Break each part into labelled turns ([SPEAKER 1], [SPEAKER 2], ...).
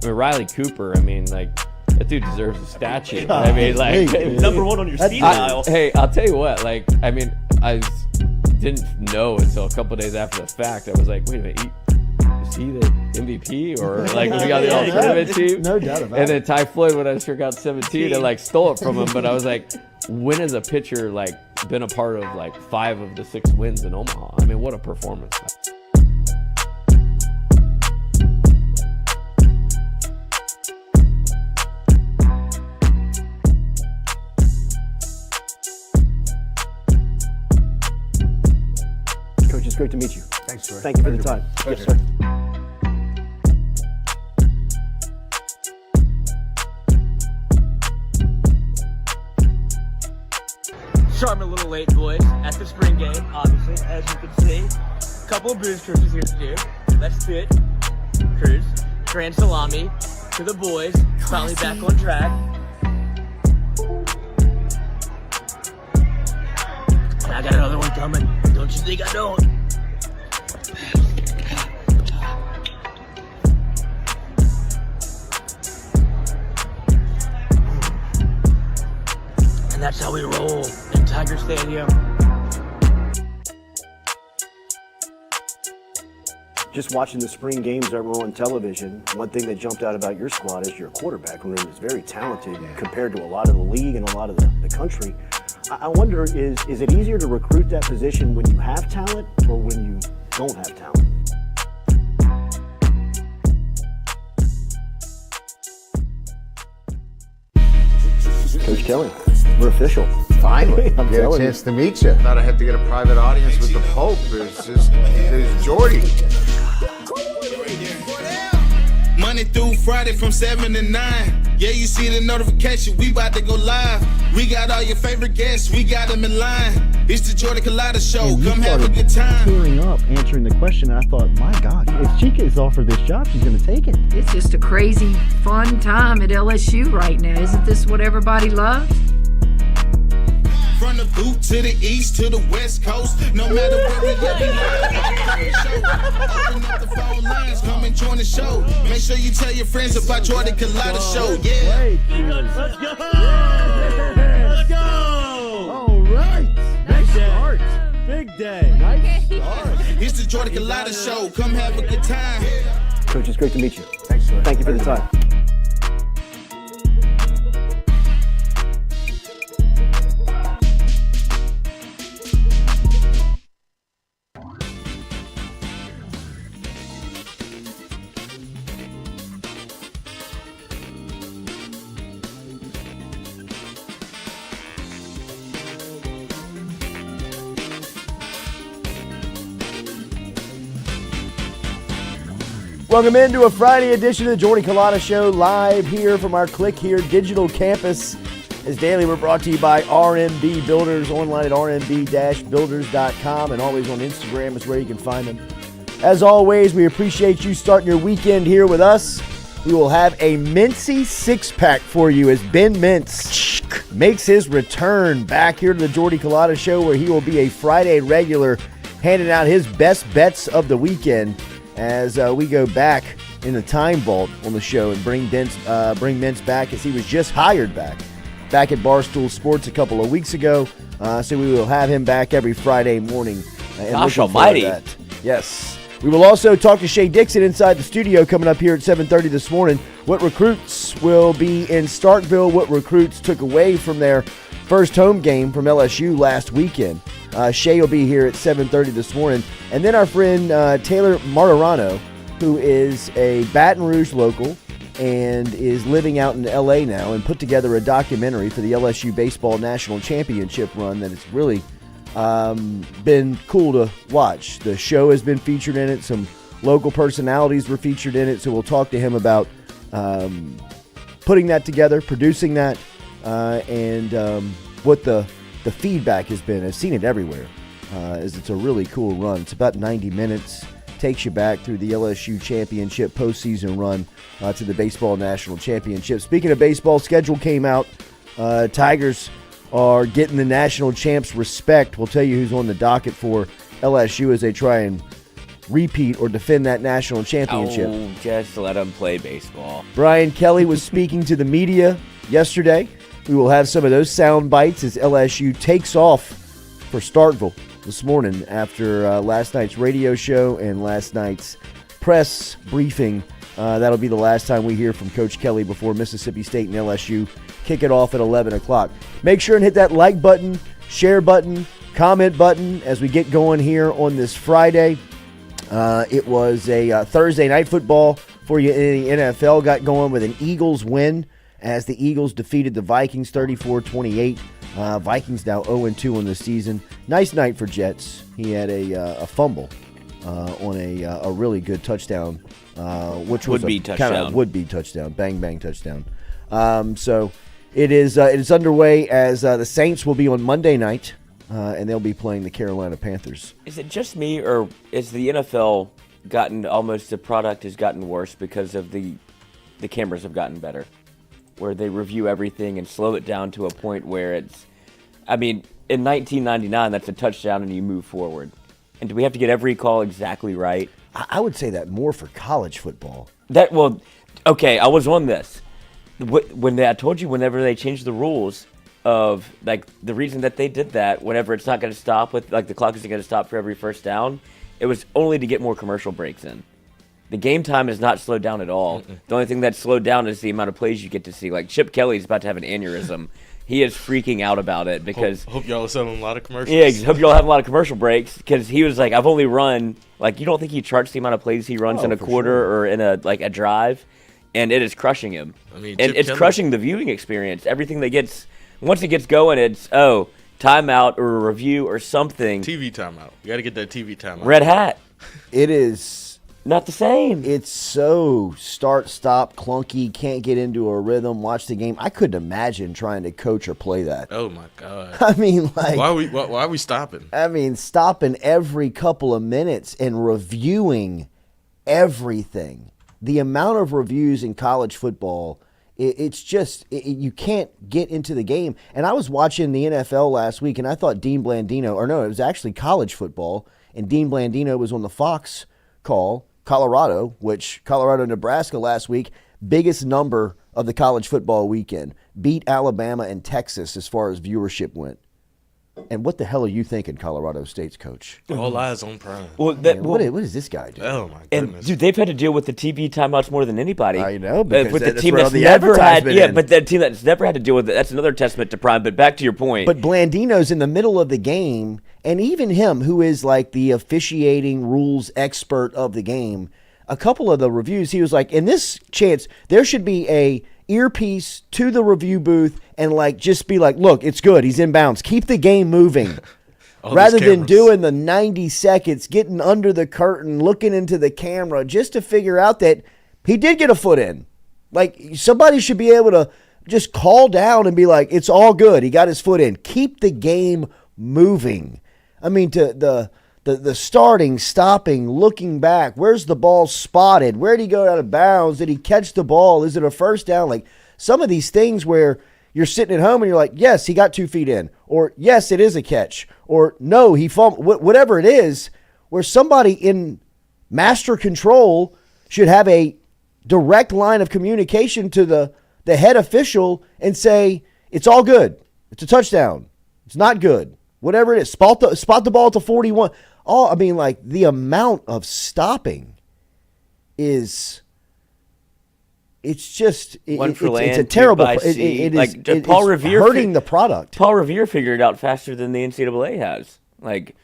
[SPEAKER 1] Riley Cooper, that dude deserves a statue.
[SPEAKER 2] Number one on your speed dial.
[SPEAKER 1] Hey, I'll tell you what, I didn't know until a couple days after the fact. I was like, wait a minute, is he the MVP? Or we got the all-tournament team?
[SPEAKER 3] No doubt about it.
[SPEAKER 1] And then Ty Floyd, when I struck out 17, I stole it from him. But I was like, when has a pitcher been a part of 5 of the 6 wins in Omaha? What a performance.
[SPEAKER 3] Coach, it's great to meet you.
[SPEAKER 4] Thanks, Jordy.
[SPEAKER 3] Thank you for the time.
[SPEAKER 4] Pleasure.
[SPEAKER 3] Yes, sir.
[SPEAKER 2] Starting a little late, boys, at the spring game, obviously, as you can see. A couple of booze cruises here to do. Let's fit. Cruise. Grand salami to the boys. Finally back on track. And I got another one coming. Don't you think I don't? And that's how we roll in Tiger Stadium.
[SPEAKER 3] Just watching the spring games that were on television, one thing that jumped out about your squad is your quarterback room is very talented compared to a lot of the league and a lot of the country. I wonder, is it easier to recruit that position when you have talent or when you don't have talent? Coach Kelly, we're official.
[SPEAKER 4] Finally,
[SPEAKER 3] I'm
[SPEAKER 4] get a
[SPEAKER 3] telling
[SPEAKER 4] chance to meet you. Thought I had to get a private audience with the Pope. There's Jordy.
[SPEAKER 5] Monday through Friday from 7 to 9. Yeah, you see the notification, we about to go live. We got all your favorite guests, we got them in line. It's the Jordy Culotta Show,
[SPEAKER 3] And
[SPEAKER 5] come have a good time.
[SPEAKER 3] Tearing up, answering the question, and I thought, my God, if Chica is offered this job, she's going to take it.
[SPEAKER 6] It's just a crazy, fun time at LSU right now. Isn't this what everybody loves?
[SPEAKER 5] From the boot to the east to the west coast, no matter where we at, we open up the phone lines, come and join the show. Make sure you tell your friends about Jordy Culotta Show, yeah.
[SPEAKER 2] Let's go! Let's go!
[SPEAKER 3] All right.
[SPEAKER 2] Big start. Big day.
[SPEAKER 3] Nice start.
[SPEAKER 5] It's the Jordy Culotta Show, come have a good time.
[SPEAKER 3] Coach, it's great to meet you.
[SPEAKER 4] Thanks, Jordy.
[SPEAKER 3] Thank you for the time. Welcome into a Friday edition of the Jordy Culotta Show, live here from our Click Here digital campus. As daily, we're brought to you by RMB Builders, online at rmb-builders.com, and always on Instagram is where you can find them. As always, we appreciate you starting your weekend here with us. We will have a Mintzy six-pack for you as Ben Mintz makes his return back here to the Jordy Culotta Show, where he will be a Friday regular, handing out his best bets of the weekend as we go back in the time vault on the show and bring Mintz back, as he was just hired back at Barstool Sports a couple of weeks ago. So we will have him back every Friday morning.
[SPEAKER 1] Gosh almighty.
[SPEAKER 3] Yes. We will also talk to Shea Dixon inside the studio coming up here at 7:30 this morning. What recruits will be in Starkville, what recruits took away from their first home game from LSU last weekend. Shea will be here at 7:30 this morning. And then our friend Taylor Martirano, who is a Baton Rouge local and is living out in L.A. now, and put together a documentary for the LSU Baseball National Championship run that has really been cool to watch. The show has been featured in it. Some local personalities were featured in it, so we'll talk to him about putting that together, producing that, and what the feedback has been. I've seen it everywhere, as it's a really cool run. It's about 90 minutes. Takes you back through the LSU championship postseason run to the Baseball National Championship. Speaking of baseball, schedule came out. Tigers are getting the national champs respect. We'll tell you who's on the docket for LSU as they try and repeat or defend that national championship.
[SPEAKER 1] Oh, just let them play baseball.
[SPEAKER 3] Brian Kelly was speaking to the media yesterday. We will have some of those sound bites as LSU takes off for Starkville this morning after last night's radio show and last night's press briefing. That'll be the last time we hear from Coach Kelly before Mississippi State and LSU kick it off at 11 o'clock. Make sure and hit that like button, share button, comment button as we get going here on this Friday. It was a Thursday night football for you in the NFL. Got going with an Eagles win as the Eagles defeated the Vikings 34-28. Vikings now 0-2 on the season. Nice night for Jets. He had a fumble on a really good touchdown, which was
[SPEAKER 1] would-be touchdown.
[SPEAKER 3] Kind of would-be touchdown, bang touchdown. So it is underway as the Saints will be on Monday night, and they'll be playing the Carolina Panthers.
[SPEAKER 1] Is it just me, or is the NFL the product has gotten worse because of the cameras have gotten better, where they review everything and slow it down to a point where it's, I mean, in 1999, that's a touchdown and you move forward. And do we have to get every call exactly right?
[SPEAKER 3] I would say that more for college football.
[SPEAKER 1] Okay, I was on this. I told you whenever they changed the rules of, like, the reason that they did that, whenever it's not going to stop with, like, the clock isn't going to stop for every first down, it was only to get more commercial breaks in. The game time is not slowed down at all. The only thing that's slowed down is the amount of plays you get to see. Like, Chip Kelly's about to have an aneurysm. He is freaking out about it because...
[SPEAKER 7] Hope y'all are selling a lot of commercials.
[SPEAKER 1] Yeah, hope y'all have a lot of commercial breaks because he was like, I've only run... Like, you don't think he charts the amount of plays he runs in a quarter or in a drive? And it is crushing him. I mean, and it's crushing the viewing experience. Everything that gets... Once it gets going, it's, timeout or a review or something.
[SPEAKER 7] TV timeout. You got to get that TV timeout.
[SPEAKER 1] Red hat.
[SPEAKER 3] It is...
[SPEAKER 1] Not the same.
[SPEAKER 3] It's so start-stop, clunky, can't get into a rhythm, watch the game. I couldn't imagine trying to coach or play that.
[SPEAKER 7] Oh, my God.
[SPEAKER 3] I mean, like...
[SPEAKER 7] Why are we stopping?
[SPEAKER 3] I mean, stopping every couple of minutes and reviewing everything. The amount of reviews in college football, it's just... you can't get into the game. And I was watching the NFL last week, and I thought Dean Blandino... Or no, it was actually college football, and Dean Blandino was on the Fox call... Colorado, Nebraska last week, biggest number of the college football weekend, beat Alabama and Texas as far as viewership went. And what the hell are you thinking, Colorado State's coach?
[SPEAKER 7] All eyes on Prime.
[SPEAKER 3] Well, what is this guy doing?
[SPEAKER 7] Oh, my goodness.
[SPEAKER 1] And, dude, they've had to deal with the TV timeouts more than anybody.
[SPEAKER 3] I know, because
[SPEAKER 1] with
[SPEAKER 3] that's
[SPEAKER 1] the team
[SPEAKER 3] where
[SPEAKER 1] that's
[SPEAKER 3] the
[SPEAKER 1] never had,
[SPEAKER 3] advertisement
[SPEAKER 1] but that team that's never had to deal with it. That's another testament to Prime. But back to your point.
[SPEAKER 3] But Blandino's in the middle of the game, and even him, who is like the officiating rules expert of the game, a couple of the reviews, he was like, in this chance, there should be a earpiece to the review booth and like just be like, look, it's good. He's in bounds. Keep the game moving. Rather than doing the 90 seconds, getting under the curtain, looking into the camera just to figure out that he did get a foot in. Like, somebody should be able to just call down and be like, it's all good. He got his foot in. Keep the game moving. I mean, to the starting, stopping, looking back. Where's the ball spotted? Where did he go out of bounds? Did he catch the ball? Is it a first down? Like, some of these things where you're sitting at home and you're like, yes, he got 2 feet in. Or, yes, it is a catch. Or, no, he fumbled. Whatever it is, where somebody in master control should have a direct line of communication to the head official and say, it's all good. It's a touchdown. It's not good. Whatever it is. Spot the ball at the 41. I mean, like, the amount of stopping is... It's just it's a terrible. It's
[SPEAKER 1] Paul Revere
[SPEAKER 3] hurting the product.
[SPEAKER 1] Paul Revere figured it out faster than the NCAA has. Like,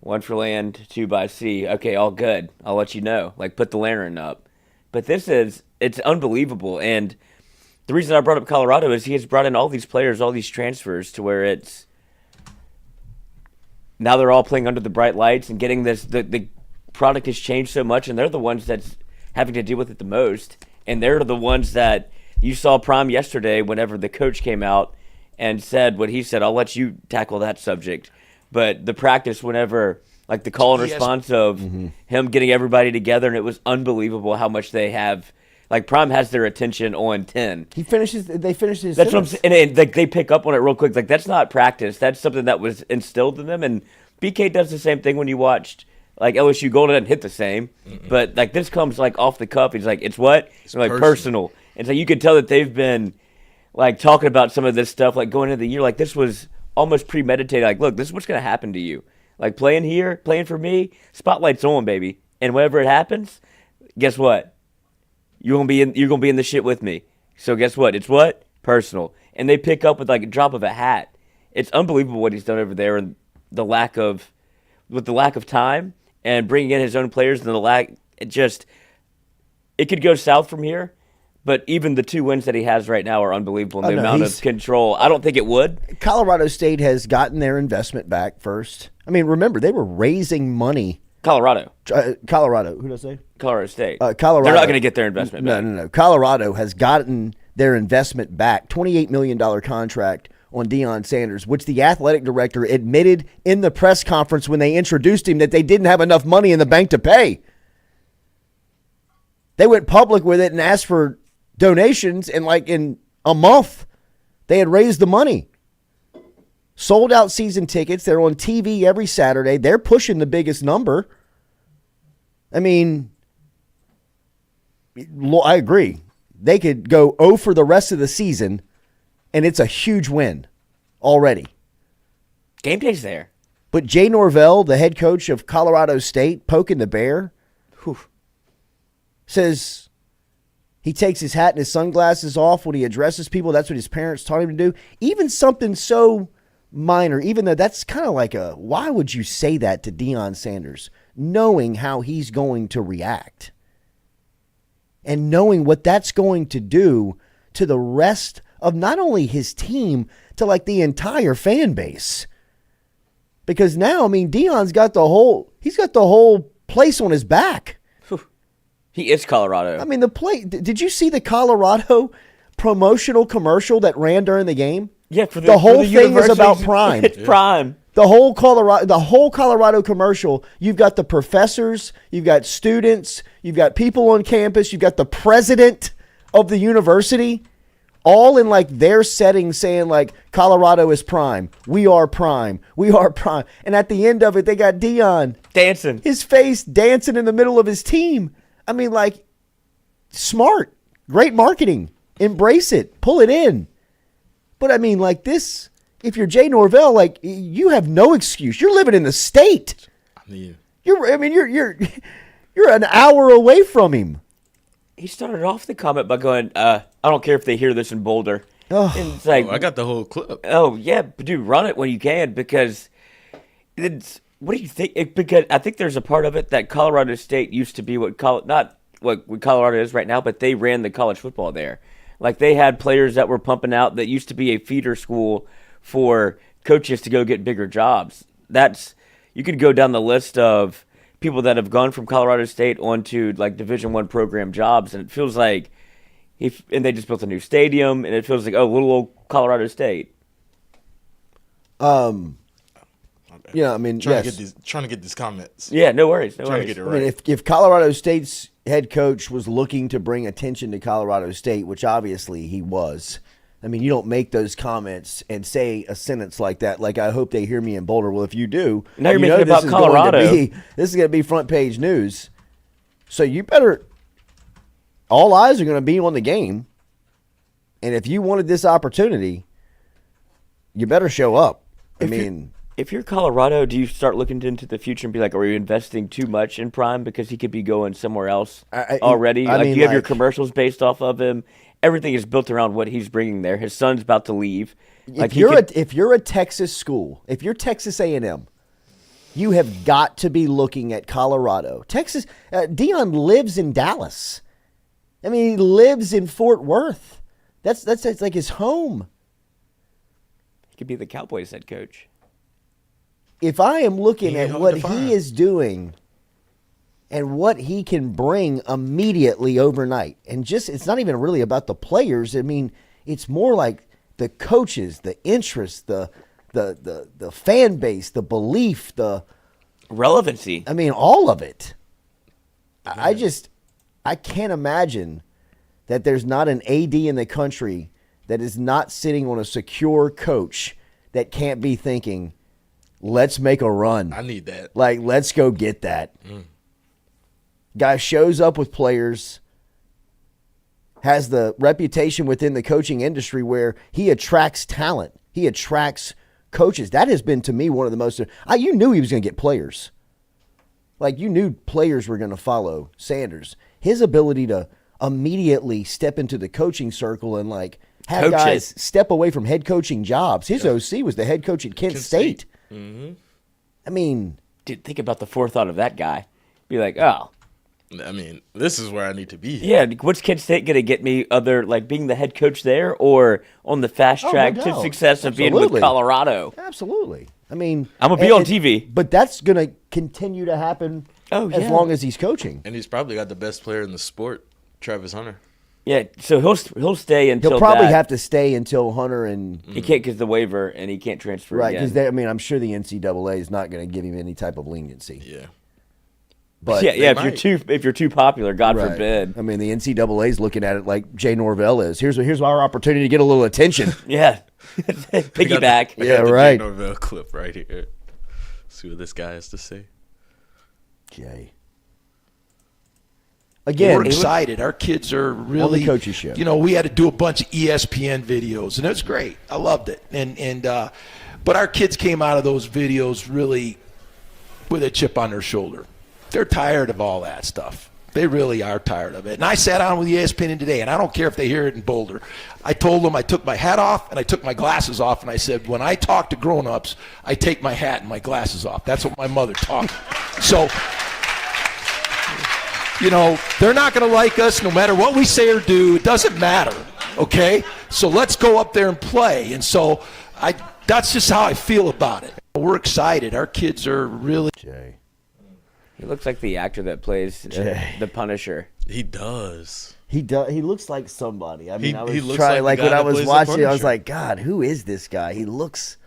[SPEAKER 1] 1 for land, 2 by sea. Okay, all good. I'll let you know. Like, put the lantern up. But it's unbelievable. And the reason I brought up Colorado is he has brought in all these players, all these transfers to where it's now they're all playing under the bright lights and getting this. The product has changed so much, and they're the ones that's having to deal with it the most. And they're the ones that you saw Prime yesterday whenever the coach came out and said what he said. I'll let you tackle that subject. But the practice whenever, like the call and response of him getting everybody together, and it was unbelievable how much they have. Like, Prime has their attention on 10.
[SPEAKER 3] They finished his
[SPEAKER 1] That's
[SPEAKER 3] sentence.
[SPEAKER 1] what I'm saying. And like, they pick up on it real quick. Like, that's not practice. That's something that was instilled in them. And BK does the same thing when you watched Like LSU Golden doesn't hit the same, but like this comes like off the cuff. He's like, it's what? It's like personal. And so you can tell that they've been like talking about some of this stuff, like going into the year, like this was almost premeditated. Like, look, this is what's going to happen to you. Like playing here, playing for me, spotlight's on, baby. And whenever it happens, guess what? You're gonna be in the shit with me. So guess what? It's what? Personal. And they pick up with like a drop of a hat. It's unbelievable what he's done over there, and the lack of time and bringing in his own players, and it could go south from here. But even the 2 wins that he has right now are unbelievable. The amount of control, I don't think it would.
[SPEAKER 3] Colorado State has gotten their investment back first. I mean, remember, they were raising money.
[SPEAKER 1] Colorado.
[SPEAKER 3] Colorado. Who did I say?
[SPEAKER 1] Colorado State.
[SPEAKER 3] Colorado.
[SPEAKER 1] They're not going to get their investment back.
[SPEAKER 3] No. Colorado has gotten their investment back. $28 million contract on Deion Sanders, which the athletic director admitted in the press conference when they introduced him that they didn't have enough money in the bank to pay. They went public with it and asked for donations, and like in a month, they had raised the money. Sold out season tickets. They're on TV every Saturday. They're pushing the biggest number. I mean, I agree. They could go 0 for the rest of the season, and it's a huge win already.
[SPEAKER 1] Game day's there.
[SPEAKER 3] But Jay Norvell, the head coach of Colorado State, poking the bear, says he takes his hat and his sunglasses off when he addresses people. That's what his parents taught him to do. Even something so minor, even though that's kind of like why would you say that to Deion Sanders, knowing how he's going to react and knowing what that's going to do to the rest of not only his team, to like the entire fan base. Because now, I mean, Deion's got the whole place on his back.
[SPEAKER 1] He is Colorado.
[SPEAKER 3] I mean, did you see the Colorado promotional commercial that ran during the game?
[SPEAKER 1] Yeah,
[SPEAKER 3] the whole thing is about Prime.
[SPEAKER 1] It's Prime.
[SPEAKER 3] The whole Colorado commercial, you've got the professors, you've got students, you've got people on campus, you've got the president of the university, all in like their setting saying like, Colorado is Prime. We are Prime. We are Prime. And at the end of it, they got Deion
[SPEAKER 1] dancing. His
[SPEAKER 3] face dancing in the middle of his team. I mean, like, smart. Great marketing. Embrace it. Pull it in. But I mean, like this, if you're Jay Norvell, like, you have no excuse. You're living in the state. You're an hour away from him.
[SPEAKER 1] He started off the comment by going, I don't care if they hear this in Boulder.
[SPEAKER 3] Oh.
[SPEAKER 1] And it's like,
[SPEAKER 7] I got the whole clip.
[SPEAKER 1] Oh, yeah, but dude, run it when you can, because what do you think? Because I think there's a part of it that Colorado State used to be not what Colorado is right now, but they ran the college football there. Like, they had players that were pumping out that used to be a feeder school for coaches to go get bigger jobs. You could go down the list of people that have gone from Colorado State onto like Division I program jobs, and it feels like and they just built a new stadium, and it feels like, little old Colorado State.
[SPEAKER 3] Yeah, I mean,
[SPEAKER 7] trying to get these comments.
[SPEAKER 1] Yeah, no worries.
[SPEAKER 7] Trying to get it right.
[SPEAKER 3] I mean, if Colorado State's head coach was looking to bring attention to Colorado State, which obviously he was, I mean, you don't make those comments and say a sentence like that, like, I hope they hear me in Boulder. Well, if you do,
[SPEAKER 1] now you're making it about Colorado.
[SPEAKER 3] This is going to be front page news. So you better, all eyes are going to be on the game. And if you wanted this opportunity, you better show up.
[SPEAKER 1] If you're Colorado, do you start looking into the future and be like, are we investing too much in Prime because he could be going somewhere else already? You have your commercials based off of him. Everything is built around what he's bringing there. His son's about to leave.
[SPEAKER 3] If you're a Texas school, if you're Texas A&M, you have got to be looking at Colorado. Texas, Deion lives in Dallas. I mean, he lives in Fort Worth. That's like his home.
[SPEAKER 1] He could be the Cowboys head coach.
[SPEAKER 3] If I am looking at what he is doing and what he can bring immediately overnight, and it's not even really about the players. I mean, it's more like the coaches, the interest, the fan base, the belief, the
[SPEAKER 1] relevancy.
[SPEAKER 3] I mean, all of it. Yeah. I can't imagine that there's not an AD in the country that is not sitting on a secure coach that can't be thinking, let's make a run.
[SPEAKER 7] I need that.
[SPEAKER 3] Like, let's go get that. Guy shows up with players, has the reputation within the coaching industry where he attracts talent. He attracts coaches. That has been, to me, one of the most – you knew he was going to get players. Like, you knew players were going to follow Sanders. His ability to immediately step into the coaching circle and, like, have
[SPEAKER 1] Coach
[SPEAKER 3] guys
[SPEAKER 1] it.
[SPEAKER 3] step away from head coaching jobs. His OC was the head coach at Kent State. I mean –
[SPEAKER 1] Dude, think about the forethought of that guy. Be like, oh.
[SPEAKER 7] I mean, this is where I need to be.
[SPEAKER 1] Yeah, what's Kent State going to get me other, like being the head coach there or on the fast track
[SPEAKER 3] no
[SPEAKER 1] to
[SPEAKER 3] doubt.
[SPEAKER 1] success of being with
[SPEAKER 3] Absolutely.
[SPEAKER 1] Colorado?
[SPEAKER 3] Absolutely. I mean,
[SPEAKER 1] I'm going to be on TV.
[SPEAKER 3] But that's going to continue to happen as long as he's coaching.
[SPEAKER 7] And he's probably got the best player in the sport, Travis Hunter.
[SPEAKER 1] Yeah, so he'll stay until
[SPEAKER 3] He'll probably
[SPEAKER 1] that.
[SPEAKER 3] have to stay until Hunter and
[SPEAKER 1] He can't because the waiver, and he can't transfer
[SPEAKER 3] right
[SPEAKER 1] again.
[SPEAKER 3] because I mean I'm sure the NCAA is not going to give him any type of leniency.
[SPEAKER 7] Yeah.
[SPEAKER 3] But
[SPEAKER 1] yeah, if
[SPEAKER 7] might.
[SPEAKER 1] you're too popular, God
[SPEAKER 3] right.
[SPEAKER 1] forbid.
[SPEAKER 3] I mean the NCAA is looking at it like Jay Norvell is. Here's our opportunity to get a little attention.
[SPEAKER 1] Yeah, piggyback.
[SPEAKER 7] I
[SPEAKER 3] Yeah,
[SPEAKER 7] got the
[SPEAKER 3] right.
[SPEAKER 7] Jay Norvell clip right here. See what this guy has to say.
[SPEAKER 3] Jay. Again,
[SPEAKER 8] We're excited. Our kids are really
[SPEAKER 3] coaches show.
[SPEAKER 8] You know, we had to do a bunch of ESPN videos, and it was great. I loved it. But our kids came out of those videos really with a chip on their shoulder. They're tired of all that stuff. They really are tired of it. And I sat down with ESPN today, and I don't care if they hear it in Boulder. I told them I took my hat off and I took my glasses off, and I said, when I talk to grown-ups, I take my hat and my glasses off. That's what my mother taught me. So, you know, they're not going to like us no matter what we say or do. It doesn't matter, okay? So let's go up there and play. And so that's just how I feel about it. We're excited. Our kids are really
[SPEAKER 3] Jay.
[SPEAKER 1] He looks like the actor that plays the Punisher.
[SPEAKER 7] He does.
[SPEAKER 3] He does. He looks like somebody. I mean, I was
[SPEAKER 7] he looks
[SPEAKER 3] trying
[SPEAKER 7] like the
[SPEAKER 3] when
[SPEAKER 7] guy
[SPEAKER 3] I
[SPEAKER 7] that
[SPEAKER 3] was
[SPEAKER 7] plays the
[SPEAKER 3] watching it, I was
[SPEAKER 7] Punisher.
[SPEAKER 3] like, God, who is this guy? He looks.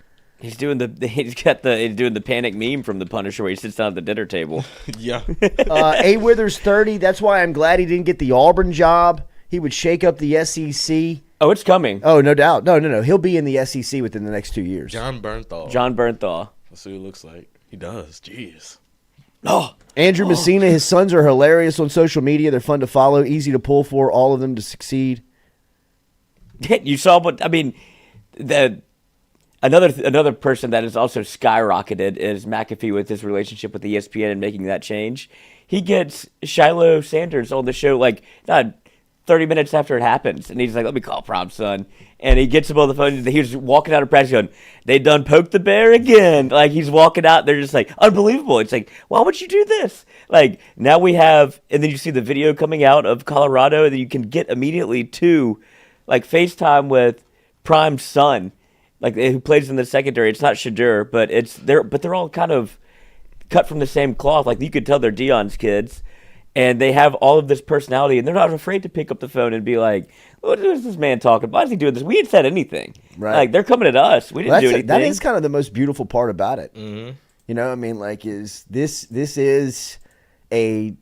[SPEAKER 1] He's doing the panic meme from the Punisher where he sits down at the dinner table.
[SPEAKER 7] Yeah.
[SPEAKER 3] A Withers 30. That's why I'm glad he didn't get the Auburn job. He would shake up the SEC.
[SPEAKER 1] Oh, it's coming.
[SPEAKER 3] Oh, no doubt. No. He'll be in the SEC within the next 2 years.
[SPEAKER 7] John Bernthal.
[SPEAKER 1] John Bernthal.
[SPEAKER 7] That's what he looks like. He does. Jeez.
[SPEAKER 1] Oh,
[SPEAKER 3] Andrew Messina, his sons are hilarious on social media. They're fun to follow, easy to pull for, all of them to succeed.
[SPEAKER 1] you saw what I mean. Another person that has also skyrocketed is McAfee with his relationship with ESPN and making that change. He gets Shiloh Sanders on the show like not 30 minutes after it happens, and he's like, "Let me call Prom Son," and he gets him on the phone. He was walking out of practice going, "They done poked the bear again." Like he's walking out, they're just like, "Unbelievable!" It's like, why would you do this? Like now we have, and then you see the video coming out of Colorado, and then you can get immediately to like FaceTime with Prime's son, like who plays in the secondary. It's not Shadur, but they're all kind of cut from the same cloth. Like you could tell they're Dion's kids. And they have all of this personality, and they're not afraid to pick up the phone and be like, what is this man talking about? Why is he doing this? We ain't said anything.
[SPEAKER 3] Right.
[SPEAKER 1] Like, they're coming at us. We didn't do anything.
[SPEAKER 3] That is kind of the most beautiful part about it.
[SPEAKER 7] Mm-hmm.
[SPEAKER 3] You know, I mean, like, this is a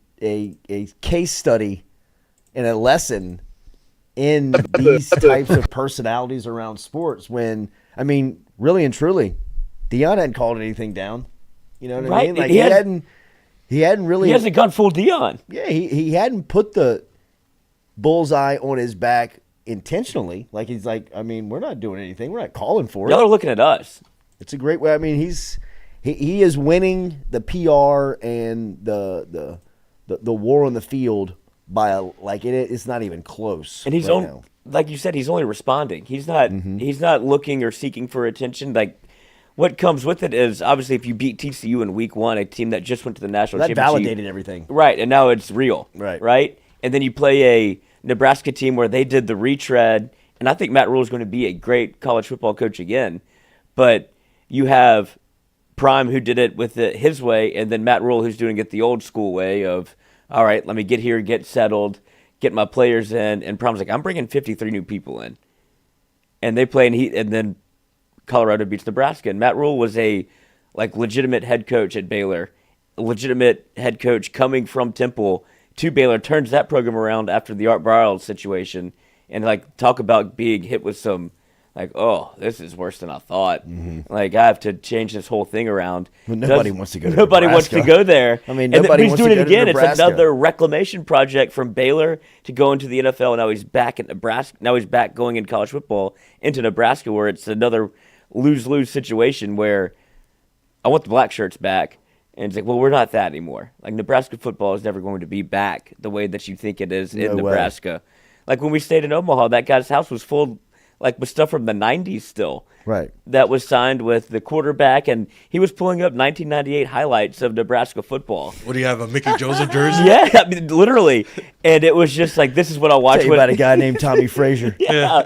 [SPEAKER 3] case study and a lesson in these types of personalities around sports when, I mean, really and truly, Dion hadn't called anything down. You know what I mean? Like, he hadn't really.
[SPEAKER 1] He hasn't gone full Dion.
[SPEAKER 3] Yeah, he hadn't put the bullseye on his back intentionally. Like he's like, I mean, we're not doing anything. We're not calling for it.
[SPEAKER 1] Y'all are looking at us.
[SPEAKER 3] It's a great way. I mean, he is winning the PR and the war on the field by it's not even close.
[SPEAKER 1] And he's
[SPEAKER 3] right now.
[SPEAKER 1] like you said, he's only responding. He's not looking or seeking for attention. Like what comes with it is obviously if you beat TCU in week 1, a team that just went to the national
[SPEAKER 3] That
[SPEAKER 1] championship.
[SPEAKER 3] validated everything.
[SPEAKER 1] Right, and now it's real.
[SPEAKER 3] Right.
[SPEAKER 1] And then you play a Nebraska team where they did the retread, and I think Matt Rule is going to be a great college football coach again. But you have Prime who did it with it his way, and then Matt Rule who's doing it the old school way of, all right, let me get here, get settled, get my players in. And Prime's like, I'm bringing 53 new people in. And they play, and then Colorado beats Nebraska. And Matt Rule was a legitimate head coach at Baylor, a legitimate head coach coming from Temple to Baylor, turns that program around after the Art Briles situation, and talk about being hit with some like, oh, this is worse than I thought. Like, I have to change this whole thing around.
[SPEAKER 3] Well, nobody wants to go to
[SPEAKER 1] Nobody wants to go there.
[SPEAKER 3] I mean,
[SPEAKER 1] and
[SPEAKER 3] nobody
[SPEAKER 1] he's
[SPEAKER 3] wants
[SPEAKER 1] doing
[SPEAKER 3] to
[SPEAKER 1] it
[SPEAKER 3] go to
[SPEAKER 1] again. It's
[SPEAKER 3] Nebraska.
[SPEAKER 1] another reclamation project from Baylor to go into the NFL. And now he's back at Nebraska. Now he's back going in college football into Nebraska, where it's another lose-lose situation where I want the black shirts back. And it's like, well, we're not that anymore. Like, Nebraska football is never going to be back the way that you think it is in
[SPEAKER 3] No way.
[SPEAKER 1] Nebraska. Like, when we stayed in Omaha, that guy's house was full, like, with stuff from the 90s still.
[SPEAKER 3] Right.
[SPEAKER 1] That was signed with the quarterback, and he was pulling up 1998 highlights of Nebraska football.
[SPEAKER 7] What do you have, a Mickey Joseph jersey?
[SPEAKER 1] Yeah, I mean, literally. And it was just like, this is what I'll watch.
[SPEAKER 3] Tell you about a guy named Tommy Frazier.
[SPEAKER 1] Yeah.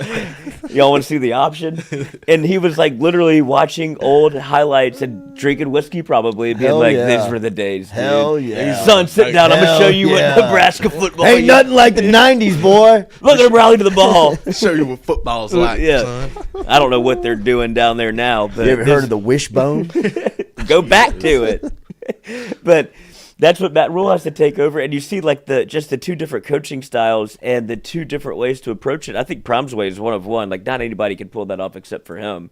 [SPEAKER 1] Y'all want to see the option? And he was like literally watching old highlights and drinking whiskey probably, being
[SPEAKER 3] Hell
[SPEAKER 1] like,
[SPEAKER 3] yeah.
[SPEAKER 1] these were the days, dude.
[SPEAKER 3] Hell yeah.
[SPEAKER 1] Son, sit down. I'm going to show you
[SPEAKER 3] yeah.
[SPEAKER 1] what Nebraska football
[SPEAKER 3] Ain't
[SPEAKER 1] is.
[SPEAKER 3] nothing like the 90s, boy.
[SPEAKER 1] Look at him rally to the ball.
[SPEAKER 7] Show you what football's like,
[SPEAKER 1] Yeah.
[SPEAKER 7] son.
[SPEAKER 1] I don't know what they're doing down there now. But
[SPEAKER 3] You ever heard of the wishbone?
[SPEAKER 1] go back to it. But that's what Matt Rule has to take over, and you see like the two different coaching styles and the two different ways to approach it. I think Prom's way is one of one. Like, not anybody can pull that off except for him,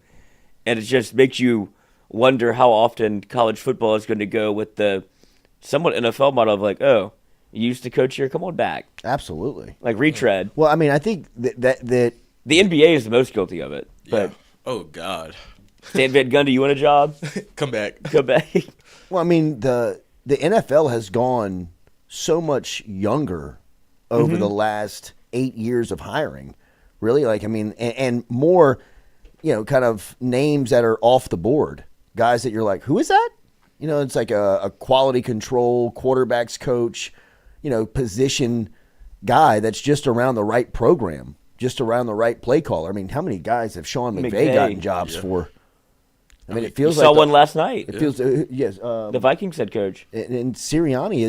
[SPEAKER 1] and it just makes you wonder how often college football is going to go with the somewhat NFL model of like, oh, you used to coach here, come on back,
[SPEAKER 3] Absolutely.
[SPEAKER 1] like retread.
[SPEAKER 3] Well, I mean, I think that
[SPEAKER 1] The NBA is the most guilty of it, but
[SPEAKER 7] Yeah. Oh, God.
[SPEAKER 1] Stan Van Gundy, you want a job?
[SPEAKER 7] Come back.
[SPEAKER 1] Go back.
[SPEAKER 3] well, I mean, the NFL has gone so much younger over the last 8 years of hiring. Really, like, I mean, and more, kind of names that are off the board. Guys that you're like, who is that? It's like a quality control quarterbacks coach, position guy that's just around the right program, just around the right play caller. I mean, how many guys have Sean McVay gotten jobs for? I mean, it feels
[SPEAKER 1] You
[SPEAKER 3] like
[SPEAKER 1] saw one last night.
[SPEAKER 3] It feels yes.
[SPEAKER 1] The Vikings head coach.
[SPEAKER 3] And Sirianni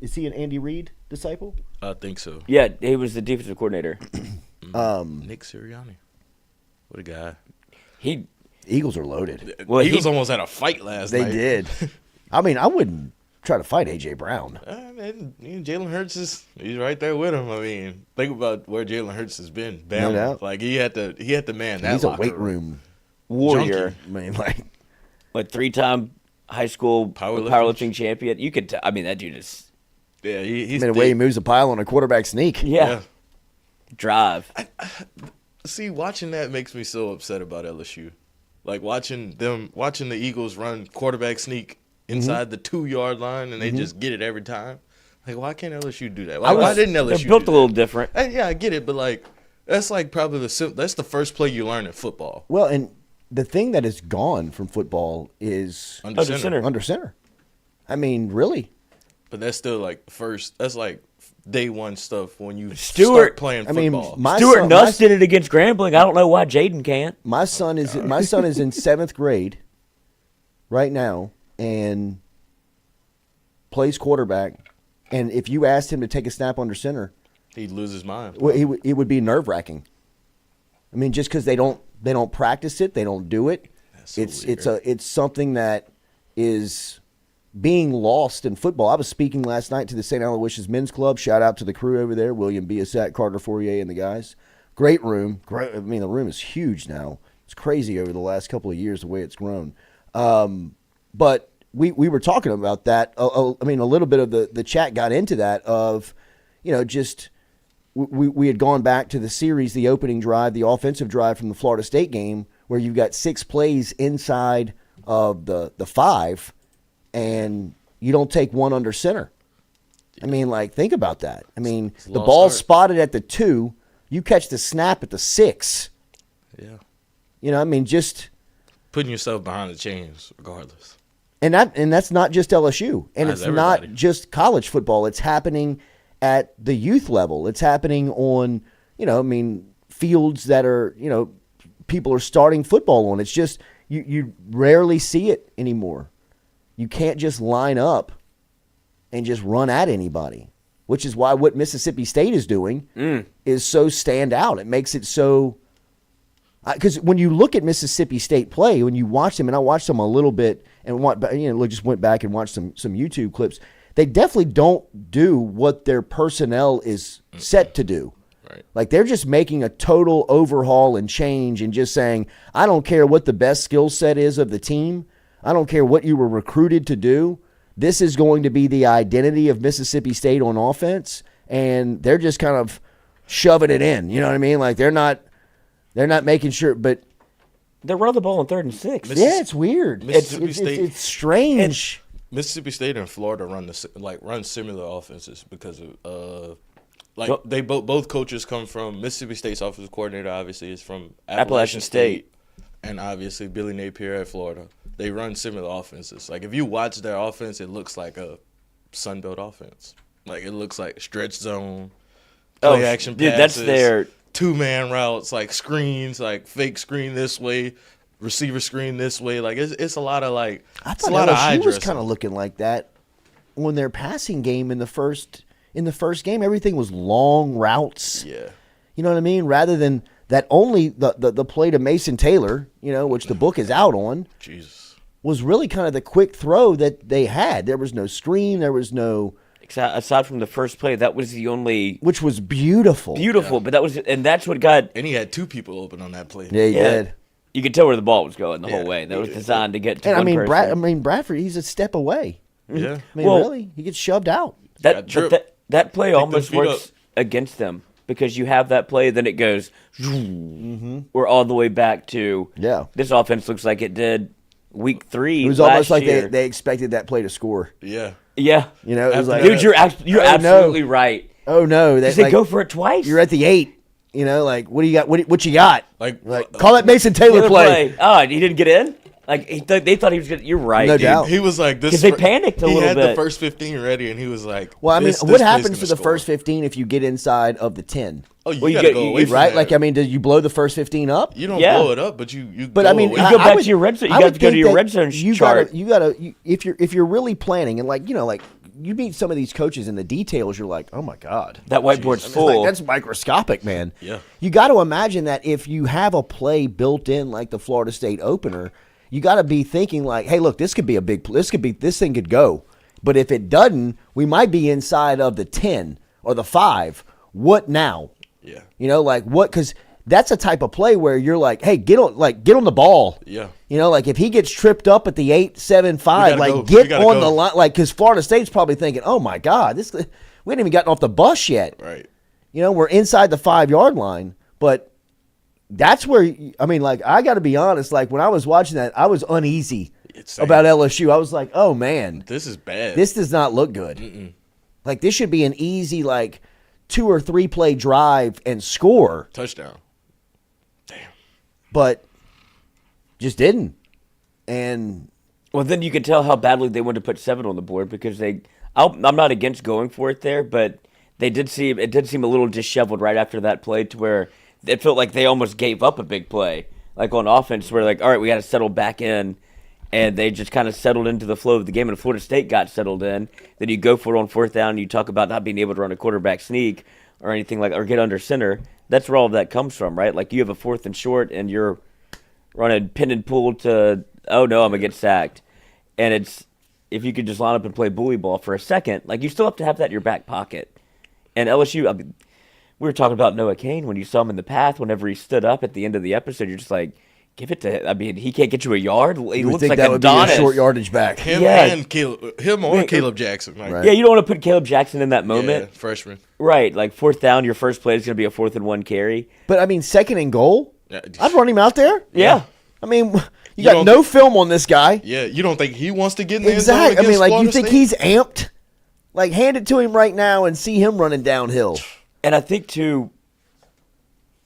[SPEAKER 3] is he an Andy Reid disciple?
[SPEAKER 7] I think so.
[SPEAKER 1] Yeah, he was the defensive coordinator.
[SPEAKER 7] Nick Sirianni. What a guy.
[SPEAKER 1] He
[SPEAKER 3] Eagles are loaded.
[SPEAKER 1] Well,
[SPEAKER 7] Eagles almost had a fight last night.
[SPEAKER 3] They did. I mean, I wouldn't try to fight AJ Brown.
[SPEAKER 7] Man, Jalen Hurts he's right there with him. I mean, think about where Jalen Hurts has been.
[SPEAKER 3] No doubt.
[SPEAKER 7] Like he had to man that
[SPEAKER 3] He's a
[SPEAKER 7] locker
[SPEAKER 3] weight room
[SPEAKER 1] warrior,
[SPEAKER 3] I mean, like,
[SPEAKER 1] what 3-time high school
[SPEAKER 7] Powerlifting.
[SPEAKER 1] powerlifting champion. You could, I mean, that dude is
[SPEAKER 7] Yeah, he's
[SPEAKER 3] the way he moves a pile on a quarterback sneak.
[SPEAKER 1] yeah. Drive.
[SPEAKER 7] See, watching that makes me so upset about LSU. Like watching the Eagles run quarterback sneak inside the 2-yard line, and they just get it every time. Like, why can't LSU do that? Why didn't LSU?
[SPEAKER 1] They're built
[SPEAKER 7] do
[SPEAKER 1] a little
[SPEAKER 7] that?
[SPEAKER 1] different.
[SPEAKER 7] Yeah, I get it, but like that's like probably that's the first play you learn in football.
[SPEAKER 3] Well, and the thing that is gone from football is
[SPEAKER 7] Under center.
[SPEAKER 3] under center. I mean, really.
[SPEAKER 7] But that's still like first. That's like day one stuff when you
[SPEAKER 1] Stewart-
[SPEAKER 7] start playing
[SPEAKER 3] I mean,
[SPEAKER 7] football.
[SPEAKER 3] my
[SPEAKER 1] Stuart
[SPEAKER 3] son,
[SPEAKER 1] Nuss did it against Grambling. I don't know why Jaden can't.
[SPEAKER 3] my son is in 7th grade right now and plays quarterback. And if you asked him to take a snap under center,
[SPEAKER 7] He'd lose his mind.
[SPEAKER 3] well, it would be nerve wracking. I mean, just because they don't practice it, they don't do it.
[SPEAKER 7] That's so
[SPEAKER 3] It's something that is being lost in football. I was speaking last night to the St. Aloysius Men's Club. Shout out to the crew over there, William Biasat, Carter Fourier, and the guys. Great room. Great. I mean, the room is huge now. It's crazy over the last couple of years the way it's grown. But we were talking about that. I mean, a little bit of the chat got into that of, just we had gone back to the series, the opening drive, the offensive drive from the Florida State game, where you've got 6 plays inside of the 5, and you don't take one under center. I mean, like, think about that. I mean, the
[SPEAKER 7] lost
[SPEAKER 3] ball's
[SPEAKER 7] art.
[SPEAKER 3] spotted at the 2, you catch the snap at the 6.
[SPEAKER 7] Yeah,
[SPEAKER 3] I mean, just
[SPEAKER 7] putting yourself behind the chains, regardless.
[SPEAKER 3] and that's not just LSU, and
[SPEAKER 7] That's
[SPEAKER 3] it's not
[SPEAKER 7] everybody.
[SPEAKER 3] just college football. It's happening at the youth level. It's happening on, fields that are, people are starting football on. It's just you rarely see it anymore. You can't just line up and just run at anybody, which is why what Mississippi State is doing is so stand out. It makes it so – because when you look at Mississippi State play, when you watch them, and I watched them a little bit and just went back and watched some YouTube clips, they definitely don't do what their personnel is set to do.
[SPEAKER 7] Right.
[SPEAKER 3] Like they're just making a total overhaul and change and just saying, I don't care what the best skill set is of the team. I don't care what you were recruited to do. This is going to be the identity of Mississippi State on offense, and they're just kind of shoving it in. You know what I mean? Like they're not making sure, but
[SPEAKER 1] They're running the ball on 3rd and 6.
[SPEAKER 3] yeah, it's weird. It's strange.
[SPEAKER 7] Mississippi State and Florida run similar offenses because of
[SPEAKER 1] So-
[SPEAKER 7] they both coaches come from Mississippi State's offensive coordinator. Obviously, is from
[SPEAKER 1] Appalachian State.
[SPEAKER 7] And obviously Billy Napier at Florida. They run similar offenses. Like if you watch their offense, it looks like a Sunbelt offense. Like it looks like stretch zone, play action passes,
[SPEAKER 1] that's their
[SPEAKER 7] 2-man routes, like screens, like fake screen this way, receiver screen this way. Like it's a lot of like
[SPEAKER 3] I
[SPEAKER 7] it's a
[SPEAKER 3] thought
[SPEAKER 7] lot of eye
[SPEAKER 3] LSU was
[SPEAKER 7] dressing.
[SPEAKER 3] kind of looking like that when their passing game in the first game. Everything was long routes.
[SPEAKER 7] Yeah.
[SPEAKER 3] You know what I mean? Rather than that, only the play to Mason Taylor, which the book is out on,
[SPEAKER 7] Jesus.
[SPEAKER 3] was really kind of the quick throw that they had. There was no screen. There was no.
[SPEAKER 1] Aside from the first play, that was the only
[SPEAKER 3] Which was beautiful.
[SPEAKER 1] but that's what got.
[SPEAKER 7] And he had 2 people open on that play.
[SPEAKER 3] Yeah, he did.
[SPEAKER 1] You could tell where the ball was going the whole
[SPEAKER 7] Yeah,
[SPEAKER 1] way. That
[SPEAKER 7] he
[SPEAKER 1] was
[SPEAKER 7] did.
[SPEAKER 1] designed to get to
[SPEAKER 3] And
[SPEAKER 1] one person.
[SPEAKER 3] Bradford, he's a step away.
[SPEAKER 7] Yeah.
[SPEAKER 3] I mean,
[SPEAKER 1] Well-
[SPEAKER 3] really, he gets shoved out.
[SPEAKER 1] That
[SPEAKER 7] drip.
[SPEAKER 1] but that play almost
[SPEAKER 7] feet
[SPEAKER 1] works
[SPEAKER 7] up.
[SPEAKER 1] against them because you have that play, then it goes. We're all the way back to.
[SPEAKER 3] Yeah.
[SPEAKER 1] This offense looks like it did week 3.
[SPEAKER 3] It was
[SPEAKER 1] last
[SPEAKER 3] almost like
[SPEAKER 1] year.
[SPEAKER 3] they expected that play to score.
[SPEAKER 7] Yeah.
[SPEAKER 1] Yeah.
[SPEAKER 3] It was
[SPEAKER 7] After
[SPEAKER 3] like,
[SPEAKER 7] that-
[SPEAKER 1] Dude, you're
[SPEAKER 3] Oh, no.
[SPEAKER 1] absolutely right.
[SPEAKER 3] oh no,
[SPEAKER 1] Did
[SPEAKER 3] that's
[SPEAKER 1] they
[SPEAKER 3] like,
[SPEAKER 1] go for it twice?
[SPEAKER 3] you're at the 8. Like, what do you got? What you got?
[SPEAKER 7] Like,
[SPEAKER 3] Call that Mason Taylor
[SPEAKER 1] Taylor
[SPEAKER 3] play.
[SPEAKER 1] Oh, he didn't get in. Like they thought he was gonna. You're right.
[SPEAKER 3] No
[SPEAKER 1] dude.
[SPEAKER 3] doubt.
[SPEAKER 7] he was like this.
[SPEAKER 1] 'Cause they panicked a
[SPEAKER 7] he
[SPEAKER 1] little
[SPEAKER 7] had
[SPEAKER 1] bit.
[SPEAKER 7] the first 15 ready, and he was like,
[SPEAKER 3] Well, I mean,
[SPEAKER 7] this
[SPEAKER 3] what
[SPEAKER 7] play's
[SPEAKER 3] happens
[SPEAKER 7] gonna
[SPEAKER 3] to the
[SPEAKER 7] score.
[SPEAKER 3] first 15 if you get inside of the 10?
[SPEAKER 7] Oh, you
[SPEAKER 1] Well, you
[SPEAKER 7] gotta
[SPEAKER 1] get-
[SPEAKER 7] go
[SPEAKER 1] you-
[SPEAKER 7] away from
[SPEAKER 3] Right?
[SPEAKER 7] that.
[SPEAKER 3] Like, I mean, do you blow the first 15 up?
[SPEAKER 7] You don't
[SPEAKER 1] Yeah.
[SPEAKER 7] blow it up, but you.
[SPEAKER 3] But
[SPEAKER 7] go
[SPEAKER 3] I mean,
[SPEAKER 7] away.
[SPEAKER 1] You
[SPEAKER 3] I
[SPEAKER 1] go back
[SPEAKER 3] would-
[SPEAKER 1] to your red zone. You
[SPEAKER 3] I
[SPEAKER 1] got
[SPEAKER 3] would
[SPEAKER 1] to go to
[SPEAKER 3] think
[SPEAKER 1] your
[SPEAKER 3] that
[SPEAKER 1] red zone
[SPEAKER 3] you
[SPEAKER 1] chart.
[SPEAKER 3] if you're really planning and like you meet some of these coaches in the details, you're like, oh my god,
[SPEAKER 1] That whiteboard's
[SPEAKER 3] It's
[SPEAKER 1] full.
[SPEAKER 3] like, that's microscopic, man.
[SPEAKER 7] Yeah.
[SPEAKER 3] You got to imagine that if you have a play built in like the Florida State opener, you got to be thinking like, hey, look, this thing could go, but if it doesn't, we might be inside of the 10 or the 5. What now?
[SPEAKER 7] Yeah.
[SPEAKER 3] Like what? Because that's a type of play where you're like, hey, get on the ball.
[SPEAKER 7] Yeah.
[SPEAKER 3] Like if he gets tripped up at the 8, 7, 5,
[SPEAKER 7] We
[SPEAKER 3] like
[SPEAKER 7] gotta go.
[SPEAKER 3] get
[SPEAKER 7] We gotta
[SPEAKER 3] on
[SPEAKER 7] go.
[SPEAKER 3] the line, like because Florida State's probably thinking, oh my God, we haven't even gotten off the bus yet.
[SPEAKER 7] Right.
[SPEAKER 3] We're inside the 5-yard line, but that's where I mean, like I got to be honest, like when I was watching that, I was uneasy
[SPEAKER 7] Same.
[SPEAKER 3] about LSU. I was like, oh man,
[SPEAKER 7] This is bad.
[SPEAKER 3] this does not look good. Like this should be an easy like 2 or 3 play drive and score,
[SPEAKER 7] touchdown.
[SPEAKER 3] but just didn't. And
[SPEAKER 1] Well, then you could tell how badly they wanted to put 7 on the board because I'm not against going for it there, but it did seem a little disheveled right after that play to where it felt like they almost gave up a big play, like on offense, where like, all right, we got to settle back in, and they just kind of settled into the flow of the game, and Florida State got settled in. Then you go for it on 4th down, and you talk about not being able to run a quarterback sneak or anything like, or get under center. That's where all of that comes from, right? Like you have a 4th and short, and you're running pin and pull to, oh no, I'm gonna get sacked, and it's if you could just line up and play bully ball for a second, like you still have to have that in your back pocket. And LSU, I mean, we were talking about Noah Kane when you saw him in the path. Whenever he stood up at the end of the episode, you're just like, give it to him. I mean, he can't get you a yard. He
[SPEAKER 3] you would
[SPEAKER 1] looks
[SPEAKER 3] think
[SPEAKER 1] like
[SPEAKER 3] that would
[SPEAKER 1] Adonis.
[SPEAKER 3] be a short yardage back.
[SPEAKER 7] Him
[SPEAKER 1] Yeah.
[SPEAKER 7] and Caleb Jackson. Like,
[SPEAKER 3] Right.
[SPEAKER 1] Yeah, you don't want to put Caleb Jackson in that
[SPEAKER 7] yeah,
[SPEAKER 1] moment.
[SPEAKER 7] freshman.
[SPEAKER 1] Right, like 4th down, your first play is going to be a 4th and 1 carry.
[SPEAKER 3] But I mean, 2nd and goal,
[SPEAKER 7] Yeah.
[SPEAKER 3] I'd run him out there.
[SPEAKER 1] Yeah.
[SPEAKER 3] I mean, you
[SPEAKER 7] don't
[SPEAKER 3] got no film on this guy.
[SPEAKER 7] Yeah, you don't think he wants to get in the end zone
[SPEAKER 3] Exactly. I mean,
[SPEAKER 7] against
[SPEAKER 3] like you
[SPEAKER 7] Florida
[SPEAKER 3] think
[SPEAKER 7] State?
[SPEAKER 3] he's amped? Like, hand it to him right now and see him running downhill.
[SPEAKER 1] And I think to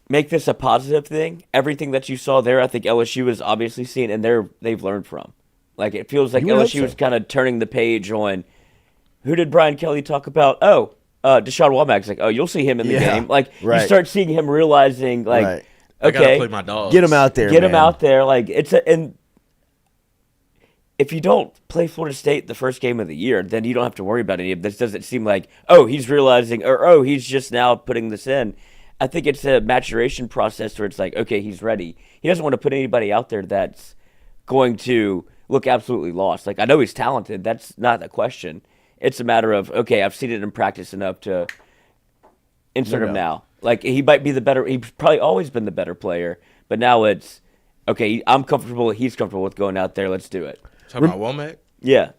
[SPEAKER 1] make this a positive thing, everything that you saw there, I think LSU is obviously seeing, and they've learned from. Like it feels like
[SPEAKER 3] You would hope
[SPEAKER 1] LSU
[SPEAKER 3] so.
[SPEAKER 1] is kind of turning the page on. Who did Brian Kelly talk about? Oh, Deshaun Womack's like, oh, you'll see him in the
[SPEAKER 3] Yeah,
[SPEAKER 1] game. Like
[SPEAKER 3] right.
[SPEAKER 1] you start seeing him realizing, like,
[SPEAKER 3] Right.
[SPEAKER 7] I gotta
[SPEAKER 1] okay,
[SPEAKER 7] play my dogs.
[SPEAKER 3] Get him out there.
[SPEAKER 1] get him
[SPEAKER 3] man.
[SPEAKER 1] out there. Like and if you don't play Florida State the first game of the year, then you don't have to worry about any of this. Doesn't seem like, oh, he's realizing, or oh, he's just now putting this in. I think it's a maturation process where it's like, okay, he's ready. He doesn't want to put anybody out there that's going to look absolutely lost. Like, I know he's talented. That's not the question. It's a matter of, okay, I've seen it in practice enough to insert him now. Like, he might be the better. He's probably always been the better player, but now it's okay. I'm comfortable. He's comfortable with going out there. Let's do it.
[SPEAKER 7] Talking about Womack?
[SPEAKER 1] Yeah.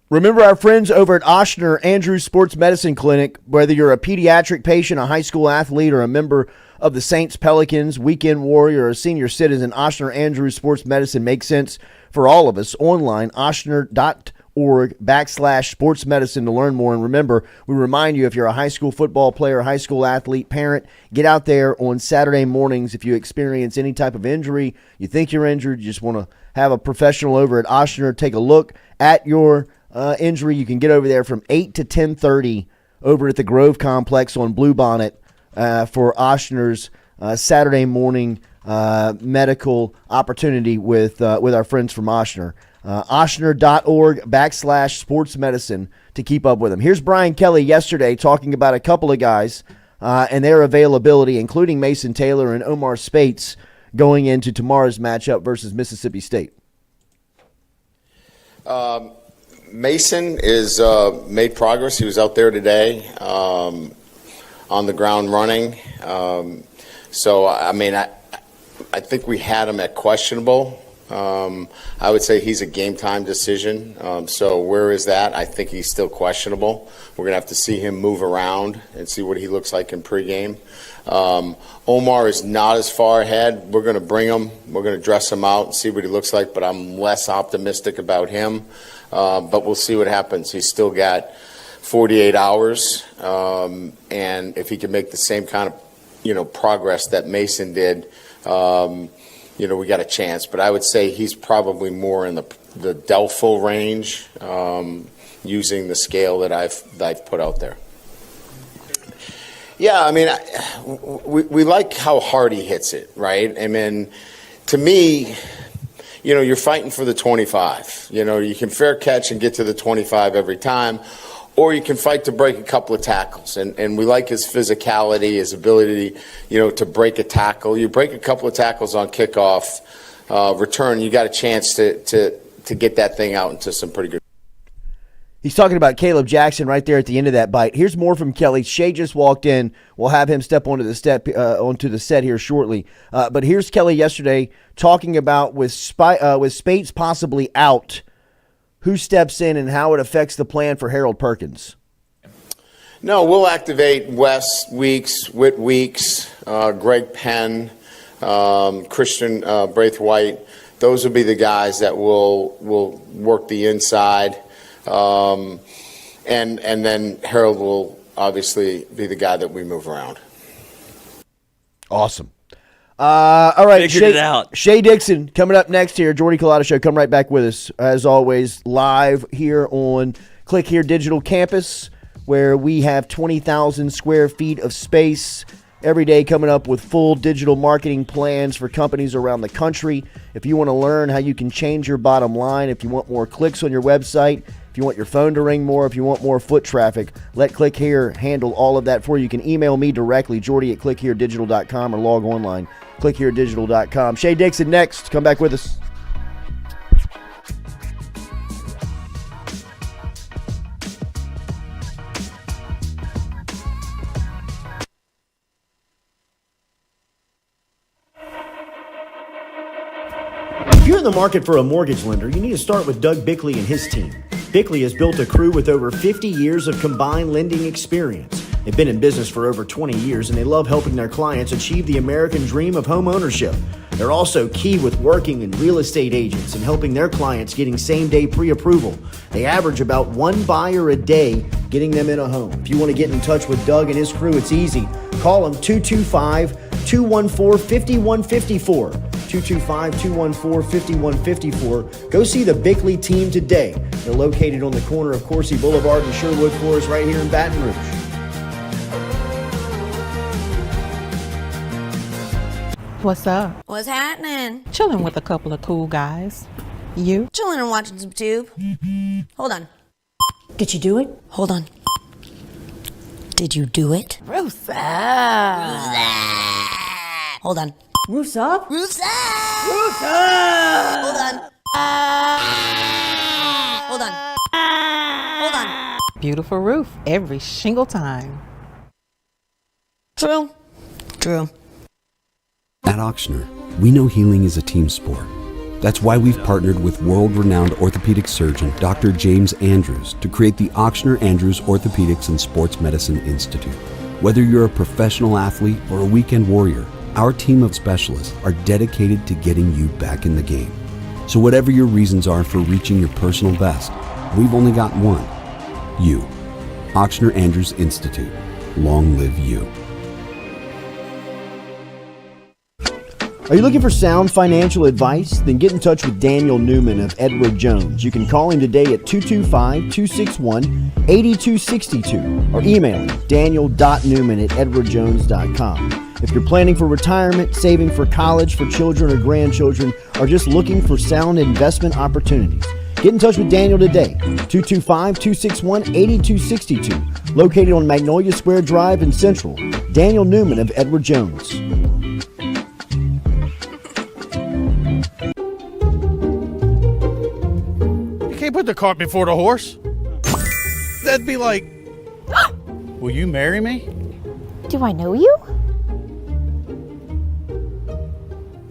[SPEAKER 3] Remember our friends over at Oshner Andrews Sports Medicine Clinic. Whether you're a pediatric patient, a high school athlete, or a member of the Saints, Pelicans, weekend warrior, or a senior citizen, Oshner Andrews Sports Medicine makes sense for all of us. Online, oshner.org/sports medicine to learn more. And remember, we remind you, if you're a high school football player, high school athlete, parent, get out there on Saturday mornings. If you experience any type of injury, you think you're injured, you just want to have a professional over at Oshner take a look at your injury. You can get over there from 8 to 10:30 over at the Grove Complex on Bluebonnet for Oshner's Saturday morning medical opportunity with our friends from Oshner. Oshner.org/sports medicine to keep up with them. Here's Brian Kelly yesterday talking about a couple of guys and their availability, including Mason Taylor and Omar Speights, going into tomorrow's matchup versus Mississippi State.
[SPEAKER 9] Mason is made progress. He was out there today on the ground running. So, I mean, I think we had him at questionable. I would say he's a game-time decision. So where is that? I think he's still questionable. We're going to have to see him move around and see what he looks like in pregame. Omar is not as far ahead. We're going to bring him. We're going to dress him out and see what he looks like, but I'm less optimistic about him. But we'll see what happens. He's still got 48 hours, and if he can make the same kind of, progress that Mason did, we got a chance. But I would say he's probably more in the doubtful range, using the scale that I've put out there. Yeah, I mean, we like how hard he hits it, right? I mean, to me, you're fighting for the 25. You can fair catch and get to the 25 every time, or you can fight to break a couple of tackles. And we like his physicality, his ability, to break a tackle. You break a couple of tackles on kickoff, return, you got a chance to get that thing out into some pretty good.
[SPEAKER 3] He's talking about Caleb Jackson right there at the end of that bite. Here's more from Kelly. Shea just walked in. We'll have him step onto the set here shortly. But here's Kelly yesterday talking about with Speights possibly out, who steps in and how it affects the plan for Harold Perkins.
[SPEAKER 9] No, we'll activate Wes Weeks, Whit Weeks, Greg Penn, Christian Braithwaite. Those will be the guys that will work the inside. And then Harold will obviously be the guy that we move around.
[SPEAKER 3] Awesome. All right,
[SPEAKER 1] Figured it out.
[SPEAKER 3] Shea Dixon coming up next here. Jordy Culotta Show. Come right back with us, as always, live here on Click Here Digital Campus, where we have 20,000 square feet of space every day, coming up with full digital marketing plans for companies around the country. If you want to learn how you can change your bottom line, if you want more clicks on your website, if you want your phone to ring more, if you want more foot traffic, let Click Here handle all of that for you. You can email me directly, Jordy@clickheredigital.com, or log online, clickheredigital.com. Shea Dixon next. Come back with us. If you're in the market for a mortgage lender, you need to start with Doug Bickley and his team. Bickley has built a crew with over 50 years of combined lending experience. They've been in business for over 20 years, and they love helping their clients achieve the American dream of home ownership. They're also key with working in real estate agents and helping their clients getting same-day pre-approval. They average about one buyer a day getting them in a home. If you want to get in touch with Doug and his crew, it's easy. Call them 225-214-5154. 225-214-5154. Go see the Bickley team today. They're located on the corner of Coursey Boulevard and Sherwood Forest right here in Baton Rouge.
[SPEAKER 10] What's up?
[SPEAKER 11] What's happening?
[SPEAKER 10] Chilling with a couple of cool guys. You?
[SPEAKER 11] Chilling and watching some tube. Hold on.
[SPEAKER 6] Did you do it?
[SPEAKER 11] Hold on. Did you do it?
[SPEAKER 6] Roof's up.
[SPEAKER 11] Hold on.
[SPEAKER 6] Roof's up.
[SPEAKER 11] Roof's up!
[SPEAKER 6] Roof's up.
[SPEAKER 11] Hold on. Hold on. Hold on.
[SPEAKER 10] Beautiful roof every single time.
[SPEAKER 11] True. True.
[SPEAKER 12] At Auctioner, we know healing is a team sport. That's why we've partnered with world-renowned orthopedic surgeon Dr. James Andrews to create the Auctioner Andrews Orthopedics and Sports Medicine Institute. Whether you're a professional athlete or a weekend warrior, our team of specialists are dedicated to getting you back in the game. So whatever your reasons are for reaching your personal best, we've only got one. You. Auctioner Andrews Institute. Long live you.
[SPEAKER 3] Are you looking for sound financial advice? Then get in touch with Daniel Newman of Edward Jones. You can call him today at 225-261-8262 or email him daniel.newman@edwardjones.com. If you're planning for retirement, saving for college for children or grandchildren, or just looking for sound investment opportunities, get in touch with Daniel today, 225-261-8262, located on Magnolia Square Drive in Central. Daniel Newman of Edward Jones.
[SPEAKER 13] Can't put the cart before the horse. That'd be like, will you marry me?
[SPEAKER 14] Do I know you?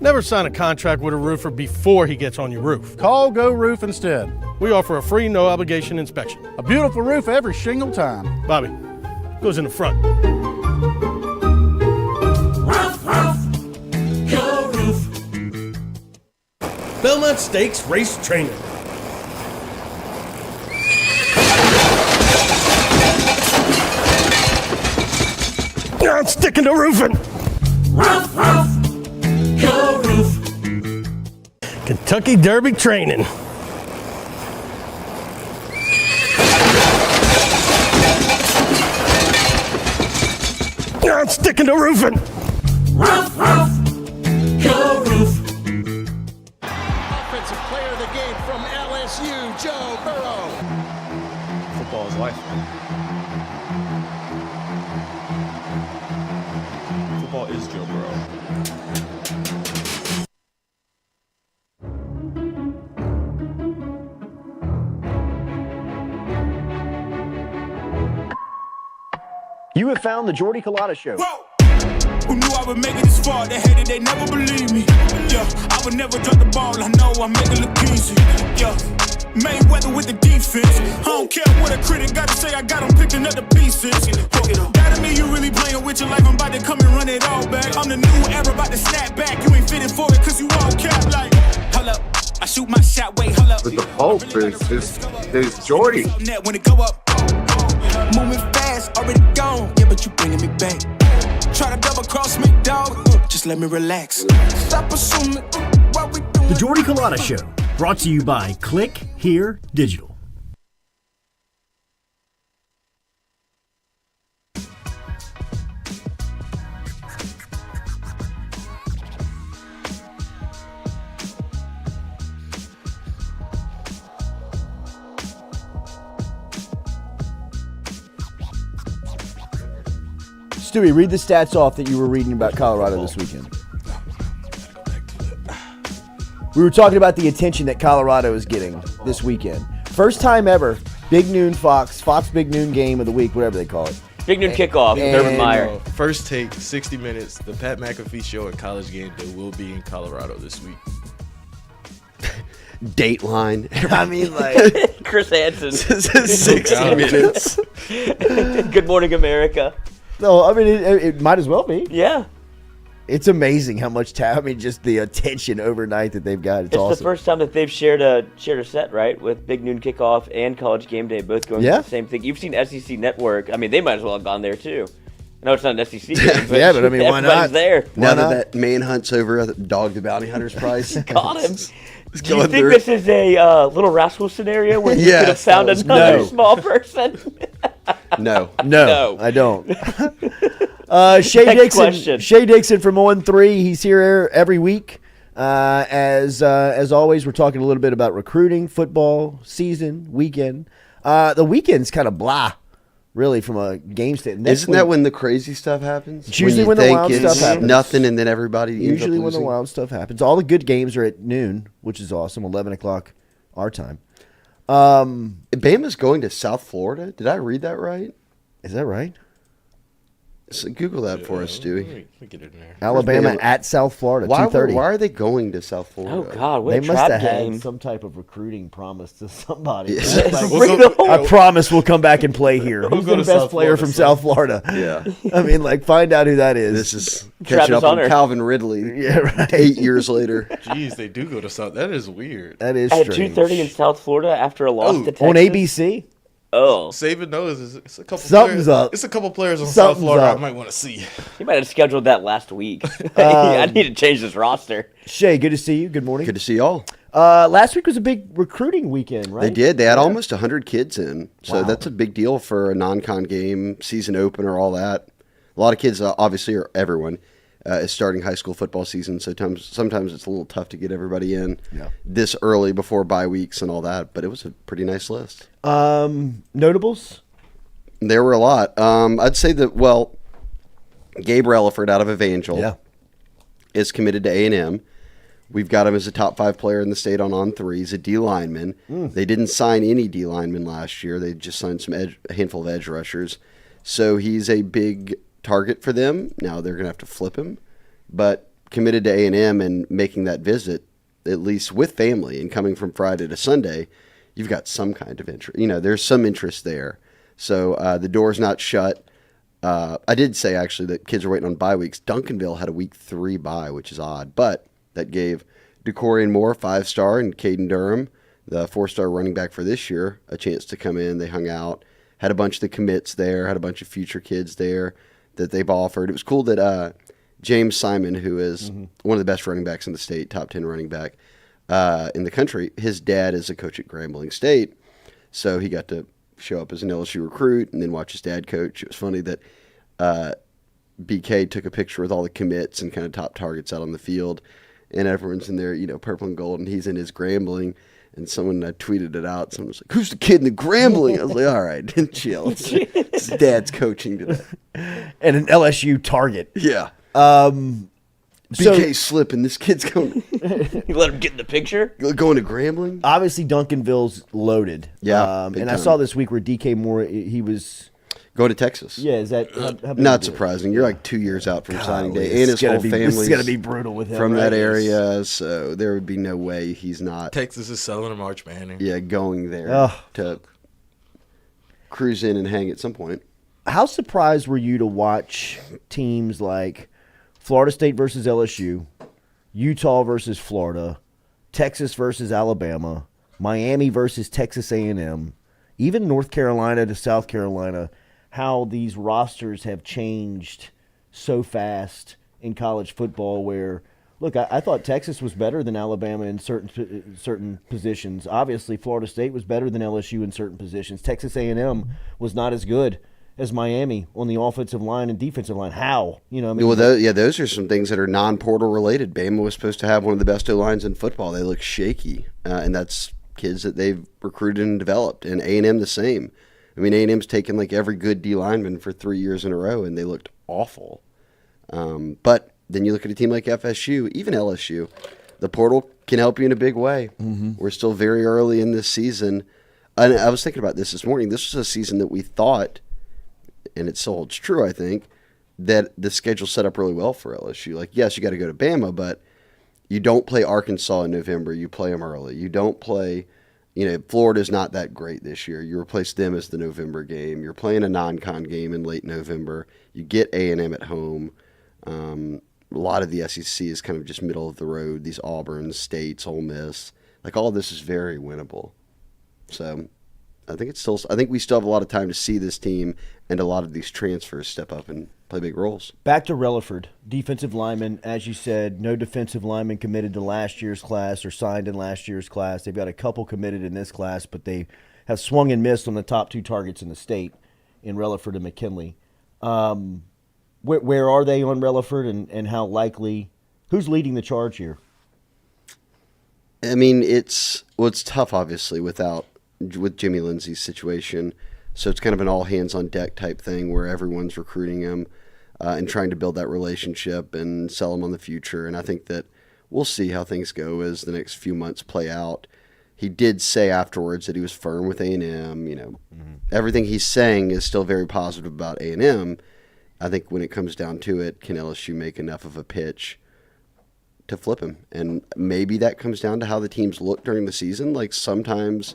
[SPEAKER 13] Never sign a contract with a roofer before he gets on your roof. Call Go Roof instead. We offer a free, no obligation inspection. A beautiful roof every single time. Bobby, goes in the front.
[SPEAKER 5] Roof, roof, Go Roof.
[SPEAKER 13] Belmont Stakes Race Training. I'm sticking to roofing.
[SPEAKER 5] Roof, roof, Go Roof.
[SPEAKER 13] Kentucky Derby Training. I'm sticking to roofing.
[SPEAKER 5] Roof, roof, Go Roof.
[SPEAKER 15] Offensive player of the game from LSU, Joe Burrow.
[SPEAKER 16] Football is life. Football is Joe Burrow.
[SPEAKER 3] You have found the Jordy Culotta Show.
[SPEAKER 5] Who knew I would make it this far? They hated, they never believed me. Yeah, I would never drop the ball. I know I make it look easy. Yeah, Mayweather with the defense. I don't care what a critic got to say. I got them picking up the pieces. That mean you really playing with your life. I'm about to come and run it all back. I'm the new era, about to snap back. You ain't fitting for it cause you all cap like. Hold up, I shoot my shot. Wait, hold up.
[SPEAKER 4] But the Pope is Jordy.
[SPEAKER 5] When it go up, moving fast, already gone. Yeah, but you bringing me back. Try to double cross me, dog. Just let me relax. Stop assuming what we doing.
[SPEAKER 17] The Jordy Culotta Show, brought to you by Click Here Digital.
[SPEAKER 3] Stewie, read the stats off that you were reading about Colorado this weekend. We were talking about the attention that Colorado is getting this weekend. First time ever, Big Noon Fox Big Noon Game of the Week, whatever they call it.
[SPEAKER 1] Big Noon Kickoff, Urban Meyer.
[SPEAKER 7] First take, 60 minutes. The Pat McAfee Show and College Game Day will be in Colorado this week.
[SPEAKER 18] Dateline.
[SPEAKER 3] I mean, like
[SPEAKER 1] Chris Hansen.
[SPEAKER 18] 60 minutes.
[SPEAKER 1] Good Morning America.
[SPEAKER 3] No, I mean, it might as well be.
[SPEAKER 1] Yeah.
[SPEAKER 3] It's amazing how much time, I mean, just the attention overnight that they've got. It's awesome.
[SPEAKER 1] The first time that they've shared a set, right? With Big Noon Kickoff and College Game Day both going through the same thing. You've seen SEC Network. I mean, they might as well have gone there, too. I know it's not an SEC game, but,
[SPEAKER 3] yeah, but I mean, why not?
[SPEAKER 1] There.
[SPEAKER 18] Now that Manhunt's over, Dog the Bounty Hunter's price.
[SPEAKER 1] Got him. Do you think this is a Little Rascal scenario where you could have found another small person?
[SPEAKER 18] No,
[SPEAKER 3] I don't. Shea Dixon from On3. He's here every week. As always, we're talking a little bit about recruiting, football, season, weekend. The weekend's kind of blah, really, from a game stand.
[SPEAKER 18] Isn't that when the crazy stuff happens?
[SPEAKER 3] It's usually when the wild stuff happens.
[SPEAKER 18] Nothing, and then everybody
[SPEAKER 3] usually when the wild stuff happens. All the good games are at noon, which is awesome. 11 o'clock our time.
[SPEAKER 18] Bama's going to South Florida. Did I read that right?
[SPEAKER 3] Is that right?
[SPEAKER 18] So Google that for us, Stewie.
[SPEAKER 7] Let me get it in there.
[SPEAKER 3] Alabama at South Florida, 2:30.
[SPEAKER 18] Why are they going to South Florida?
[SPEAKER 1] Oh God, what
[SPEAKER 3] They
[SPEAKER 1] a
[SPEAKER 3] must
[SPEAKER 1] trap
[SPEAKER 3] have
[SPEAKER 1] game!
[SPEAKER 3] had some type of recruiting promise to somebody.
[SPEAKER 18] Yeah.
[SPEAKER 3] Like, I promise we'll come back and play here. Who's the best player from South Florida?
[SPEAKER 18] Yeah.
[SPEAKER 3] I mean, like, find out who that is.
[SPEAKER 18] This is
[SPEAKER 1] Travis
[SPEAKER 18] catching up on
[SPEAKER 1] Hunter.
[SPEAKER 18] Calvin Ridley.
[SPEAKER 3] Yeah, right.
[SPEAKER 18] 8 years later.
[SPEAKER 7] Jeez, they do go to South. That is weird.
[SPEAKER 3] That is
[SPEAKER 1] At
[SPEAKER 3] strange.
[SPEAKER 1] 2:30 in South Florida after a loss to Texas
[SPEAKER 3] On ABC?
[SPEAKER 1] Oh,
[SPEAKER 7] Saban knows it's a couple.
[SPEAKER 3] Something's
[SPEAKER 7] players,
[SPEAKER 3] up.
[SPEAKER 7] It's a couple players on South
[SPEAKER 3] Something's
[SPEAKER 7] Florida
[SPEAKER 3] up.
[SPEAKER 7] I might want to see.
[SPEAKER 1] he might have scheduled that last week. I need to change this roster.
[SPEAKER 3] Shea, good to see you. Good morning.
[SPEAKER 18] Good to see y'all.
[SPEAKER 3] Last week was a big recruiting weekend, right?
[SPEAKER 18] They did. They had almost 100 kids in. So
[SPEAKER 3] Wow.
[SPEAKER 18] that's a big deal for a non-con game, season opener, all that. A lot of kids, obviously, or everyone, is starting high school football season. So sometimes it's a little tough to get everybody in this early before bye weeks and all that. But it was a pretty nice list.
[SPEAKER 3] Notables?
[SPEAKER 18] There were a lot. I'd say that, Gabe Relaford out of Evangel is committed to A&M. We've got him as a top 5 player in the state on On3's, a D lineman. They didn't sign any D linemen last year. They just signed a handful of edge rushers. So he's a big target for them. Now they're going to have to flip him. But committed to A&M and making that visit, at least with family and coming from Friday to Sunday, you've got some kind of interest. There's some interest there. So the door's not shut. I did say, actually, that kids are waiting on bye weeks. Duncanville had a week 3 bye, which is odd. But that gave DeCorian Moore, 5-star, and Caden Durham, the 4-star running back for this year, a chance to come in. They hung out, had a bunch of the commits there, had a bunch of future kids there that they've offered. It was cool that James Simon, who is one of the best running backs in the state, top 10 running back in the country, his dad is a coach at Grambling State. So he got to show up as an LSU recruit and then watch his dad coach. It was funny that BK took a picture with all the commits and kind of top targets out on the field. And everyone's in there, purple and gold, and he's in his Grambling. And someone tweeted it out. Someone was like, "Who's the kid in the Grambling?" I was like, "All right, chill. It's dad's coaching today."
[SPEAKER 3] And an LSU target.
[SPEAKER 18] Yeah.
[SPEAKER 3] So,
[SPEAKER 18] BK slipping. This kid's going.
[SPEAKER 1] You let him get in the picture?
[SPEAKER 18] Going to Grambling?
[SPEAKER 3] Obviously, Duncanville's loaded.
[SPEAKER 18] Yeah.
[SPEAKER 3] And I saw this week where DK Moore, he was
[SPEAKER 18] going to Texas.
[SPEAKER 3] Yeah, is that how big
[SPEAKER 18] not
[SPEAKER 3] is it?
[SPEAKER 18] Surprising? You're like 2 years out from signing day,
[SPEAKER 3] Golly,
[SPEAKER 18] and his whole
[SPEAKER 3] This
[SPEAKER 18] family's
[SPEAKER 3] is gonna be brutal with him
[SPEAKER 18] from
[SPEAKER 3] right?
[SPEAKER 18] that area. So there would be no way he's not.
[SPEAKER 7] Texas is selling a March Manning.
[SPEAKER 18] Yeah, going there
[SPEAKER 3] Ugh.
[SPEAKER 18] to cruise in and hang at some point.
[SPEAKER 3] How surprised were you to watch teams like Florida State versus LSU, Utah versus Florida, Texas versus Alabama, Miami versus Texas A&M, even North Carolina to South Carolina, how these rosters have changed so fast in college football where, look, I thought Texas was better than Alabama in certain positions. Obviously, Florida State was better than LSU in certain positions. Texas A&M was not as good as Miami on the offensive line and defensive line. How?
[SPEAKER 18] Those are some things that are non-portal related. Bama was supposed to have one of the best O-lines in football. They look shaky, and that's kids that they've recruited and developed. And A&M the same. I mean, A&M's taken like every good D lineman for 3 years in a row, and they looked awful. But then you look at a team like FSU, even LSU, the portal can help you in a big way. Mm-hmm. We're still very early in this season. And I was thinking about this morning. This was a season that we thought, and it still holds true, I think, that the schedule set up really well for LSU. Like, yes, you got to go to Bama, but you don't play Arkansas in November. You play them early. You don't play, Florida's not that great this year. You replace them as the November game. You're playing a non-con game in late November. You get A&M at home. A lot of the SEC is kind of just middle of the road. These Auburn, States, Ole Miss, like all of this is very winnable. So I think we still have a lot of time to see this team and a lot of these transfers step up and play big roles.
[SPEAKER 3] Back to Relaford, defensive lineman. As you said, no defensive lineman committed to last year's class or signed in last year's class. They've got a couple committed in this class, but they have swung and missed on the top 2 targets in the state in Relaford and McKinley. Where are they on Relaford and how likely? Who's leading the charge here?
[SPEAKER 18] I mean, it's tough, obviously, with Jimmy Lindsey's situation. So it's kind of an all-hands-on-deck type thing where everyone's recruiting him and trying to build that relationship and sell him on the future. And I think that we'll see how things go as the next few months play out. He did say afterwards that he was firm with A&M. Everything he's saying is still very positive about A&M. I think when it comes down to it, can LSU make enough of a pitch to flip him? And maybe that comes down to how the teams look during the season. Like sometimes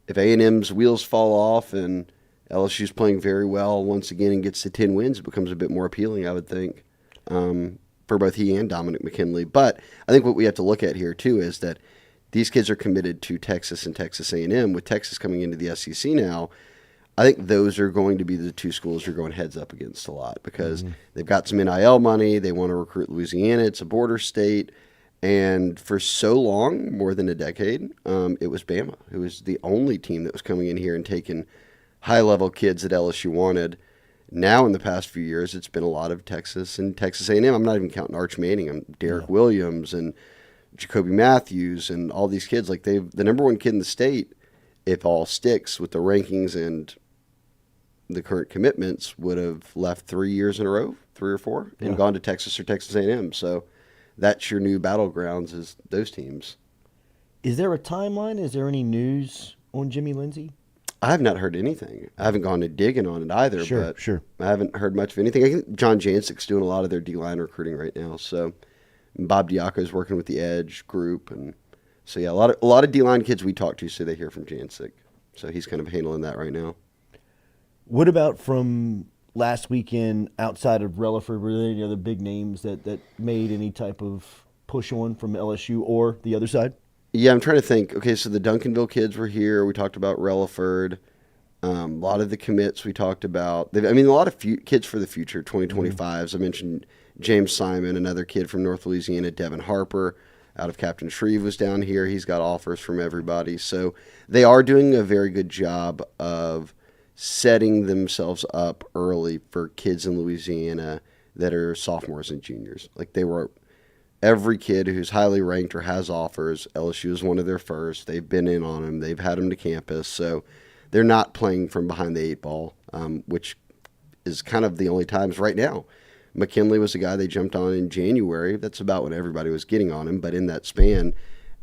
[SPEAKER 18] if A&M's wheels fall off and LSU's playing very well once again and gets to 10 wins, it becomes a bit more appealing, I would think, for both he and Dominic McKinley. But I think what we have to look at here, too, is that these kids are committed to Texas and Texas A&M. With Texas coming into the SEC now, I think those are going to be the two schools you're going heads up against a lot because they've got some NIL money. They want to recruit Louisiana. It's a border state. And for so long, more than a decade, it was Bama, who was the only team that was coming in here and taking high-level kids that LSU wanted. Now, in the past few years, it's been a lot of Texas and Texas A&M. I'm not even counting Arch Manning. I'm Derek Williams and Jacoby Matthews and all these kids. Like the number one kid in the state, if all sticks with the rankings and the current commitments, would have left 3 years in a row, 3 or 4, and gone to Texas or Texas A&M. So that's your new battlegrounds is those teams.
[SPEAKER 3] Is there a timeline? Is there any news on Jimmy Lindsey?
[SPEAKER 18] I have not heard anything. I haven't gone to digging on it either.
[SPEAKER 3] Sure.
[SPEAKER 18] I haven't heard much of anything. I think John Jancik's doing a lot of their D-line recruiting right now. So Bob Diaco's working with the Edge group, and so yeah, a lot of D-line kids we talk to say they hear from Jancik. So he's kind of handling that right now.
[SPEAKER 3] What about from last weekend outside of Relaford? Were there any other big names that made any type of push on from LSU or the other side?
[SPEAKER 18] Yeah, I'm trying to think. Okay, so the Duncanville kids were here. We talked about Relaford. A lot of the commits we talked about. A lot of kids for the future, 2025s. I mentioned James Simon, another kid from North Louisiana. Devin Harper out of Captain Shreve was down here. He's got offers from everybody. So they are doing a very good job of setting themselves up early for kids in Louisiana that are sophomores and juniors. Like they were... Every kid who's highly ranked or has offers, LSU is one of their first. They've been in on them. They've had them to campus. So they're not playing from behind the 8 ball, which is kind of the only times right now. McKinley was a guy they jumped on in January. That's about when everybody was getting on him, but in that span.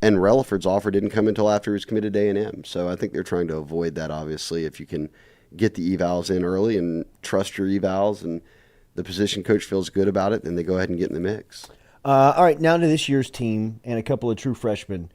[SPEAKER 18] And Relaford's offer didn't come until after he was committed to A&M. So I think they're trying to avoid that, obviously, if you can get the evals in early and trust your evals and the position coach feels good about it, then they go ahead and get in the mix.
[SPEAKER 3] All right, now to this year's team and a couple of true freshmen.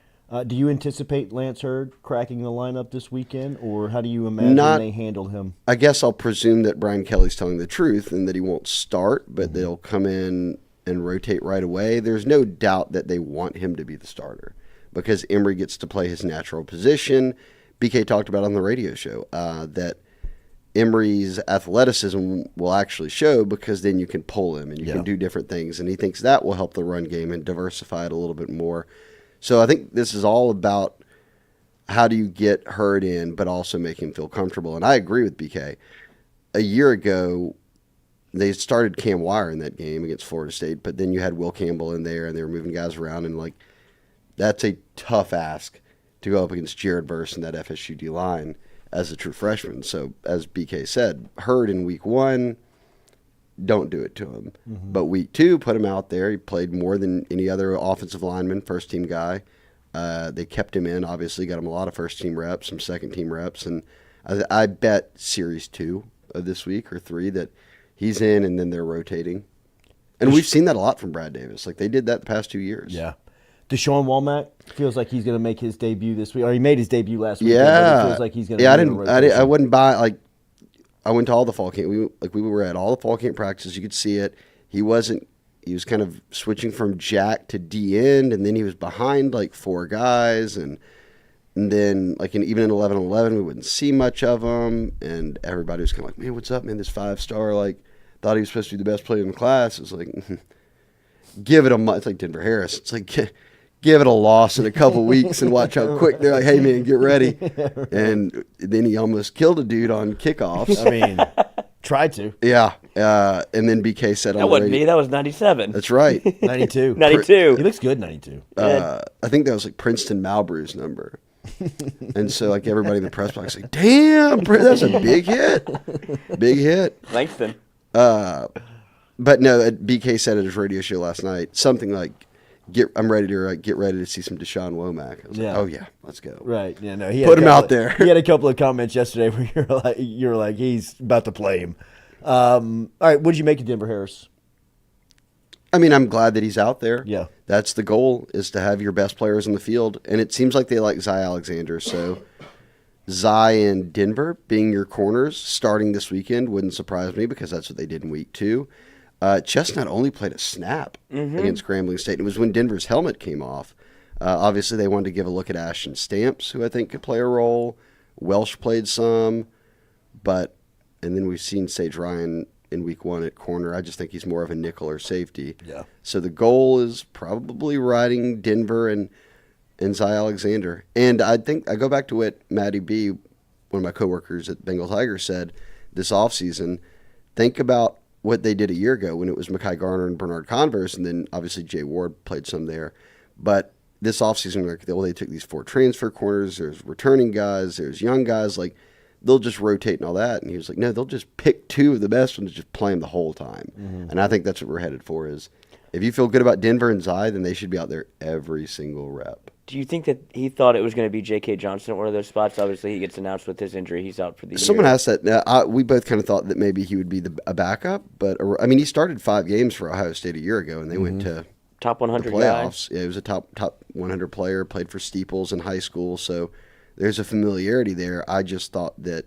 [SPEAKER 3] Do you anticipate Lance Hurd cracking the lineup this weekend, or how do you imagine they handle him?
[SPEAKER 18] I guess I'll presume that Brian Kelly's telling the truth and that he won't start, but they'll come in and rotate right away. There's no doubt that they want him to be the starter because Emory gets to play his natural position. BK talked about on the radio show that Emory's athleticism will actually show because then you can pull him and you can do different things. And he thinks that will help the run game and diversify it a little bit more. So I think this is all about how do you get Hurd in but also make him feel comfortable. And I agree with BK. A year ago, they started Cam Wire in that game against Florida State, but then you had Will Campbell in there and they were moving guys around. And, like, that's a tough ask to go up against Jared Verse and that FSU D-line as a true freshman. So, as BK said, Hurd in week 1, don't do it to him. But week 2, put him out there. He played more than any other offensive lineman, first-team guy. They kept him in, obviously, got him a lot of first-team reps, some second-team reps. And I bet Series 2 of this week or 3 that he's in and then they're rotating. And we've seen that a lot from Brad Davis. Like, they did that the past 2 years.
[SPEAKER 3] Yeah. Deshaun Womack feels like he's going to make his debut this week, or he made his debut last week.
[SPEAKER 18] Yeah,
[SPEAKER 3] It feels like he's going to.
[SPEAKER 18] Yeah, I wouldn't buy like. I went to all the fall camp. We were at all the fall camp practices. You could see it. He was kind of switching from jack to D end, and then he was behind like 4 guys, and then like even in 11-on-11, we wouldn't see much of him, and everybody was kind of like, "Man, what's up, man? This 5-star like thought he was supposed to be the best player in the class." It's like, give it a month. It's like Denver Harris. It's like, give it a loss in a couple weeks and watch how quick they're like, "Hey, man, get ready." And then he almost killed a dude on kickoffs.
[SPEAKER 3] I mean, tried to.
[SPEAKER 18] Yeah. And then BK said,
[SPEAKER 1] that wasn't me. That was 97.
[SPEAKER 18] That's right.
[SPEAKER 3] 92.
[SPEAKER 1] 92.
[SPEAKER 3] He looks good, 92.
[SPEAKER 18] I think that was like Princeton Malbrew's number. And so like everybody in the press box like, damn, that's a big hit. Big hit.
[SPEAKER 1] Langston.
[SPEAKER 18] But no, BK said at his radio show last night, something like, I'm ready to get ready to see some Deshaun Womack. I was like, oh yeah, let's go.
[SPEAKER 3] Right. Yeah. No.
[SPEAKER 18] Put him out there.
[SPEAKER 3] He had a couple of comments yesterday where you're like, he's about to play him. All right, what did you make of Denver Harris?
[SPEAKER 18] I mean, I'm glad that he's out there.
[SPEAKER 3] Yeah.
[SPEAKER 18] That's the goal, is to have your best players in the field. And it seems like they like Zy Alexander. So Zy and Denver being your corners starting this weekend wouldn't surprise me, because that's what they did in week 2. Chestnut only played a snap against Grambling State. It was when Denver's helmet came off. Obviously, they wanted to give a look at Ashton Stamps, who I think could play a role. Welsh played some. And then we've seen Sage Ryan in week 1 at corner. I just think he's more of a nickel or safety.
[SPEAKER 3] Yeah.
[SPEAKER 18] So the goal is probably riding Denver and Zy Alexander. And I think I go back to what Matty B, one of my coworkers at Bengal Tiger, said this offseason. Think about what they did a year ago when it was Mekhi Garner and Bernard Converse, and then obviously Jay Ward played some there. But this offseason, they took these 4 transfer corners. There's returning guys. There's young guys. Like, they'll just rotate and all that. And he was like, no, they'll just pick 2 of the best ones, just play them the whole time. And I think that's what we're headed for, is if you feel good about Denver and Zy, then they should be out there every single rep.
[SPEAKER 1] Do you think that he thought it was going to be J.K. Johnson at one of those spots? Obviously, he gets announced with his injury. He's out for the year.
[SPEAKER 18] Someone asked that. We both kind of thought that maybe he would be a backup. But, I mean, he started 5 games for Ohio State a year ago, and they went to
[SPEAKER 1] top 100
[SPEAKER 18] the playoffs. Guy. Yeah, he was a top 100 player, played for Steeples in high school. So there's a familiarity there. I just thought that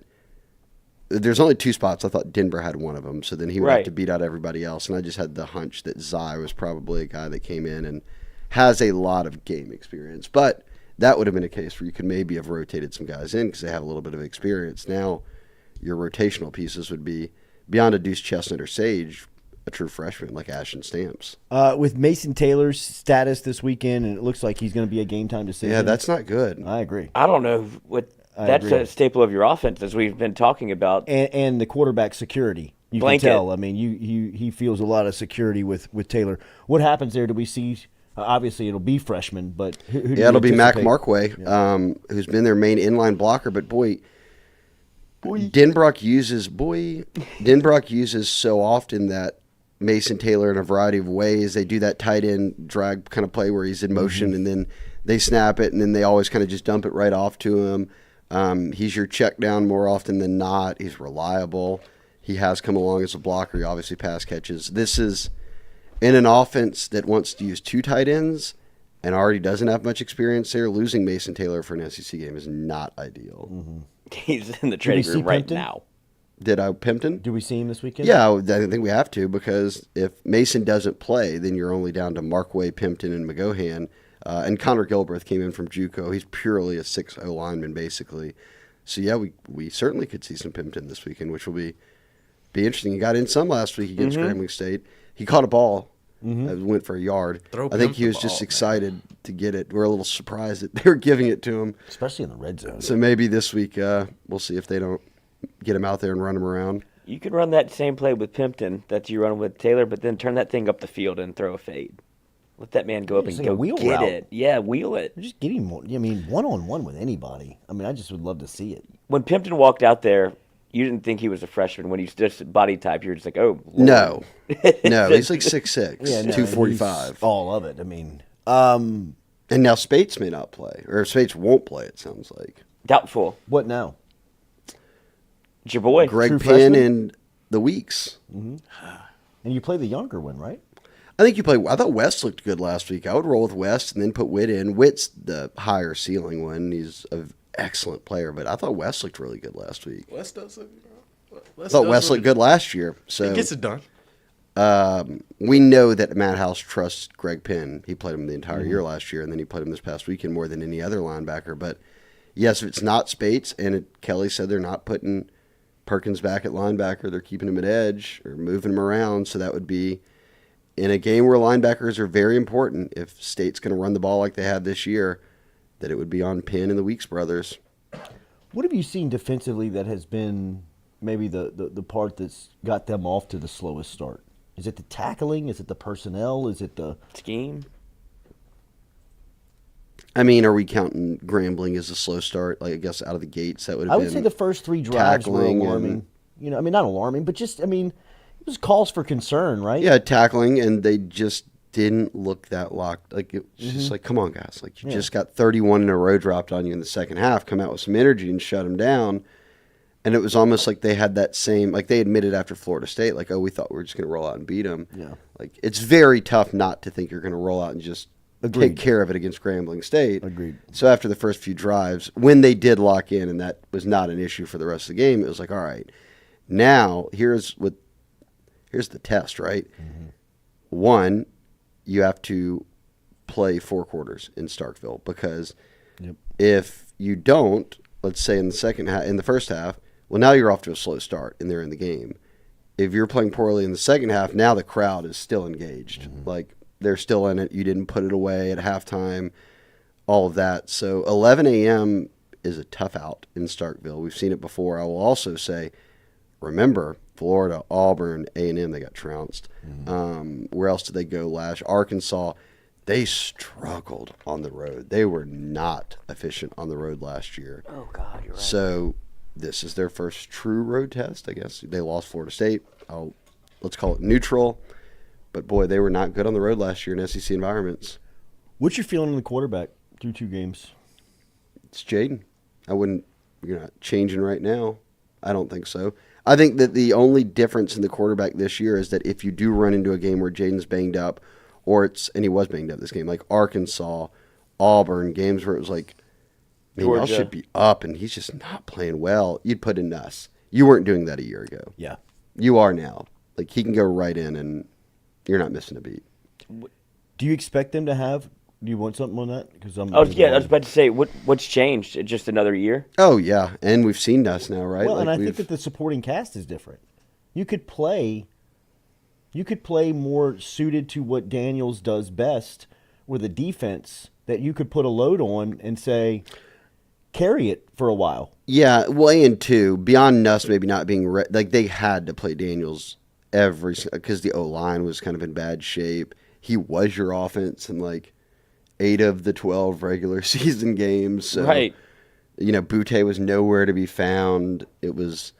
[SPEAKER 18] there's only 2 spots. I thought Denver had one of them. So then he would have to beat out everybody else. And I just had the hunch that Zy was probably a guy that came in and has a lot of game experience. But that would have been a case where you could maybe have rotated some guys in because they have a little bit of experience. Now, your rotational pieces would be, beyond a Deuce Chestnut or Sage, a true freshman like Ashton Stamps.
[SPEAKER 3] With Mason Taylor's status this weekend, and it looks like he's going to be a game-time decision.
[SPEAKER 18] Yeah, that's not good.
[SPEAKER 3] I agree.
[SPEAKER 1] I don't know what that's a staple of your offense, as we've been talking about.
[SPEAKER 3] And the quarterback security. You can tell. I mean, he feels a lot of security with Taylor. What happens there? Do we see? Obviously, it'll be freshmen, but who do
[SPEAKER 18] it'll be Mac Markway, who's been their main inline blocker. But Denbrock uses so often that Mason Taylor in a variety of ways. They do that tight end drag kind of play where he's in motion and then they snap it and then they always kind of just dump it right off to him. He's your check down more often than not. He's reliable. He has come along as a blocker. He obviously pass catches. This is in an offense that wants to use 2 tight ends and already doesn't have much experience there. Losing Mason Taylor for an SEC game is not ideal.
[SPEAKER 1] He's in the training room right now.
[SPEAKER 18] Did I Pimpton?
[SPEAKER 3] Do we see him this weekend?
[SPEAKER 18] Yeah, I think we have to, because if Mason doesn't play, then you're only down to Markway, Pimpton, and McGohan. And Connor Gilbreth came in from JUCO. He's purely a 6'0 lineman, basically. So, yeah, we certainly could see some Pimpton this weekend, which will be interesting. He got in some last week against Grambling State. He caught a ball. That went for a yard. I think he was just excited to get it. We're a little surprised that they were giving it to him.
[SPEAKER 3] Especially in the red zone.
[SPEAKER 18] So maybe this week we'll see if they don't get him out there and run him around.
[SPEAKER 1] You could run that same play with Pimpton that you run with Taylor, but then turn that thing up the field and throw a fade. Let that man go up and go get it. Yeah, wheel it.
[SPEAKER 3] Just get him, one-on-one with anybody. I mean, I just would love to see it.
[SPEAKER 1] When Pimpton walked out there, you didn't think he was a freshman. When he's just body type, you're just like, oh. Lord.
[SPEAKER 18] No, he's like 6'6", 245.
[SPEAKER 3] All of it. I mean.
[SPEAKER 18] And now Speights may not play, or Speights won't play, it sounds like.
[SPEAKER 1] Doubtful.
[SPEAKER 3] What now?
[SPEAKER 1] It's your boy.
[SPEAKER 18] Greg Penn and the Weeks.
[SPEAKER 3] And you play the younger one, right?
[SPEAKER 18] I thought West looked good last week. I would roll with West and then put Witt in. Witt's the higher ceiling one. He's an excellent player, but I thought West looked really good last week.
[SPEAKER 7] West does look.
[SPEAKER 18] I thought West looked good last year. So
[SPEAKER 7] he gets it done.
[SPEAKER 18] We know that Matt House trusts Greg Penn. He played him the entire year last year, and then he played him this past weekend more than any other linebacker. But yes, if it's not Speights, and Kelly said they're not putting Perkins back at linebacker, they're keeping him at edge or moving him around. So that would be in a game where linebackers are very important. If State's going to run the ball like they have this year, that it would be on Penn and the Weeks brothers.
[SPEAKER 3] What have you seen defensively that has been maybe the part that's got them off to the slowest start? Is it the tackling? Is it the personnel? Is it the
[SPEAKER 1] scheme?
[SPEAKER 3] I
[SPEAKER 18] mean, are we counting Grambling as a slow start? Like, I guess out of the gates, that would have been.
[SPEAKER 3] I would say the first 3 drives were alarming. Not alarming, but just, it was cause for concern, right?
[SPEAKER 18] Yeah, tackling, and they just didn't look that locked. Like, it was just like, come on, guys. Like, you just got 31 in a row dropped on you in the second half. Come out with some energy and shut them down. And it was almost like they had that same, like they admitted after Florida State, like, oh, we thought we were just going to roll out and beat them.
[SPEAKER 3] Yeah.
[SPEAKER 18] Like, it's very tough not to think you're going to roll out and just
[SPEAKER 3] Agreed.
[SPEAKER 18] take care of it against Grambling State.
[SPEAKER 3] Agreed.
[SPEAKER 18] So after the first few drives, when they did lock in and that was not an issue for the rest of the game, it was like, all right, now here's the test, right? Mm-hmm. One, you have to play 4 quarters in Starkville because if you don't, let's say in the first half, well, now you're off to a slow start and they're in the game. If you're playing poorly in the second half, now the crowd is still engaged. Mm-hmm. Like, they're still in it. You didn't put it away at halftime, all of that. So 11 a.m. is a tough out in Starkville. We've seen it before. I will also say, remember, Florida, Auburn, A&M, they got trounced. Mm-hmm. Where else did they go last? Arkansas, they struggled on the road. They were not efficient on the road last year.
[SPEAKER 1] Oh, God, you're right.
[SPEAKER 18] So this is their first true road test, I guess. They lost Florida State. Let's call it neutral. But, boy, they were not good on the road last year in SEC environments.
[SPEAKER 3] What's your feeling on the quarterback through 2 games?
[SPEAKER 18] It's Jaden. You're not changing right now. I don't think so. I think that the only difference in the quarterback this year is that if you do run into a game where Jaden's banged up, and he was banged up this game, like Arkansas, Auburn, games where it was like, man, y'all should be up, and he's just not playing well, you'd put in Nuss. You weren't doing that a year ago.
[SPEAKER 3] Yeah.
[SPEAKER 18] You are now. Like, he can go right in, and you're not missing a beat.
[SPEAKER 3] Do you expect them to have? Do you want something on that?
[SPEAKER 1] I was about to say, what's changed? Just another year?
[SPEAKER 18] Oh yeah, and we've seen Nuss now, right?
[SPEAKER 3] Well, and I think that the supporting cast is different. You could play more suited to what Daniels does best with a defense that you could put a load on and say, carry it for a while.
[SPEAKER 18] Yeah, well, and 2, beyond Nuss maybe not being like they had to play Daniels because the O-line was kind of in bad shape. He was your offense in like 8 of the 12 regular season games. So,
[SPEAKER 1] right.
[SPEAKER 18] Butte was nowhere to be found. It was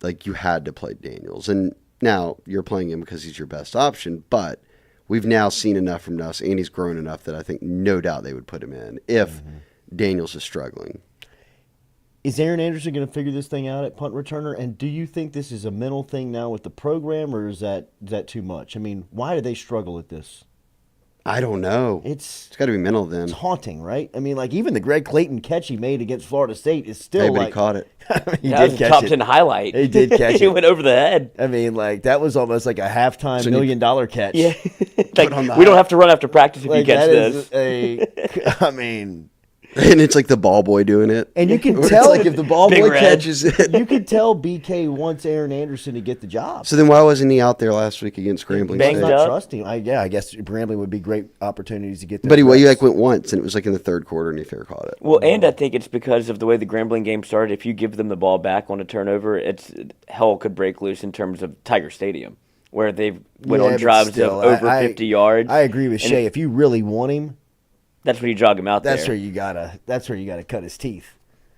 [SPEAKER 18] like you had to play Daniels. And now you're playing him because he's your best option, but we've now seen enough from Nuss, and he's grown enough that I think no doubt they would put him in if Daniels is struggling.
[SPEAKER 3] Is Aaron Anderson going to figure this thing out at punt returner? And do you think this is a mental thing now with the program, or is that too much? I mean, why do they struggle at this?
[SPEAKER 18] I don't know. It's got to be mental then.
[SPEAKER 3] It's haunting, right? I mean, like, even the Greg Clayton catch he made against Florida State is still
[SPEAKER 18] but he caught it.
[SPEAKER 3] He
[SPEAKER 1] that was a top 10 highlight.
[SPEAKER 3] He did catch it.
[SPEAKER 1] He went over the head.
[SPEAKER 3] I mean, like, that was almost like a halftime $1 million catch.
[SPEAKER 1] Yeah. Like, we don't have to run after practice if you catch this.
[SPEAKER 3] I mean...
[SPEAKER 18] And it's like the ball boy doing it.
[SPEAKER 3] And you can tell
[SPEAKER 18] like if the ball boy catches it.
[SPEAKER 3] You can tell BK wants Aaron Anderson to get the job.
[SPEAKER 18] So then why wasn't he out there last week against Grambling State?
[SPEAKER 3] Not trusting. I guess Grambling would be great opportunities to get there.
[SPEAKER 18] But he went once, and it was like in the third quarter, and he fair caught it.
[SPEAKER 1] Well, and I think it's because of the way the Grambling game started. If you give them the ball back on a turnover, hell could break loose in terms of Tiger Stadium, where they've went on drives of over 50 yards.
[SPEAKER 3] I agree with Shea. If you really want him,
[SPEAKER 1] that's when you jog him out there.
[SPEAKER 3] That's where you gotta cut his teeth.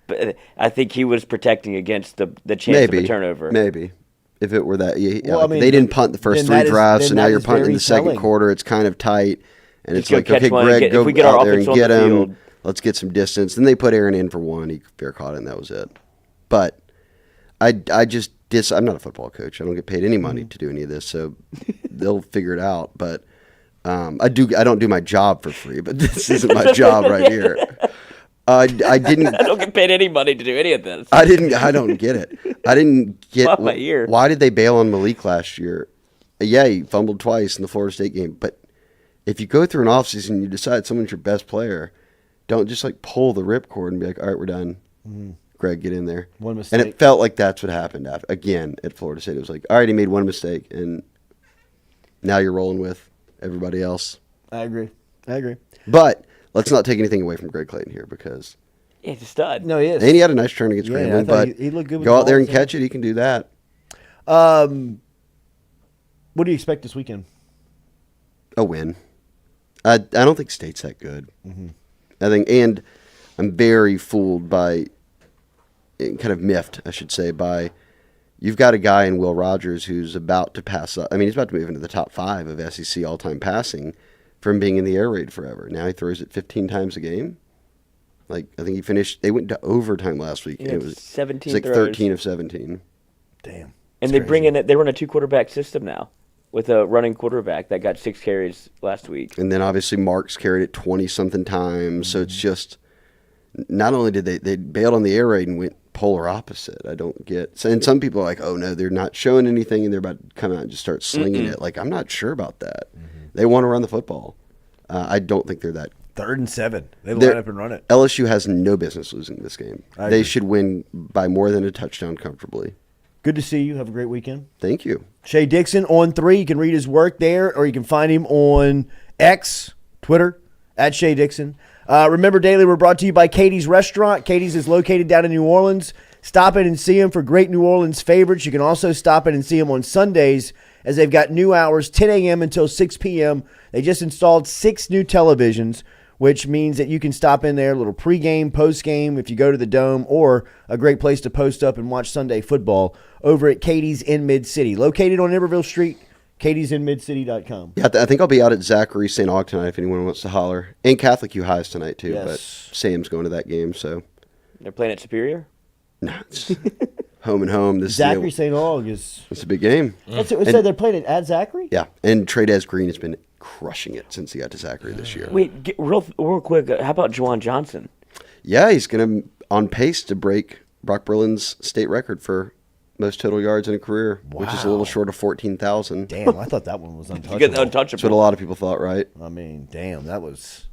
[SPEAKER 1] But I think he was protecting against the chance of a turnover.
[SPEAKER 18] Maybe. If it were that, they didn't punt the first 3 drives, so now you're punting in the second quarter. It's kind of tight, and it's like, okay, Greg, go out there and get him. Let's get some distance. Then they put Aaron in for 1. He fair caught it, and that was it. But I'm not a football coach. I don't get paid any money to do any of this, so they'll figure it out. But I don't do my job for free, but this isn't my job right here. I didn't.
[SPEAKER 1] I don't get paid any money to do any of this.
[SPEAKER 18] I don't get it. I didn't get.
[SPEAKER 1] My ear.
[SPEAKER 18] Why did they bail on Malik last year? Yeah, he fumbled twice in the Florida State game. But if you go through an offseason and you decide someone's your best player, don't just like pull the ripcord and be like, all right, we're done. Mm-hmm. Greg, get in there.
[SPEAKER 3] One mistake.
[SPEAKER 18] And it felt like that's what happened again at Florida State. It was like, all right, he made one mistake, and now you're rolling with everybody else.
[SPEAKER 3] I agree.
[SPEAKER 18] But let's not take anything away from Greg Clayton here because
[SPEAKER 1] he's a stud.
[SPEAKER 3] No, he is.
[SPEAKER 18] And he had a nice turn against Grambling, but
[SPEAKER 3] he looked good with
[SPEAKER 18] go out there and catch it. He can do that.
[SPEAKER 3] What do you expect this weekend?
[SPEAKER 18] A win. I don't think State's that good.
[SPEAKER 3] Mm-hmm.
[SPEAKER 18] I think, and I'm very fooled by, kind of miffed, I should say, by. You've got a guy in Will Rogers who's about to pass up. I mean, he's about to move into the top 5 of SEC all-time passing from being in the air raid forever. Now he throws it 15 times a game. Like, I think he finished. They went to overtime last week.
[SPEAKER 1] Yeah,
[SPEAKER 18] And it was
[SPEAKER 1] 17
[SPEAKER 18] like
[SPEAKER 1] throws.
[SPEAKER 18] 13 of 17.
[SPEAKER 3] Damn.
[SPEAKER 1] And they run a 2-quarterback system now with a running quarterback that got 6 carries last week.
[SPEAKER 18] And then obviously Marks carried it 20-something times. So it's just, not only did they bailed on the air raid and went polar opposite. I don't get. And some people are like, oh no, they're not showing anything and they're about to come out and just start slinging it. Like, I'm not sure about that. They want to run the football. I don't think they're that.
[SPEAKER 3] 3rd and 7. They line up and run it.
[SPEAKER 18] LSU has no business losing this game.
[SPEAKER 3] I
[SPEAKER 18] They
[SPEAKER 3] agree.
[SPEAKER 18] should win by more than a touchdown comfortably.
[SPEAKER 3] Good to see you. Have a great weekend.
[SPEAKER 18] Thank you.
[SPEAKER 3] Shea Dixon on 3. You can read his work there, or you can find him on X, Twitter, at Shea Dixon. Remember, Daily, we're brought to you by Katie's Restaurant. Katie's is located down in New Orleans. Stop in and see them for great New Orleans favorites. You can also stop in and see them on Sundays, as they've got new hours, 10 a.m. until 6 p.m. They just installed 6 new televisions, which means that you can stop in there, a little pregame, postgame, if you go to the Dome, or a great place to post up and watch Sunday football over at Katie's in Mid-City. Located on Iberville Street, katie'sinmidcity.com.
[SPEAKER 18] Yeah, I think I'll be out at Zachary St. Aug tonight if anyone wants to holler. And Catholic U Highs tonight, too.
[SPEAKER 3] Yes.
[SPEAKER 18] But Sam's going to that game, so.
[SPEAKER 1] They're playing at Superior?
[SPEAKER 18] No, it's home and home. This
[SPEAKER 3] Zachary St. Aug is...
[SPEAKER 18] It's a big game.
[SPEAKER 3] That's what we said. They're playing it at Zachary?
[SPEAKER 18] Yeah, and Tradez Green has been crushing it since he got to Zachary this year.
[SPEAKER 1] Wait, real quick, how about Juwan Johnson?
[SPEAKER 18] Yeah, he's going to on pace to break Brock Berlin's state record for most total yards in a career, which is a little short of 14,000.
[SPEAKER 3] Damn, I thought that one was untouchable.
[SPEAKER 1] You get untouchable.
[SPEAKER 18] That's what a lot of people thought, right?
[SPEAKER 3] I mean, damn, that was...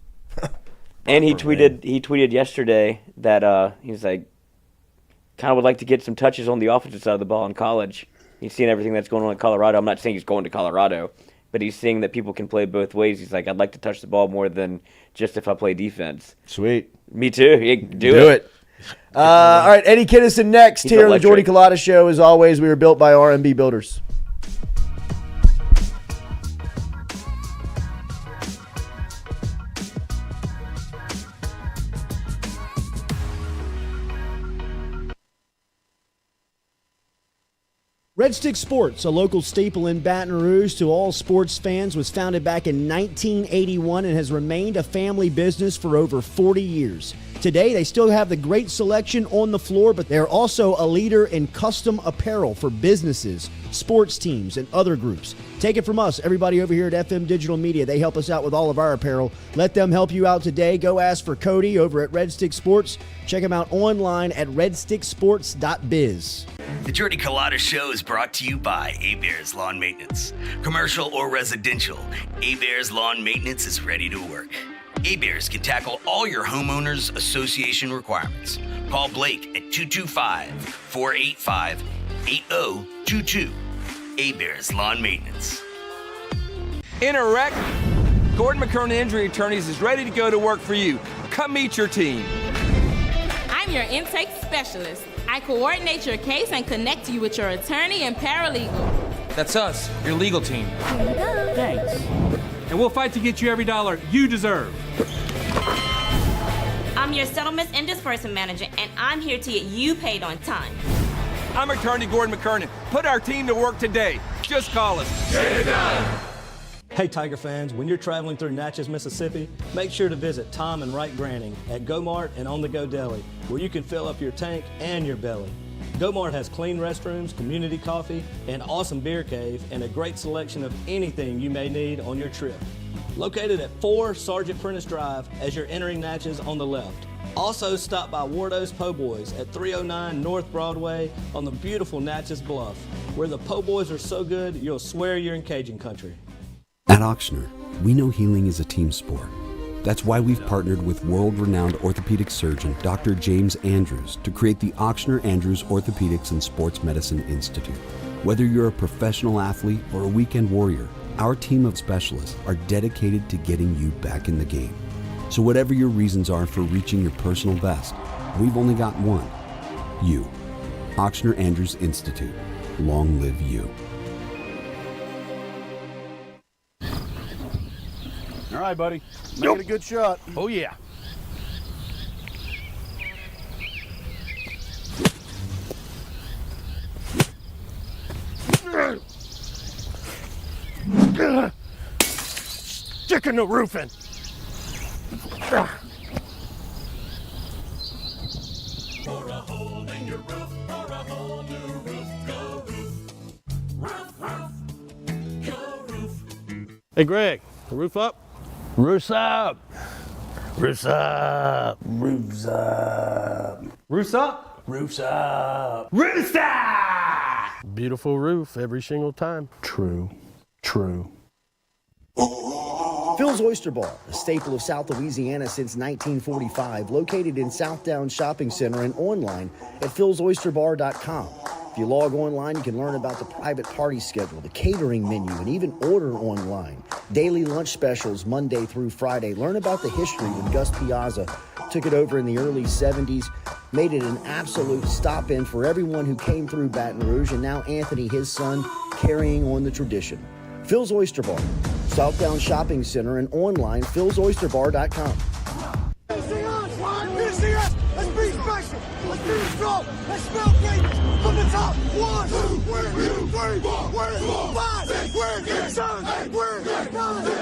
[SPEAKER 1] And he tweeted yesterday that he's like, kind of would like to get some touches on the offensive side of the ball in college. He's seen everything that's going on in Colorado. I'm not saying he's going to Colorado, but he's seeing that people can play both ways. He's like, I'd like to touch the ball more than just if I play defense.
[SPEAKER 3] Sweet.
[SPEAKER 1] Me too. Yeah, do it.
[SPEAKER 3] All right, Eddie Kinnison next
[SPEAKER 1] He's
[SPEAKER 3] here on the
[SPEAKER 1] electric.
[SPEAKER 3] Jordy Culotta Show. As always, we were built by R&B Builders.
[SPEAKER 17] Red Stick Sports, a local staple in Baton Rouge to all sports fans, was founded back in 1981 and has remained a family business for over 40 years. Today, they still have the great selection on the floor, but they're also a leader in custom apparel for businesses, sports teams, and other groups. Take it from us, everybody over here at FM Digital Media. They help us out with all of our apparel. Let them help you out today. Go ask for Cody over at Red Stick Sports. Check him out online at redsticksports.biz.
[SPEAKER 19] The Jordy Culotta Show is brought to you by A-Bears Lawn Maintenance. Commercial or residential, A-Bears Lawn Maintenance is ready to work. A-Bears can tackle all your homeowners association requirements. Call Blake at 225-485-8022. A-Bears Lawn Maintenance.
[SPEAKER 20] In a wreck, Gordon McKernan Injury Attorneys is ready to go to work for you. Come meet your team.
[SPEAKER 21] I'm your intake specialist. I coordinate your case and connect you with your attorney and paralegal.
[SPEAKER 22] That's us, your legal team.
[SPEAKER 21] Thanks.
[SPEAKER 22] And we'll fight to get you every dollar you deserve.
[SPEAKER 23] I'm your settlements and disbursement manager, and I'm here to get you paid on time.
[SPEAKER 20] I'm attorney Gordon McKernan. Put our team to work today. Just call us. Get it done.
[SPEAKER 24] Hey Tiger fans, when you're traveling through Natchez, Mississippi, make sure to visit Tom and Wright Granning at Go Mart and On The Go Deli, where you can fill up your tank and your belly. Go Mart has clean restrooms, community coffee, an awesome beer cave, and a great selection of anything you may need on your trip. Located at 4 Sergeant Prentice Drive as you're entering Natchez on the left. Also stop by Wardo's Po' Boys at 309 North Broadway on the beautiful Natchez Bluff, where the Po' Boys are so good you'll swear you're in Cajun country.
[SPEAKER 12] At Ochsner, we know healing is a team sport. That's why we've partnered with world-renowned orthopedic surgeon Dr. James Andrews to create the Ochsner Andrews Orthopedics and Sports Medicine Institute. Whether you're a professional athlete or a weekend warrior, our team of specialists are dedicated to getting you back in the game. So whatever your reasons are for reaching your personal best, we've only got one. You. Ochsner Andrews Institute. Long live you.
[SPEAKER 13] All right, buddy. Make it a good shot. Oh, yeah. Sticking the roof in.
[SPEAKER 5] your roof or a whole new roof. Go Roof. Roof, roof. Go Roof.
[SPEAKER 13] Hey, Greg, roof up?
[SPEAKER 2] Roofs up. Roofs up. Roofs up.
[SPEAKER 13] Roofs up?
[SPEAKER 2] Roofs up.
[SPEAKER 13] Roofs up! Beautiful roof every single time.
[SPEAKER 2] True. True.
[SPEAKER 17] Phil's Oyster Bar, a staple of South Louisiana since 1945, located in Southdown Shopping Center and online at philsoysterbar.com. If you log online, you can learn about the private party schedule, the catering menu, and even order online. Daily lunch specials Monday through Friday. Learn about the history when Gus Piazza took it over in the early 70s, made it an absolute stop-in for everyone who came through Baton Rouge, and now Anthony, his son, carrying on the tradition. Phil's Oyster Bar, Southdown Shopping Center, and online, philsoysterbar.com.
[SPEAKER 5] Let's be special. Let's be strong. Let's spell greatness from the top. 1, 2, 3, 4, 5, 6, 7, 8, 9, 10.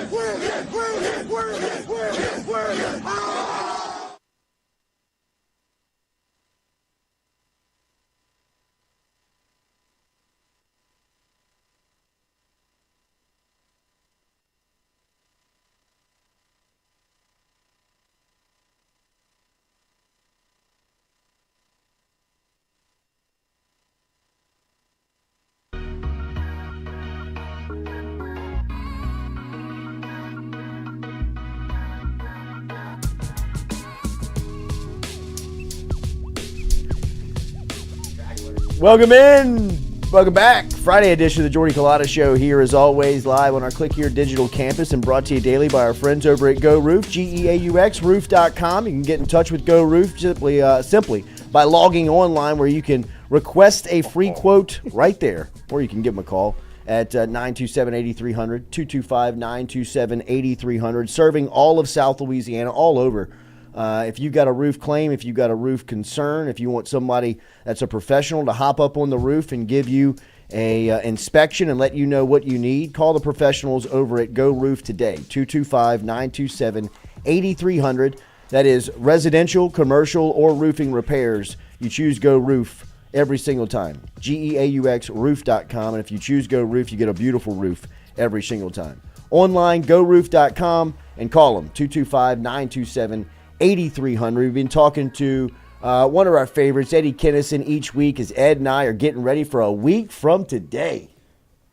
[SPEAKER 3] Welcome in. Welcome back. Friday edition of the Jordy Culotta Show here as always live on our Click Here digital campus and brought to you daily by our friends over at Go Roof, GEAUX, roof.com. You can get in touch with Go Roof simply by logging online where you can request a free quote right there, or you can give them a call at 927-8300, 225-927-8300, serving all of South Louisiana, all over. If you've got a roof claim, if you've got a roof concern, if you want somebody that's a professional to hop up on the roof and give you a inspection and let you know what you need, call the professionals over at Go Roof today, 225-927-8300. That is residential, commercial, or roofing repairs. You choose Go Roof every single time. GEAUX, roof.com. And if you choose Go Roof, you get a beautiful roof every single time. Online, goroof.com, and call them, 225-927-8300. 8300. We've been talking to one of our favorites, Eddie Kennison, each week as Ed and I are getting ready for a week from today.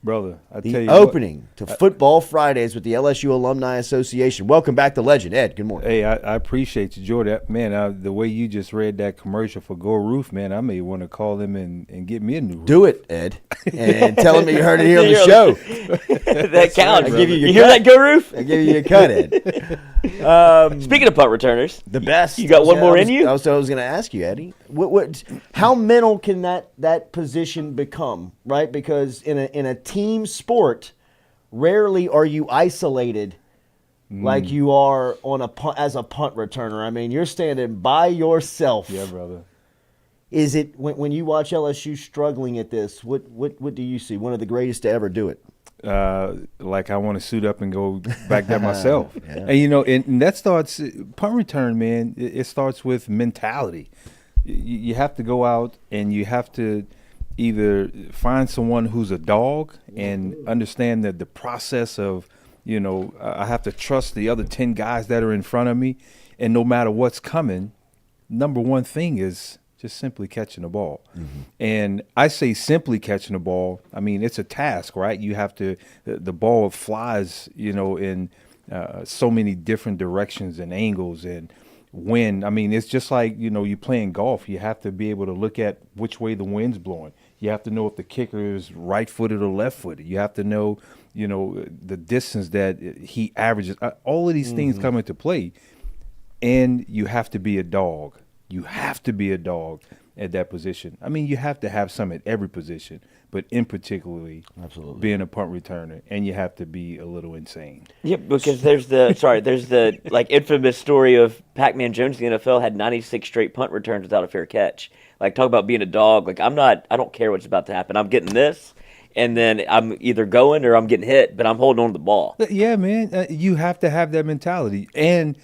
[SPEAKER 2] Brother,
[SPEAKER 3] the opening to Football Fridays with the LSU Alumni Association. Welcome back to Legend. Ed, good morning.
[SPEAKER 2] Hey, I appreciate you, Jordy. Man, the way you just read that commercial for Go Roof, man, I may want to call them and get me a new roof.
[SPEAKER 3] Do it, Ed. And tell them you heard it here on the show.
[SPEAKER 1] That counts.
[SPEAKER 3] I'll give you
[SPEAKER 1] hear that, Go Roof?
[SPEAKER 3] I'll give you your cut, Ed.
[SPEAKER 1] Speaking of punt returners,
[SPEAKER 3] the best.
[SPEAKER 1] You got one more in you?
[SPEAKER 3] I was going to ask you, Eddie. How mental can that position become, right? Because in a team sport, rarely are you isolated like you are on as a punt returner. I mean, you're standing by yourself.
[SPEAKER 2] Yeah, brother.
[SPEAKER 3] Is it when you watch LSU struggling at this? What do you see? One of the greatest to ever do it.
[SPEAKER 2] Like I want to suit up and go back there myself.
[SPEAKER 3] Yeah.
[SPEAKER 2] And and that starts punt return, man. It starts with mentality. You have to go out and you have to either find someone who's a dog and understand that the process of, I have to trust the other 10 guys that are in front of me, and no matter what's coming, number one thing is just simply catching the ball. Mm-hmm. And I say simply catching the ball. I mean, it's a task, right? You have to, the ball flies, in so many different directions and angles and wind. I mean, it's just like, you playing golf. You have to be able to look at which way the wind's blowing. You have to know if the kicker is right-footed or left-footed. You have to know, the distance that he averages. All of these things come into play, and you have to be a dog. You have to be a dog at that position. I mean, you have to have some at every position, but in particularly being a punt returner, and you have to be a little insane.
[SPEAKER 1] Yeah, because there's the like infamous story of Pac-Man Jones in the NFL had 96 straight punt returns without a fair catch. Like, talk about being a dog. Like, I don't care what's about to happen. I'm getting this, and then I'm either going or I'm getting hit, but I'm holding on to the ball.
[SPEAKER 2] Yeah, man, you have to have that mentality. And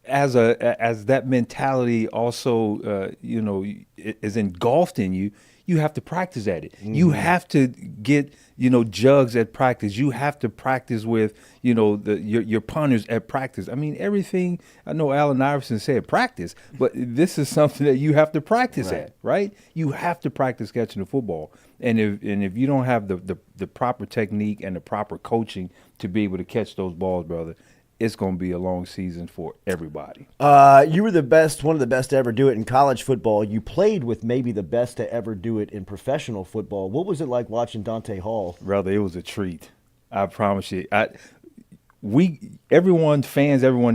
[SPEAKER 2] as that mentality also, is engulfed in you, you have to practice at it. You have to get, jugs at practice. You have to practice with, your punters at practice. I mean, everything, I know Allen Iverson said practice, but this is something that you have to practice at, right? You have to practice catching the football. And if you don't have the proper technique and the proper coaching to be able to catch those balls, brother, it's going to be a long season for everybody.
[SPEAKER 3] You were one of the best to ever do it in college football. You played with maybe the best to ever do it in professional football. What was it like watching Dante Hall?
[SPEAKER 2] Brother, it was a treat. I promise you. Everyone,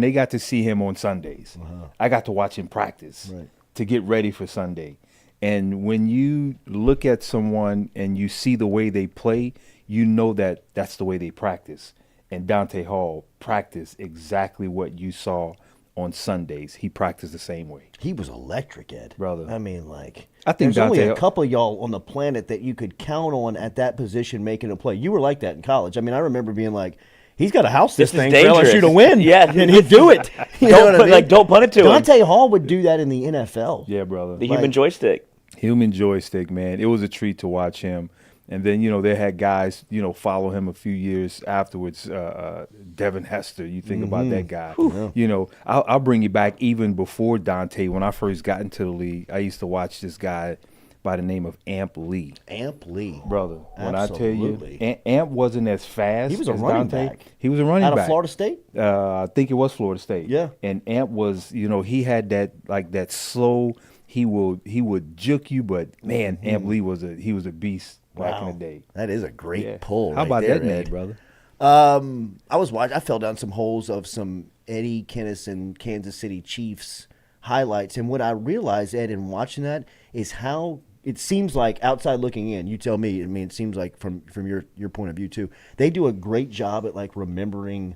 [SPEAKER 2] they got to see him on Sundays. I got to watch him practice to get ready for Sunday. And when you look at someone and you see the way they play, you know that that's the way they practice. And Dante Hall practiced exactly what you saw on Sundays. He practiced the same way.
[SPEAKER 3] He was electric, Ed.
[SPEAKER 2] Brother.
[SPEAKER 3] I mean,
[SPEAKER 2] I think
[SPEAKER 3] there's
[SPEAKER 2] Dante,
[SPEAKER 3] only a couple of y'all on the planet that you could count on at that position making a play. You were like that in college. I mean, I remember being like, he's got to house this thing for LSU to win.
[SPEAKER 1] Yeah.
[SPEAKER 3] And he'd do it.
[SPEAKER 1] Don't punt it to him.
[SPEAKER 3] Dante Hall would do that in the NFL.
[SPEAKER 2] Yeah, brother.
[SPEAKER 1] The human joystick.
[SPEAKER 2] Human joystick, man. It was a treat to watch him. And then, they had guys, follow him a few years afterwards. Devin Hester, you think about that guy. I'll bring you back even before Dante. When I first got into the league, I used to watch this guy by the name of Amp Lee.
[SPEAKER 3] Amp Lee.
[SPEAKER 2] Brother, when
[SPEAKER 3] Absolutely.
[SPEAKER 2] I tell you, Amp wasn't as fast
[SPEAKER 3] He was a
[SPEAKER 2] as
[SPEAKER 3] running
[SPEAKER 2] Dante.
[SPEAKER 3] back.
[SPEAKER 2] He was a running back.
[SPEAKER 3] Out of Florida State?
[SPEAKER 2] I think it was Florida State.
[SPEAKER 3] Yeah.
[SPEAKER 2] And Amp was, he had that slow, he would juke you, but man, Amp Lee was a beast. Back in the day.
[SPEAKER 3] That is a great pull.
[SPEAKER 2] How about
[SPEAKER 3] there,
[SPEAKER 2] that,
[SPEAKER 3] Ed?
[SPEAKER 2] brother?
[SPEAKER 3] I fell down some holes of some Eddie Kennison Kansas City Chiefs highlights, and what I realized, Ed, in watching that is how it seems like, outside looking in, you tell me, I mean, it seems like from your point of view too, they do a great job at like remembering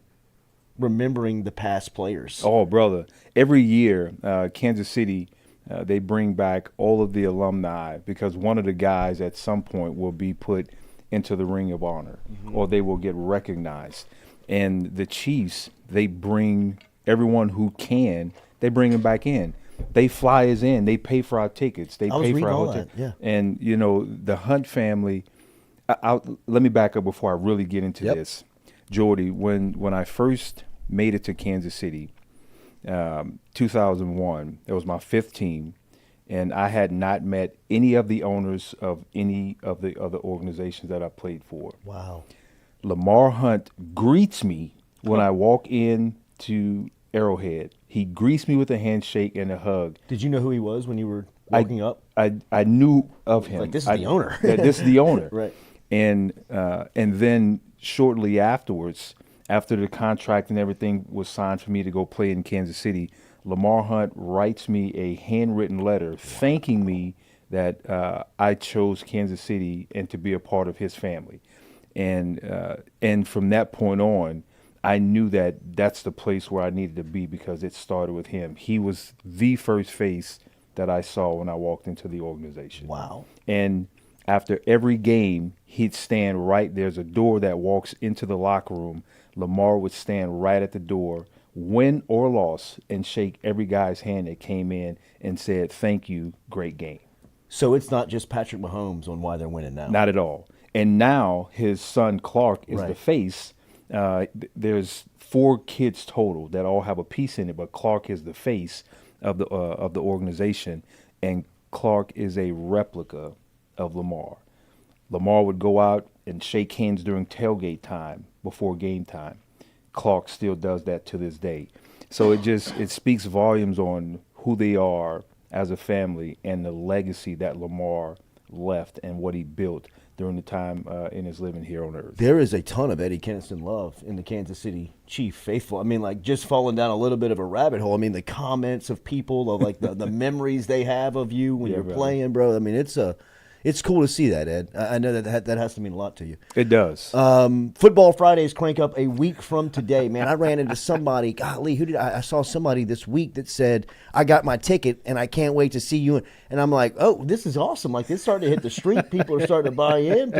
[SPEAKER 3] the past players.
[SPEAKER 2] Oh, brother. Every year, Kansas City, they bring back all of the alumni because one of the guys at some point will be put into the Ring of Honor or they will get recognized. And the Chiefs, they bring everyone who can, they bring them back in. They fly us in. They pay for our tickets. They pay for our hotel.
[SPEAKER 3] Yeah.
[SPEAKER 2] And, the Hunt family, let me back up before I really get into this. Jordy, when I first made it to Kansas City, 2001, it was my fifth team, and I had not met any of the owners of any of the other organizations that I played for.
[SPEAKER 3] Wow.
[SPEAKER 2] Lamar Hunt greets me when I walk in to Arrowhead. He greets me with a handshake and a hug.
[SPEAKER 3] Did you know who he was when you were walking up?
[SPEAKER 2] I knew of him.
[SPEAKER 3] Like, this is the owner.
[SPEAKER 2] This is the owner.
[SPEAKER 3] Right.
[SPEAKER 2] And then shortly afterwards, after the contract and everything was signed for me to go play in Kansas City, Lamar Hunt writes me a handwritten letter thanking me that I chose Kansas City and to be a part of his family. And from that point on, I knew that that's the place where I needed to be because it started with him. He was the first face that I saw when I walked into the organization.
[SPEAKER 3] Wow.
[SPEAKER 2] And after every game, he'd stand right, there's a door that walks into the locker room. Lamar would stand right at the door, win or loss, and shake every guy's hand that came in and said, "Thank you, great game."
[SPEAKER 3] So it's not just Patrick Mahomes on why they're winning now.
[SPEAKER 2] Not at all. And now his son Clark is the face. There's 4 kids total that all have a piece in it, but Clark is the face of the organization, and Clark is a replica of Lamar. Lamar would go out and shake hands during tailgate time before game time. Clark still does that to this day. So it speaks volumes on who they are as a family and the legacy that Lamar left and what he built during the time in his living here on earth.
[SPEAKER 3] There is a ton of Eddie Kennison love in the Kansas City Chief faithful. I mean, like, just falling down a little bit of a rabbit hole. I mean, the comments of people, of like the memories they have of you when you're playing, bro. I mean, it's cool to see that, Ed. I know that has to mean a lot to you.
[SPEAKER 2] It does.
[SPEAKER 3] Football Fridays crank up a week from today, man. I ran into somebody, golly, I saw somebody this week that said, "I got my ticket and I can't wait to see you." And I'm like, oh, this is awesome. Like, it's starting to hit the street. People are starting to buy in.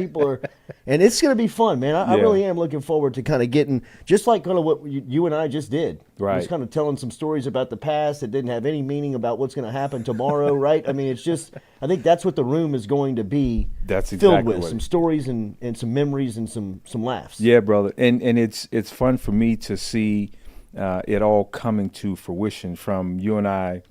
[SPEAKER 3] And it's going to be fun, man. I really am looking forward to kind of getting, just like kind of what you and I just did.
[SPEAKER 2] Right.
[SPEAKER 17] He was kind of telling some stories about the past that didn't have any meaning about what's going to happen tomorrow, right? I mean, it's just, I think that's what the room is going to be filled with, some stories and some memories and some laughs.
[SPEAKER 2] Yeah, brother. And it's fun for me to see it all coming to fruition from you and I,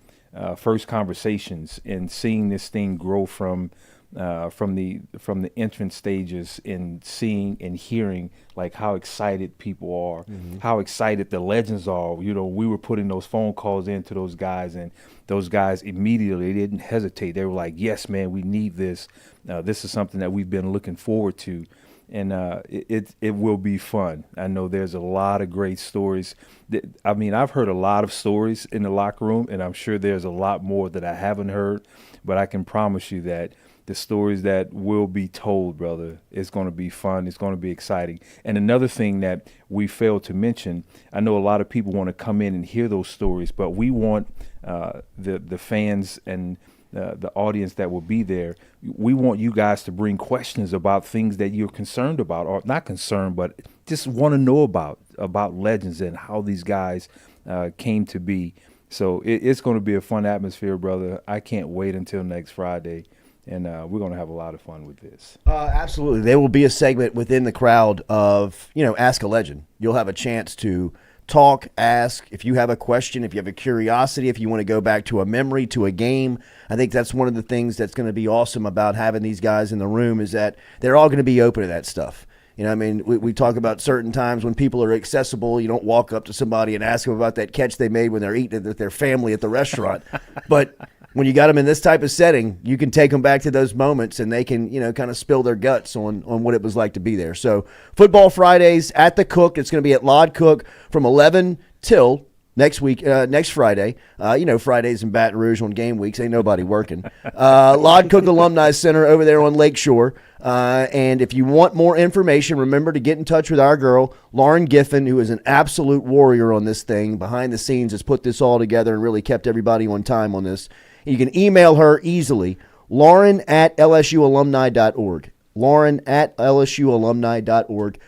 [SPEAKER 2] first conversations, and seeing this thing grow from the entrance stages, and seeing and hearing like how excited people are, how excited the legends are. You know, we were putting those phone calls into those guys, and those guys immediately didn't hesitate. They were like, "Yes, man, we need this. This is something that we've been looking forward to." And it will be fun. I know there's a lot of great stories. I mean, I've heard a lot of stories in the locker room, and I'm sure there's a lot more that I haven't heard. But I can promise you that the stories that will be told, brother, it's going to be fun. It's going to be exciting. And another thing that we failed to mention, I know a lot of people want to come in and hear those stories, but we want the fans and the audience that will be there, we want you guys to bring questions about things that you're concerned about, or not concerned, but just want to know about legends and how these guys came to be. So it's going to be a fun atmosphere, brother. I can't wait until next Friday, and we're going to have a lot of fun with this.
[SPEAKER 17] Absolutely. There will be a segment within the crowd of, Ask a Legend. You'll have a chance to talk, ask, if you have a question, if you have a curiosity, if you want to go back to a memory, to a game. I think that's one of the things that's going to be awesome about having these guys in the room, is that they're all going to be open to that stuff. I mean, we talk about certain times when people are accessible. You don't walk up to somebody and ask them about that catch they made when they're eating with their family at the restaurant. But when you got them in this type of setting, you can take them back to those moments, and they can, kind of spill their guts on what it was like to be there. So Football Fridays at the Cook. It's going to be at Lod Cook from 11 till next Friday. Fridays in Baton Rouge on game weeks, ain't nobody working. Lod Cook Alumni Center over there on Lakeshore. And if you want more information, remember to get in touch with our girl, Lauren Giffen, who is an absolute warrior on this thing. Behind the scenes has put this all together and really kept everybody on time on this. You can email her easily, lauren@lsualumni.org. lauren@lsualumni.org.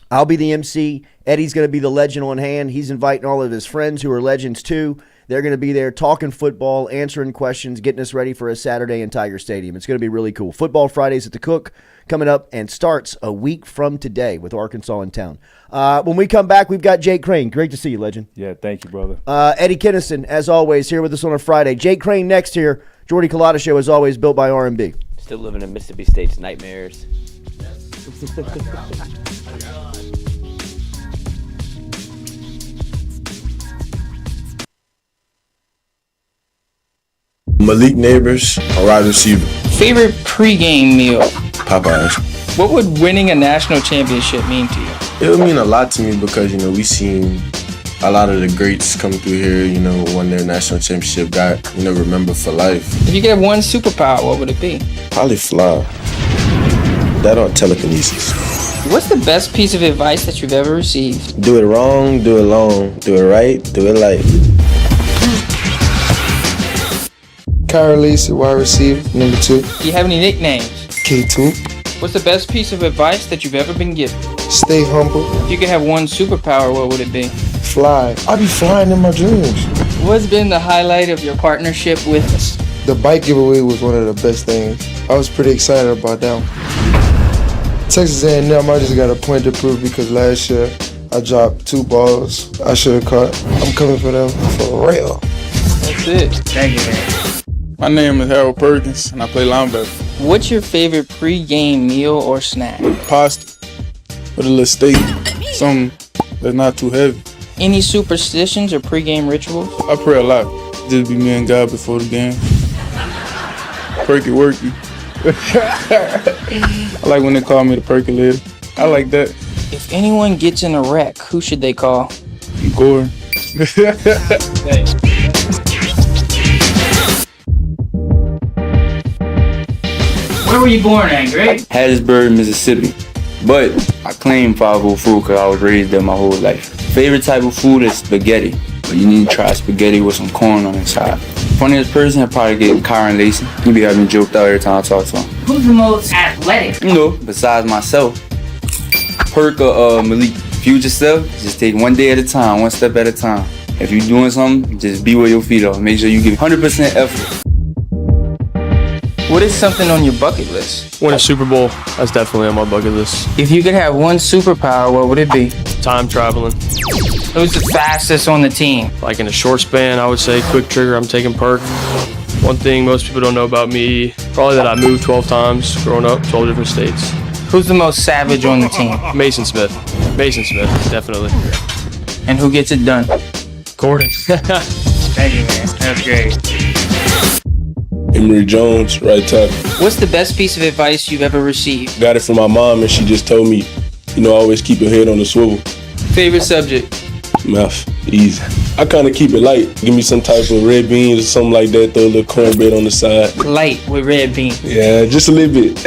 [SPEAKER 17] I'll be the MC. Eddie's going to be the legend on hand. He's inviting all of his friends who are legends too. They're going to be there talking football, answering questions, getting us ready for a Saturday in Tiger Stadium. It's going to be really cool. Football Fridays at the Cook coming up, and starts a week from today with Arkansas in town. When we come back, we've got Jake Crane. Great to see you, legend.
[SPEAKER 2] Yeah, thank you, brother.
[SPEAKER 17] Eddie Kinnison, as always, here with us on a Friday. Jake Crane next here. Jordy Culotta Show, as always, built by R&B.
[SPEAKER 1] Still living in Mississippi State's nightmares.
[SPEAKER 6] Malik Neighbors, a wide receiver.
[SPEAKER 8] Favorite pregame meal?
[SPEAKER 6] Popeyes.
[SPEAKER 8] What would winning a national championship mean to you?
[SPEAKER 6] It would mean a lot to me because, we seen a lot of the greats come through here, won their national championship, got, remembered for life.
[SPEAKER 8] If you could have one superpower, what would it be?
[SPEAKER 6] Probably fly. That or telekinesis.
[SPEAKER 8] What's the best piece of advice that you've ever received?
[SPEAKER 6] Do it wrong, do it long, do it right, do it light.
[SPEAKER 9] Kyra Lacey, wide receiver, number 2.
[SPEAKER 8] Do you have any nicknames?
[SPEAKER 9] K2.
[SPEAKER 8] What's the best piece of advice that you've ever been given?
[SPEAKER 9] Stay humble.
[SPEAKER 8] If you could have one superpower, what would it be?
[SPEAKER 9] Fly. I be flying in my dreams.
[SPEAKER 8] What's been the highlight of your partnership with us?
[SPEAKER 9] The bike giveaway was one of the best things. I was pretty excited about that one. Texas A&M, I just got a point to prove because last year I dropped 2 balls I should have caught. I'm coming for them for real.
[SPEAKER 8] That's it. Thank you, man.
[SPEAKER 10] My name is Harold Perkins, and I play linebacker.
[SPEAKER 8] What's your favorite pre-game meal or snack?
[SPEAKER 10] Pasta with a little steak, something that's not too heavy.
[SPEAKER 8] Any superstitions or pre-game rituals?
[SPEAKER 10] I pray a lot. Just be me and God before the game. Perky worky. I like when they call me the percolator. I like that.
[SPEAKER 8] If anyone gets in a wreck, who should they call?
[SPEAKER 10] Gore.
[SPEAKER 8] Where were you born at, Greg?
[SPEAKER 25] Hattiesburg, Mississippi. But I claim 504 food because I was raised there my whole life. Favorite type of food is spaghetti. But you need to try spaghetti with some corn on the side. Funniest person, I'd probably get Kyron Lacey. He be having me joked out every time I talk to him.
[SPEAKER 8] Who's the most athletic?
[SPEAKER 25] Besides myself, Perk or Malik. If future self, just take one day at a time, one step at a time. If you're doing something, just be where your feet are. Make sure you give 100% effort.
[SPEAKER 8] What is something on your bucket list?
[SPEAKER 4] Win a Super Bowl. That's definitely on my bucket list.
[SPEAKER 8] If you could have one superpower, what would it be?
[SPEAKER 4] Time traveling.
[SPEAKER 8] Who's the fastest on the team?
[SPEAKER 4] Like in a short span, I would say quick trigger, I'm taking perk. One thing most people don't know about me, probably that I moved 12 times growing up, 12 different states.
[SPEAKER 8] Who's the most savage on the team?
[SPEAKER 4] Mason Smith. Mason Smith, definitely.
[SPEAKER 8] And who gets it done?
[SPEAKER 4] Gordon.
[SPEAKER 8] Thank you, man. That's great.
[SPEAKER 11] Emory Jones, right tackle.
[SPEAKER 8] What's the best piece of advice you've ever received?
[SPEAKER 11] Got it from my mom, and she just told me, always keep your head on the swivel.
[SPEAKER 8] Favorite subject?
[SPEAKER 11] Math, easy. I kind of keep it light. Give me some type of red beans or something like that. Throw a little cornbread on the side.
[SPEAKER 8] Light with red beans.
[SPEAKER 11] Yeah, just a little bit.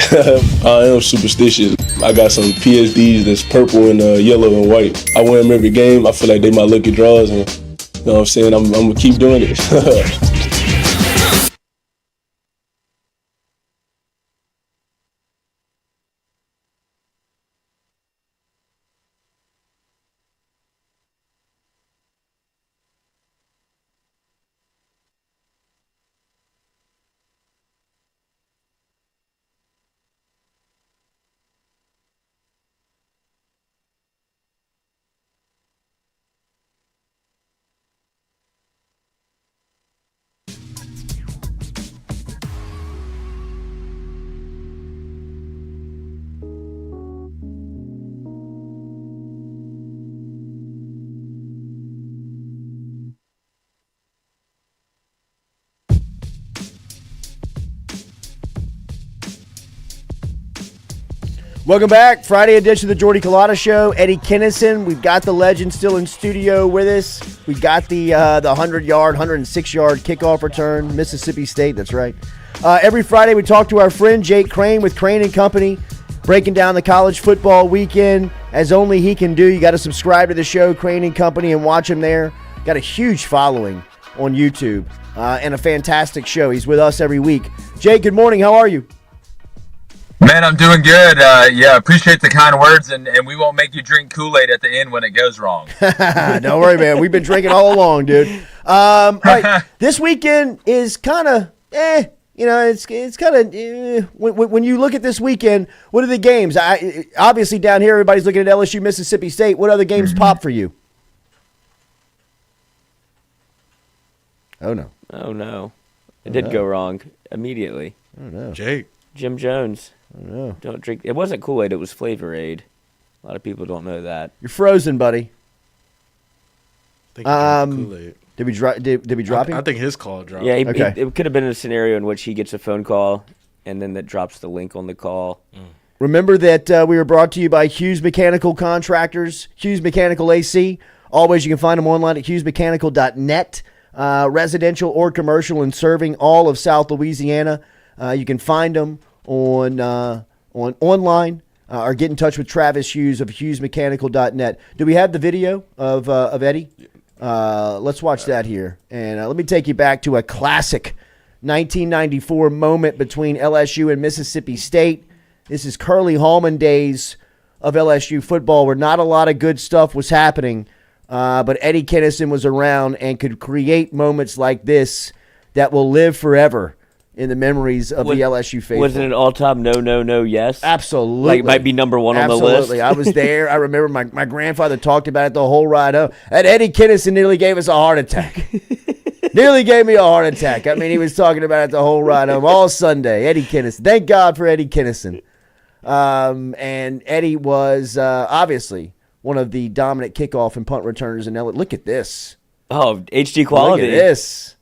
[SPEAKER 11] I am superstitious. I got some PSDs that's purple and yellow and white. I wear them every game. I feel like they my lucky draws, and you know what I'm saying? I'm gonna keep doing it.
[SPEAKER 3] Welcome back. Friday edition of the Jordy Culotta Show. Eddie Kennison. We've got the legend still in studio with us. We got the 100-yard, 106-yard kickoff return, Mississippi State. That's right. Every Friday we talk to our friend Jake Crane with Crane & Company, breaking down the college football weekend as only he can do. You got to subscribe to the show, Crane & Company, and watch him there. Got a huge following on YouTube and a fantastic show. He's with us every week. Jake, good morning. How are you?
[SPEAKER 14] Man, I'm doing good. Appreciate the kind words, and we won't make you drink Kool-Aid at the end when it goes wrong.
[SPEAKER 3] Don't worry, man. We've been drinking all along, dude. All right, this weekend is kind of, it's kind of, when you look at this weekend, what are the games? Obviously, down here, everybody's looking at LSU, Mississippi State. What other games pop for you? Oh, no.
[SPEAKER 1] Oh, no. It did go wrong immediately.
[SPEAKER 3] Oh, no.
[SPEAKER 7] Jake.
[SPEAKER 1] Jim Jones.
[SPEAKER 3] I don't know.
[SPEAKER 1] Don't drink. It wasn't Kool-Aid. It was Flavor Aid. A lot of people don't know that.
[SPEAKER 3] You're frozen, buddy.
[SPEAKER 7] Did we
[SPEAKER 3] drop him?
[SPEAKER 7] I think his call dropped.
[SPEAKER 1] Yeah, it could have been a scenario in which he gets a phone call, and then that drops the link on the call.
[SPEAKER 3] Remember that we were brought to you by Hughes Mechanical Contractors, Hughes Mechanical AC. Always, you can find them online at hughesmechanical.net. Residential or commercial, and serving all of South Louisiana. You can find them on online or get in touch with Travis Hughes of hughesmechanical.net. Do we have the video of Eddie? Let's watch that here. And let me take you back to a classic 1994 moment between LSU and Mississippi State. This is Curly Hallman days of LSU football where not a lot of good stuff was happening, but Eddie Kennison was around and could create moments like this that will live forever in the memories of the LSU faithful.
[SPEAKER 1] Was it an all-time no, yes?
[SPEAKER 3] Absolutely.
[SPEAKER 1] Like it might be number one on the list?
[SPEAKER 3] Absolutely. I was there. I remember my grandfather talked about it the whole ride home. And Eddie Kennison nearly gave us a heart attack. Nearly gave me a heart attack. I mean, he was talking about it the whole ride home, all Sunday. Eddie Kennison. Thank God for Eddie Kennison. And Eddie was obviously one of the dominant kickoff and punt returners in LSU. Look at this.
[SPEAKER 1] Oh, HD quality.
[SPEAKER 3] Look at this.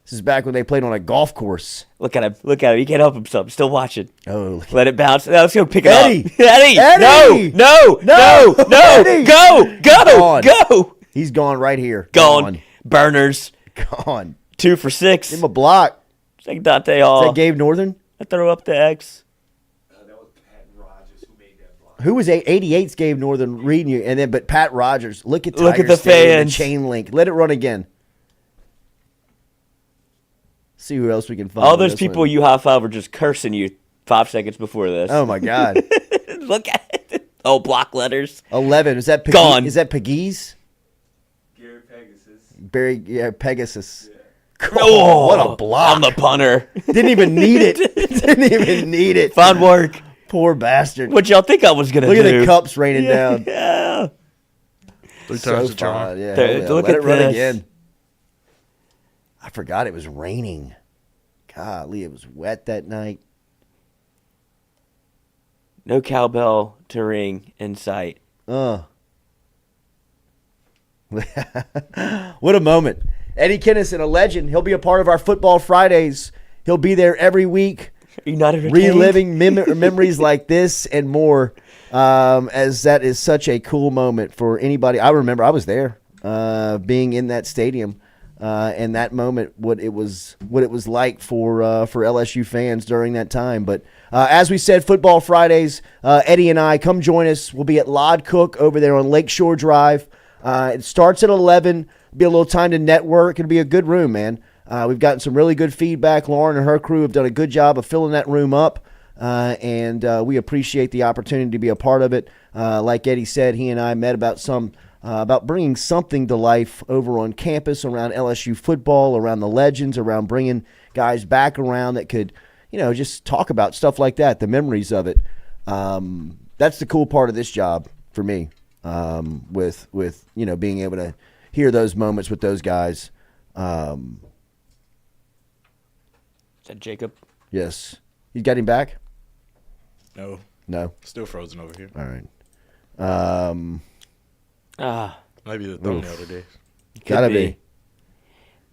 [SPEAKER 3] This is back when they played on a golf course.
[SPEAKER 1] Look at him. Look at him. He can't help himself. Still watching.
[SPEAKER 3] Oh,
[SPEAKER 1] let it bounce. Now, let's go pick it
[SPEAKER 3] Eddie.
[SPEAKER 1] up. Eddie.
[SPEAKER 3] Eddie.
[SPEAKER 1] No.
[SPEAKER 3] Eddie.
[SPEAKER 1] Go.
[SPEAKER 3] He's gone right here.
[SPEAKER 1] Gone. Burners.
[SPEAKER 3] Gone.
[SPEAKER 1] 2 for 6.
[SPEAKER 3] Give him a block.
[SPEAKER 1] It's like Dante Hall.
[SPEAKER 3] Is that Gabe Northern?
[SPEAKER 1] I throw up the X.
[SPEAKER 3] Who was 88's Gabe Northern reading you? And then, but Pat Rogers. Look at
[SPEAKER 1] the
[SPEAKER 3] Stadium,
[SPEAKER 1] fans.
[SPEAKER 3] the chain link. Let it run again. See who else we can find.
[SPEAKER 1] All those people you high five were just cursing you 5 seconds before this.
[SPEAKER 3] Oh my God.
[SPEAKER 1] Look at it. Oh, block letters.
[SPEAKER 3] 11. Is that
[SPEAKER 1] Gone.
[SPEAKER 3] Is that Pegues? Pegasus.
[SPEAKER 1] Oh,
[SPEAKER 3] what a block.
[SPEAKER 1] I'm the punter.
[SPEAKER 3] Didn't even need it.
[SPEAKER 1] Fine work.
[SPEAKER 3] Poor bastard.
[SPEAKER 1] What y'all think I was going to do?
[SPEAKER 3] Look at the cups raining down.
[SPEAKER 1] Yeah.
[SPEAKER 7] 3 times the charm.
[SPEAKER 3] Yeah,
[SPEAKER 1] Look
[SPEAKER 3] let
[SPEAKER 1] at
[SPEAKER 3] it run
[SPEAKER 1] this.
[SPEAKER 3] again. I forgot it was raining. Golly, it was wet that night.
[SPEAKER 1] No cowbell to ring in sight.
[SPEAKER 3] What a moment. Eddie Kennison, a legend. He'll be a part of our Football Fridays. He'll be there every week.
[SPEAKER 1] Are you not entertained?
[SPEAKER 3] Reliving memories like this and more, as that is such a cool moment for anybody. I remember I was there, being in that stadium, and that moment, what it was like for LSU fans during that time. But as we said, Football Fridays, Eddie and I, come join us. We'll be at Lod Cook over there on Lakeshore Drive. It starts at 11. Be a little time to network. It'll be a good room, man. We've gotten some really good feedback. Lauren and her crew have done a good job of filling that room up, and we appreciate the opportunity to be a part of it. Like Eddie said, he and I met about bringing something to life over on campus around LSU football, around the legends, around bringing guys back around that could, just talk about stuff like that, the memories of it. That's the cool part of this job for me, with being able to hear those moments with those guys.
[SPEAKER 1] Is that Jacob?
[SPEAKER 3] Yes. You got him back?
[SPEAKER 7] No. Still frozen over here.
[SPEAKER 3] All right.
[SPEAKER 7] Maybe the thumbnail today.
[SPEAKER 3] Gotta be.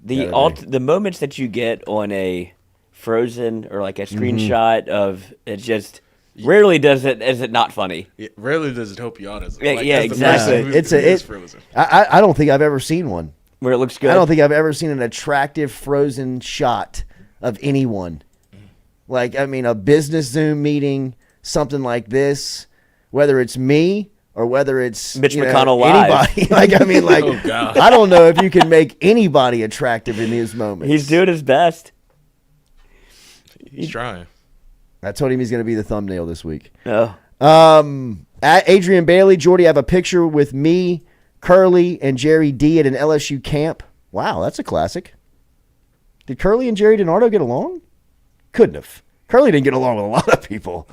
[SPEAKER 1] The moments that you get on a frozen or like a screenshot of it just rarely is it not funny.
[SPEAKER 7] Yeah, rarely does it help you out as
[SPEAKER 1] exactly.
[SPEAKER 3] It's frozen. I don't think I've ever seen one
[SPEAKER 1] where it looks good.
[SPEAKER 3] I don't think I've ever seen an attractive frozen shot of anyone. Like, I mean, a business Zoom meeting, something like this, whether it's me or whether it's
[SPEAKER 1] Mitch McConnell live.
[SPEAKER 3] Anybody.
[SPEAKER 7] Oh, God.
[SPEAKER 3] I don't know if you can make anybody attractive in these moments.
[SPEAKER 1] He's doing his best.
[SPEAKER 7] He's trying.
[SPEAKER 3] I told him he's going to be the thumbnail this week.
[SPEAKER 1] Oh.
[SPEAKER 3] At Adrian Bailey, Jordy, I have a picture with me, Curly, and Jerry D at an LSU camp. Wow, that's a classic. Did Curly and Jerry DiNardo get along? Couldn't have. Curly didn't get along with a lot of people.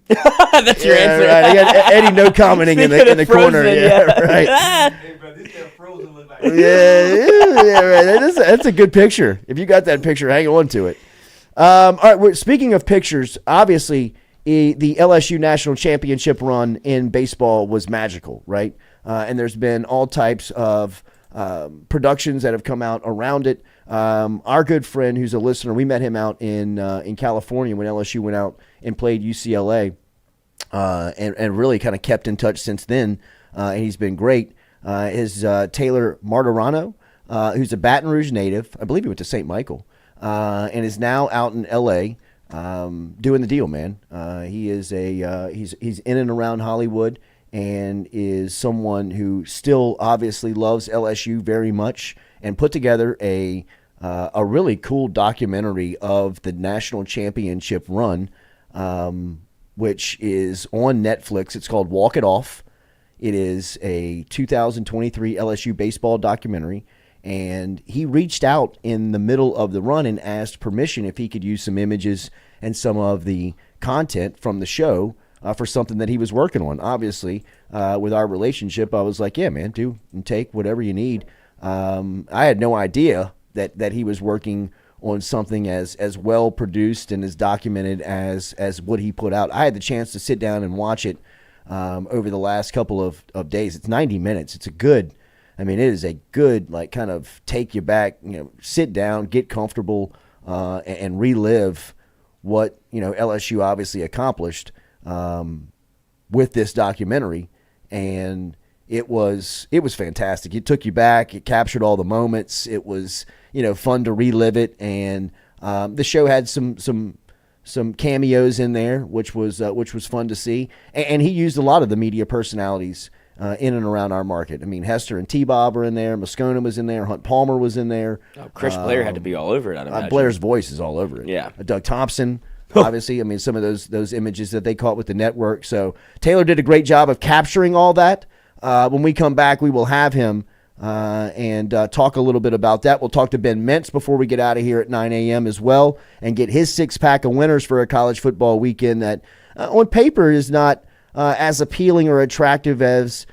[SPEAKER 1] That's your answer.
[SPEAKER 3] Right. I got Eddie no commenting in the corner. Right. Right. That's a good picture. If you got that picture, hang on to it. All right. Speaking of pictures, obviously the LSU national championship run in baseball was magical, right? And there's been all types of productions that have come out around it. Our good friend, who's a listener, we met him out in California when LSU went out and played UCLA, and really kind of kept in touch since then. And he's been great. Is Taylor Martirano, who's a Baton Rouge native. I believe he went to St. Michael, and is now out in L.A. Doing the deal, man. He is he's in and around Hollywood, and is someone who still obviously loves LSU very much, and put together a really cool documentary of the national championship run, which is on Netflix. It's called Walk It Off. It is a 2023 LSU baseball documentary, and he reached out in the middle of the run and asked permission if he could use some images and some of the content from the show for something that he was working on. Obviously, with our relationship, I was like, yeah, man, do and take whatever you need. I had no idea that he was working on something as well produced and as documented as what he put out. I had the chance to sit down and watch it over the last couple of days. It's 90 minutes. It is a good, like, kind of take you back, sit down, get comfortable, and relive what, LSU obviously accomplished with this documentary. And it was fantastic. It took you back. It captured all the moments. It was, fun to relive it. And the show had some cameos in there, which was fun to see. And he used a lot of the media personalities in and around our market. I mean, Hester and T-Bob are in there. Moscona was in there. Hunt Palmer was in there.
[SPEAKER 1] Chris Blair had to be all over it, I'd imagine.
[SPEAKER 3] Blair's voice is all over it.
[SPEAKER 1] Yeah.
[SPEAKER 3] Doug Thompson Obviously, I mean, some of those images that they caught with the network. So Taylor did a great job of capturing all that. When we come back, we will have him and talk a little bit about that. We'll talk to Ben Mintz before we get out of here at 9 a.m. as well and get his six-pack of winners for a college football weekend that on paper is not as appealing or attractive as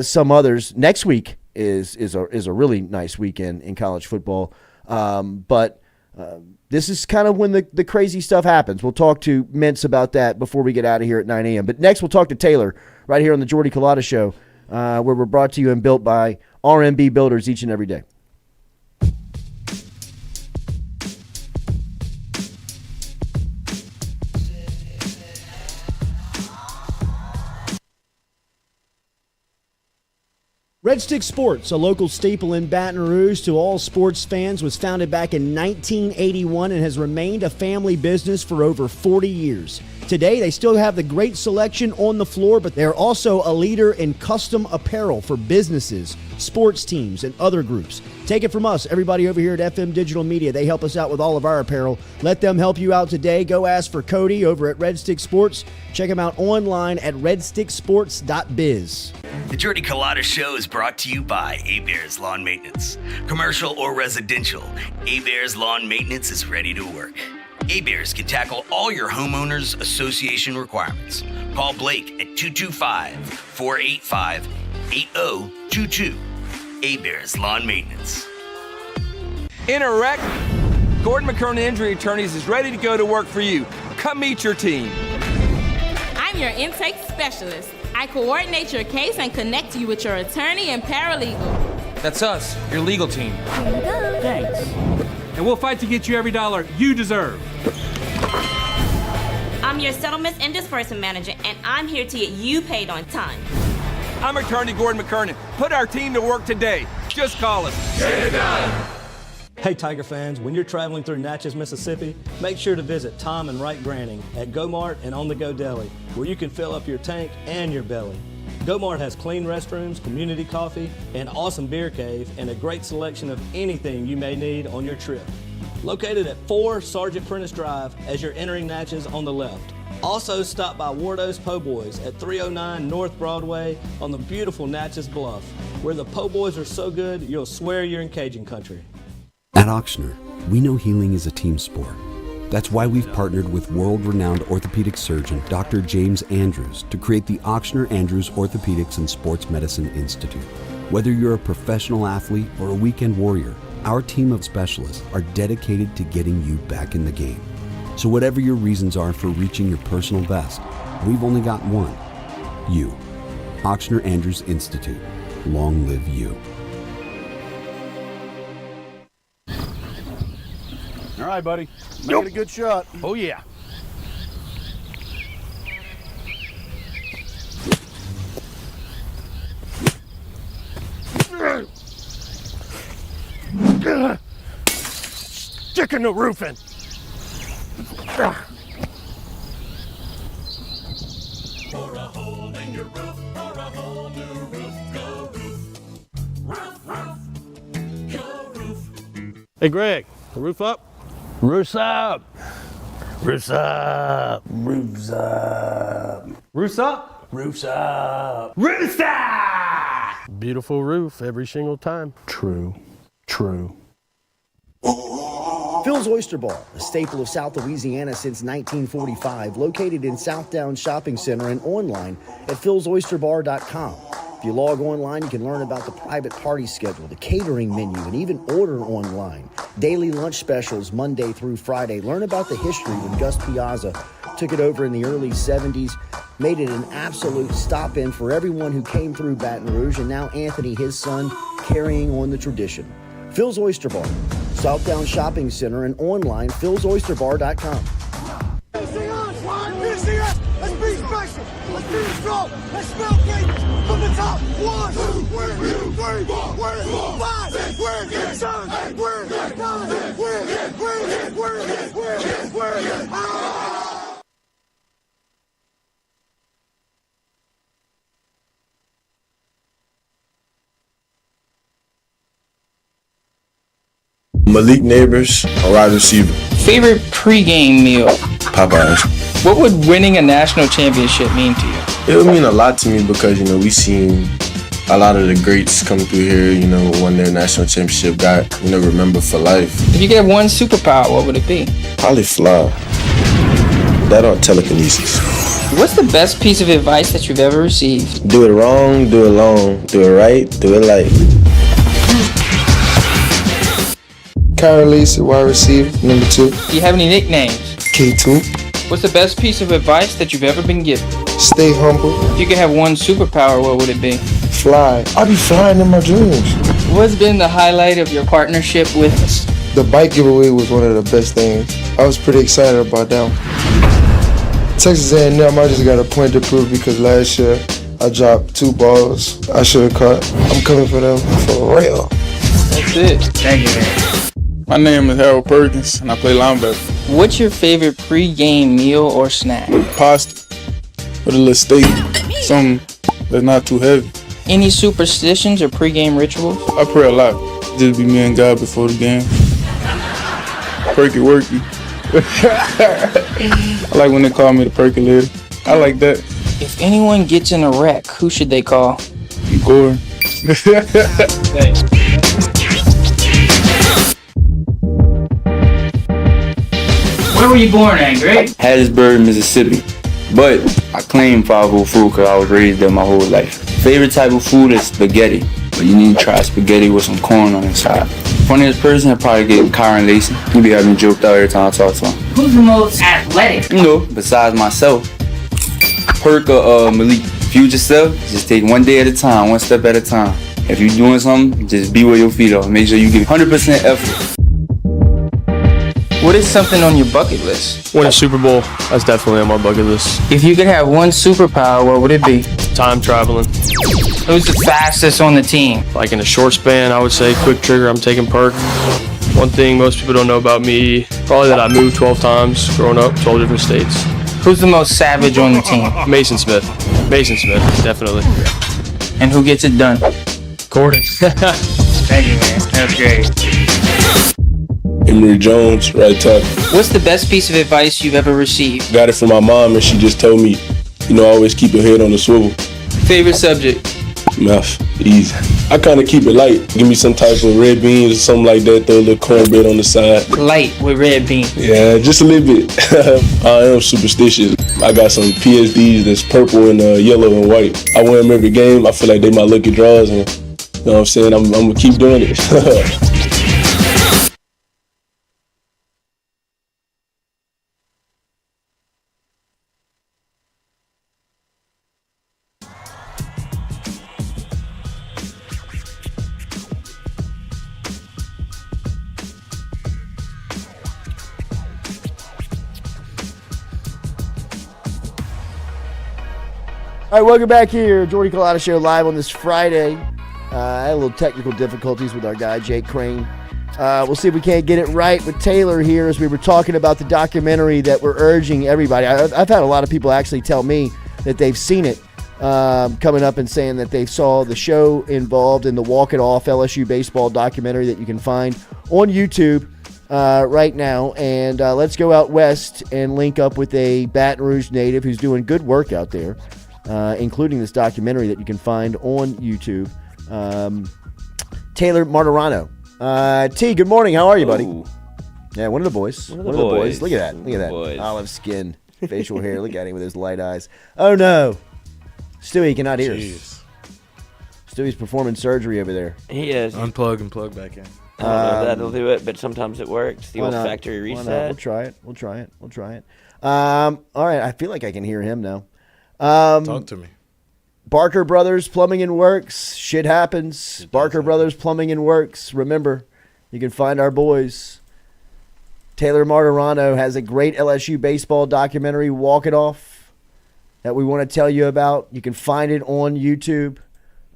[SPEAKER 3] some others. Next week is a really nice weekend in college football. But this is kind of when the crazy stuff happens. We'll talk to Mintz about that before we get out of here at 9 a.m. But next we'll talk to Taylor right here on the Jordy Culotta Show, where we're brought to you and built by RMB Builders each and every day.
[SPEAKER 17] Red Stick Sports, a local staple in Baton Rouge to all sports fans, was founded back in 1981 and has remained a family business for over 40 years. Today, they still have the great selection on the floor, but they're also a leader in custom apparel for businesses, sports teams, and other groups. Take it from us, everybody over here at FM Digital Media. They help us out with all of our apparel. Let them help you out today. Go ask for Cody over at Red Stick Sports. Check him out online at redsticksports.biz.
[SPEAKER 15] The Jordy Culotta Show is brought to you by Hebert's Lawn Maintenance. Commercial or residential, Hebert's Lawn Maintenance is ready to work. Hebert's can tackle all your homeowners association requirements. Call Blake at 225-485-8022. Hebert's Lawn Maintenance.
[SPEAKER 20] In a wreck, Gordon McKernan Injury Attorneys is ready to go to work for you. Come meet your team.
[SPEAKER 23] I'm your intake specialist. I coordinate your case and connect you with your attorney and paralegal.
[SPEAKER 22] That's us, your legal team.
[SPEAKER 23] Here you go.
[SPEAKER 22] Thanks. And we'll fight to get you every dollar you deserve.
[SPEAKER 23] I'm your settlements and disbursement manager, and I'm here to get you paid on time.
[SPEAKER 20] I'm attorney Gordon McKernan. Put our team to work today. Just call us. Get it done.
[SPEAKER 24] Hey Tiger fans, when you're traveling through Natchez, Mississippi, make sure to visit Tom and Wright Granning at Go-Mart and On the Go Deli, where you can fill up your tank and your belly. Go-Mart has clean restrooms, community coffee, an awesome beer cave, and a great selection of anything you may need on your trip. Located at 4 Sergeant Prentice Drive as you're entering Natchez on the left. Also stop by Wardo's Po' Boys at 309 North Broadway on the beautiful Natchez Bluff, where the Po' Boys are so good you'll swear you're in Cajun country.
[SPEAKER 12] At Auctioner, we know healing is a team sport. That's why we've partnered with world-renowned orthopedic surgeon Dr. James Andrews to create the Auctioner Andrews Orthopedics and Sports Medicine Institute. Whether you're a professional athlete or a weekend warrior, our team of specialists are dedicated to getting you back in the game. So whatever your reasons are for reaching your personal best, we've only got one. You. Auctioner Andrews Institute. Long live you.
[SPEAKER 13] All right, buddy. Make it a good shot. Oh, yeah. Sticking the roof in.
[SPEAKER 5] For a hole in your roof, for a whole new roof, go roof. Roof, roof, go roof.
[SPEAKER 13] Hey, Greg, the roof up? Roof's up. Roof's up. Roof's up. Roof's up. Roof's up. Roof's up. Beautiful roof every single time. True. True.
[SPEAKER 17] Phil's Oyster Bar, a staple of South Louisiana since 1945, located in Southdown Shopping Center and online at philsoysterbar.com. If you log online, you can learn about the private party schedule, the catering menu, and even order online. Daily lunch specials Monday through Friday. Learn about the history when Gus Piazza took it over in the early 70s, made it an absolute stop-in for everyone who came through Baton Rouge, and now Anthony, his son, carrying on the tradition. Phil's Oyster Bar, Southdown Shopping Center, and online, philsoysterbar.com.
[SPEAKER 5] Let's be special. Let's be strong. Let's smell great from the top. 1, 2, 3, 4, 5, 6, 7, 8, 9,
[SPEAKER 6] Malik Neighbors, a wide receiver.
[SPEAKER 8] Favorite pregame meal?
[SPEAKER 6] Popeyes.
[SPEAKER 8] What would winning a national championship mean to you?
[SPEAKER 6] It would mean a lot to me because, we seen a lot of the greats come through here, won their national championship, got, remembered for life.
[SPEAKER 8] If you could have one superpower, what would it be?
[SPEAKER 6] Probably fly. That or telekinesis.
[SPEAKER 8] What's the best piece of advice that you've ever received?
[SPEAKER 6] Do it wrong, do it long. Do it right, do it light.
[SPEAKER 9] Kyle Lacey, wide receiver, number 2.
[SPEAKER 8] Do you have any nicknames?
[SPEAKER 9] K2.
[SPEAKER 8] What's the best piece of advice that you've ever been given?
[SPEAKER 9] Stay humble.
[SPEAKER 8] If you could have one superpower, what would it be?
[SPEAKER 9] Fly. I be flying in my dreams.
[SPEAKER 8] What's been the highlight of your partnership with us?
[SPEAKER 9] The bike giveaway was one of the best things. I was pretty excited about that one. Texas A&M, I just got a point to prove because last year I dropped 2 balls I should have caught. I'm coming for them for real.
[SPEAKER 8] That's it. Thank you, man.
[SPEAKER 10] My name is Harold Perkins, and I play linebacker.
[SPEAKER 8] What's your favorite pre-game meal or snack?
[SPEAKER 10] Pasta with a little steak, something that's not too heavy.
[SPEAKER 8] Any superstitions or pre-game rituals?
[SPEAKER 10] I pray a lot. Just be me and God before the game. Perky worky. I like when they call me the percolator. I like that.
[SPEAKER 8] If anyone gets in a wreck, who should they call?
[SPEAKER 10] Gordon.
[SPEAKER 8] Thanks. Where were you born at, Greg?
[SPEAKER 25] Hattiesburg, Mississippi. But I claim 504 food because I was raised there my whole life. Favorite type of food is spaghetti. But you need to try spaghetti with some corn on the side. Funniest person I'd probably get Kyron Lacey. He be having me joked out every time I talk to him.
[SPEAKER 8] Who's the most athletic?
[SPEAKER 25] Besides myself. Perk or Malik. Future self, just take one day at a time, one step at a time. If you're doing something, just be where your feet are. Make sure you give 100% effort.
[SPEAKER 8] What is something on your bucket list?
[SPEAKER 4] Win a Super Bowl. That's definitely on my bucket list.
[SPEAKER 8] If you could have one superpower, what would it be?
[SPEAKER 4] Time traveling.
[SPEAKER 8] Who's the fastest on the team?
[SPEAKER 4] Like in a short span, I would say quick trigger, I'm taking perk. One thing most people don't know about me, probably that I moved 12 times growing up, 12 different states.
[SPEAKER 8] Who's the most savage on the team?
[SPEAKER 4] Mason Smith, definitely.
[SPEAKER 8] And who gets it done?
[SPEAKER 4] Gordon.
[SPEAKER 8] Thank you, man. That's great.
[SPEAKER 11] Emory Jones, right tackle.
[SPEAKER 8] What's the best piece of advice you've ever received?
[SPEAKER 11] Got it from my mom, and she just told me, always keep your head on the swivel.
[SPEAKER 8] Favorite subject?
[SPEAKER 11] Math, easy. I kind of keep it light. Give me some type of red beans or something like that. Throw a little cornbread on the side.
[SPEAKER 8] Light with red beans.
[SPEAKER 11] Yeah, just a little bit. I am superstitious. I got some PSDs that's purple and yellow and white. I wear them every game. I feel like they my lucky draws, and you know what I'm saying? I'm gonna keep doing it.
[SPEAKER 3] All right, welcome back here. Jordy Culotta Show live on this Friday. I had a little technical difficulties with our guy, Jake Crane. We'll see if we can't get it right with Taylor here as we were talking about the documentary that we're urging everybody. I've had a lot of people actually tell me that they've seen it coming up and saying that they saw the show involved in the Walk It Off LSU baseball documentary that you can find on YouTube right now. And let's go out west and link up with a Baton Rouge native who's doing good work out there. Including this documentary that you can find on YouTube. Taylor Martirano. T, good morning. How are you, buddy?
[SPEAKER 1] Ooh.
[SPEAKER 3] Yeah, one of the boys.
[SPEAKER 1] One of the boys.
[SPEAKER 3] Look at that. Look at that.
[SPEAKER 1] Boys.
[SPEAKER 3] Olive skin, facial hair. Look at him with his light eyes. Oh, no. Stewie cannot hear us. Stewie's performing surgery over there.
[SPEAKER 1] He is.
[SPEAKER 7] Unplug and plug back in.
[SPEAKER 1] I don't know if that'll do it, but sometimes it works. The old factory reset.
[SPEAKER 3] We'll try it. All right, I feel like I can hear him now.
[SPEAKER 7] Talk to me.
[SPEAKER 3] Barker Brothers Plumbing and Works. Shit happens. Barker Brothers Plumbing and Works. Remember, you can find our boys. Taylor Martirano has a great LSU baseball documentary, Walk It Off, that we want to tell you about. You can find it on YouTube.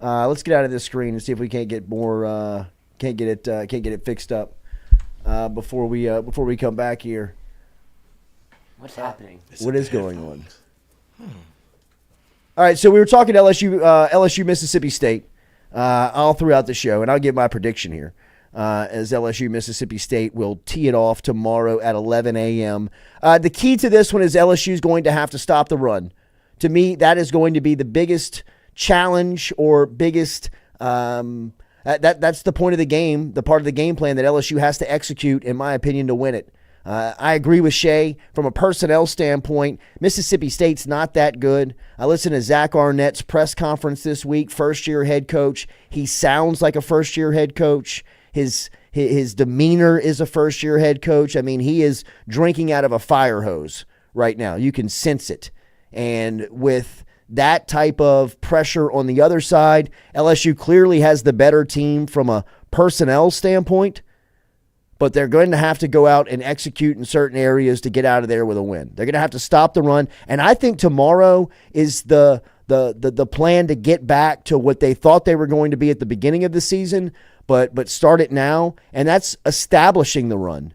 [SPEAKER 3] Let's get out of this screen and see if we can't get more. Can't get it fixed up before we come back here.
[SPEAKER 1] What's happening?
[SPEAKER 3] What is going on? All right, so we were talking LSU, Mississippi State, all throughout the show, and I'll give my prediction here. as LSU Mississippi State will tee it off tomorrow at 11 a.m. The key to this one is LSU is going to have to stop the run. To me, that is going to be the biggest challenge or biggest that's the point of the game, the part of the game plan that LSU has to execute, in my opinion, to win it. I agree with Shea. From a personnel standpoint, Mississippi State's not that good. I listened to Zach Arnett's press conference this week, first-year head coach. He sounds like a first-year head coach. His demeanor is a first-year head coach. I mean, he is drinking out of a fire hose right now. You can sense it. And with that type of pressure on the other side, LSU clearly has the better team from a personnel standpoint, but they're going to have to go out and execute in certain areas to get out of there with a win. They're going to have to stop the run, and I think tomorrow is the plan to get back to what they thought they were going to be at the beginning of the season, but start it now, and that's establishing the run.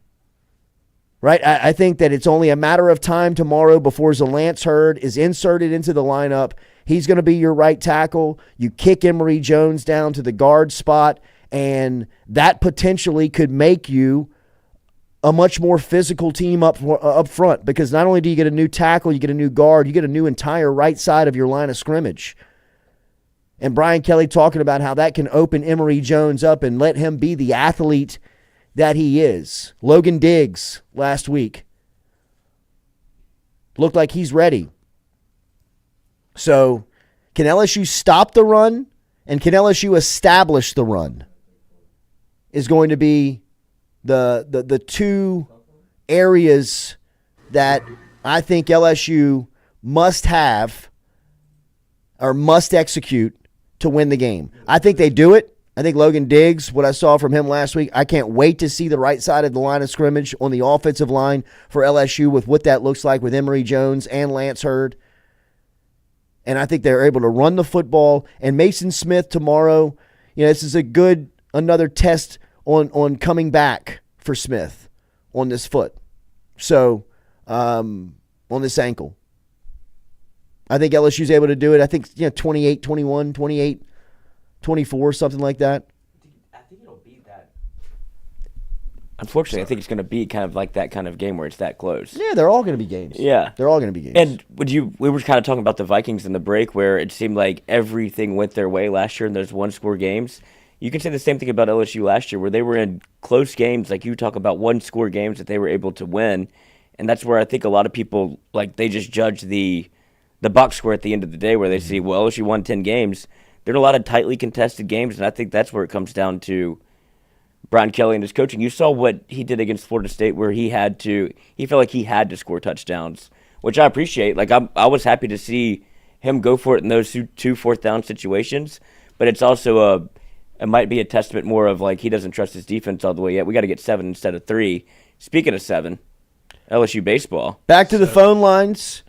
[SPEAKER 3] Right? I think that it's only a matter of time tomorrow before Zalance Hurd is inserted into the lineup. He's going to be your right tackle. You kick Emory Jones down to the guard spot, and that potentially could make you a much more physical team up front, because not only do you get a new tackle, you get a new guard, you get a new entire right side of your line of scrimmage. And Brian Kelly talking about how that can open Emory Jones up and let him be the athlete that he is. Logan Diggs last week looked like he's ready. So can LSU stop the run, and can LSU establish the run is going to be the two areas that I think LSU must have or must execute to win the game. I think they do it. I think Logan Diggs, what I saw from him last week, I can't wait to see the right side of the line of scrimmage on the offensive line for LSU with what that looks like with Emory Jones and Lance Hurd. And I think they're able to run the football. And Mason Smith tomorrow, this is another test on coming back for Smith on this foot. So, on this ankle. I think LSU's able to do it. I think 28, 21, 28, 24, something like that.
[SPEAKER 1] I think it'll be that. Unfortunately, I think it's going to be kind of like that kind of game where it's that close.
[SPEAKER 3] Yeah, they're all going to be games.
[SPEAKER 1] Yeah.
[SPEAKER 3] They're all going to be games.
[SPEAKER 1] And we were kind of talking about the Vikings in the break where it seemed like everything went their way last year in those one-score games. You can say the same thing about LSU last year where they were in close games, like you talk about one-score games that they were able to win. And that's where I think a lot of people, they just judge the box score at the end of the day where they see, well, LSU won 10 games. There are a lot of tightly contested games, and I think that's where it comes down to Brian Kelly and his coaching. You saw what he did against Florida State where he felt like he had to score touchdowns, which I appreciate. I was happy to see him go for it in those two fourth-down situations, but it's also it might be a testament more of he doesn't trust his defense all the way yet. We got to get 7 instead of 3. Speaking of 7, LSU baseball.
[SPEAKER 3] Back to the phone lines.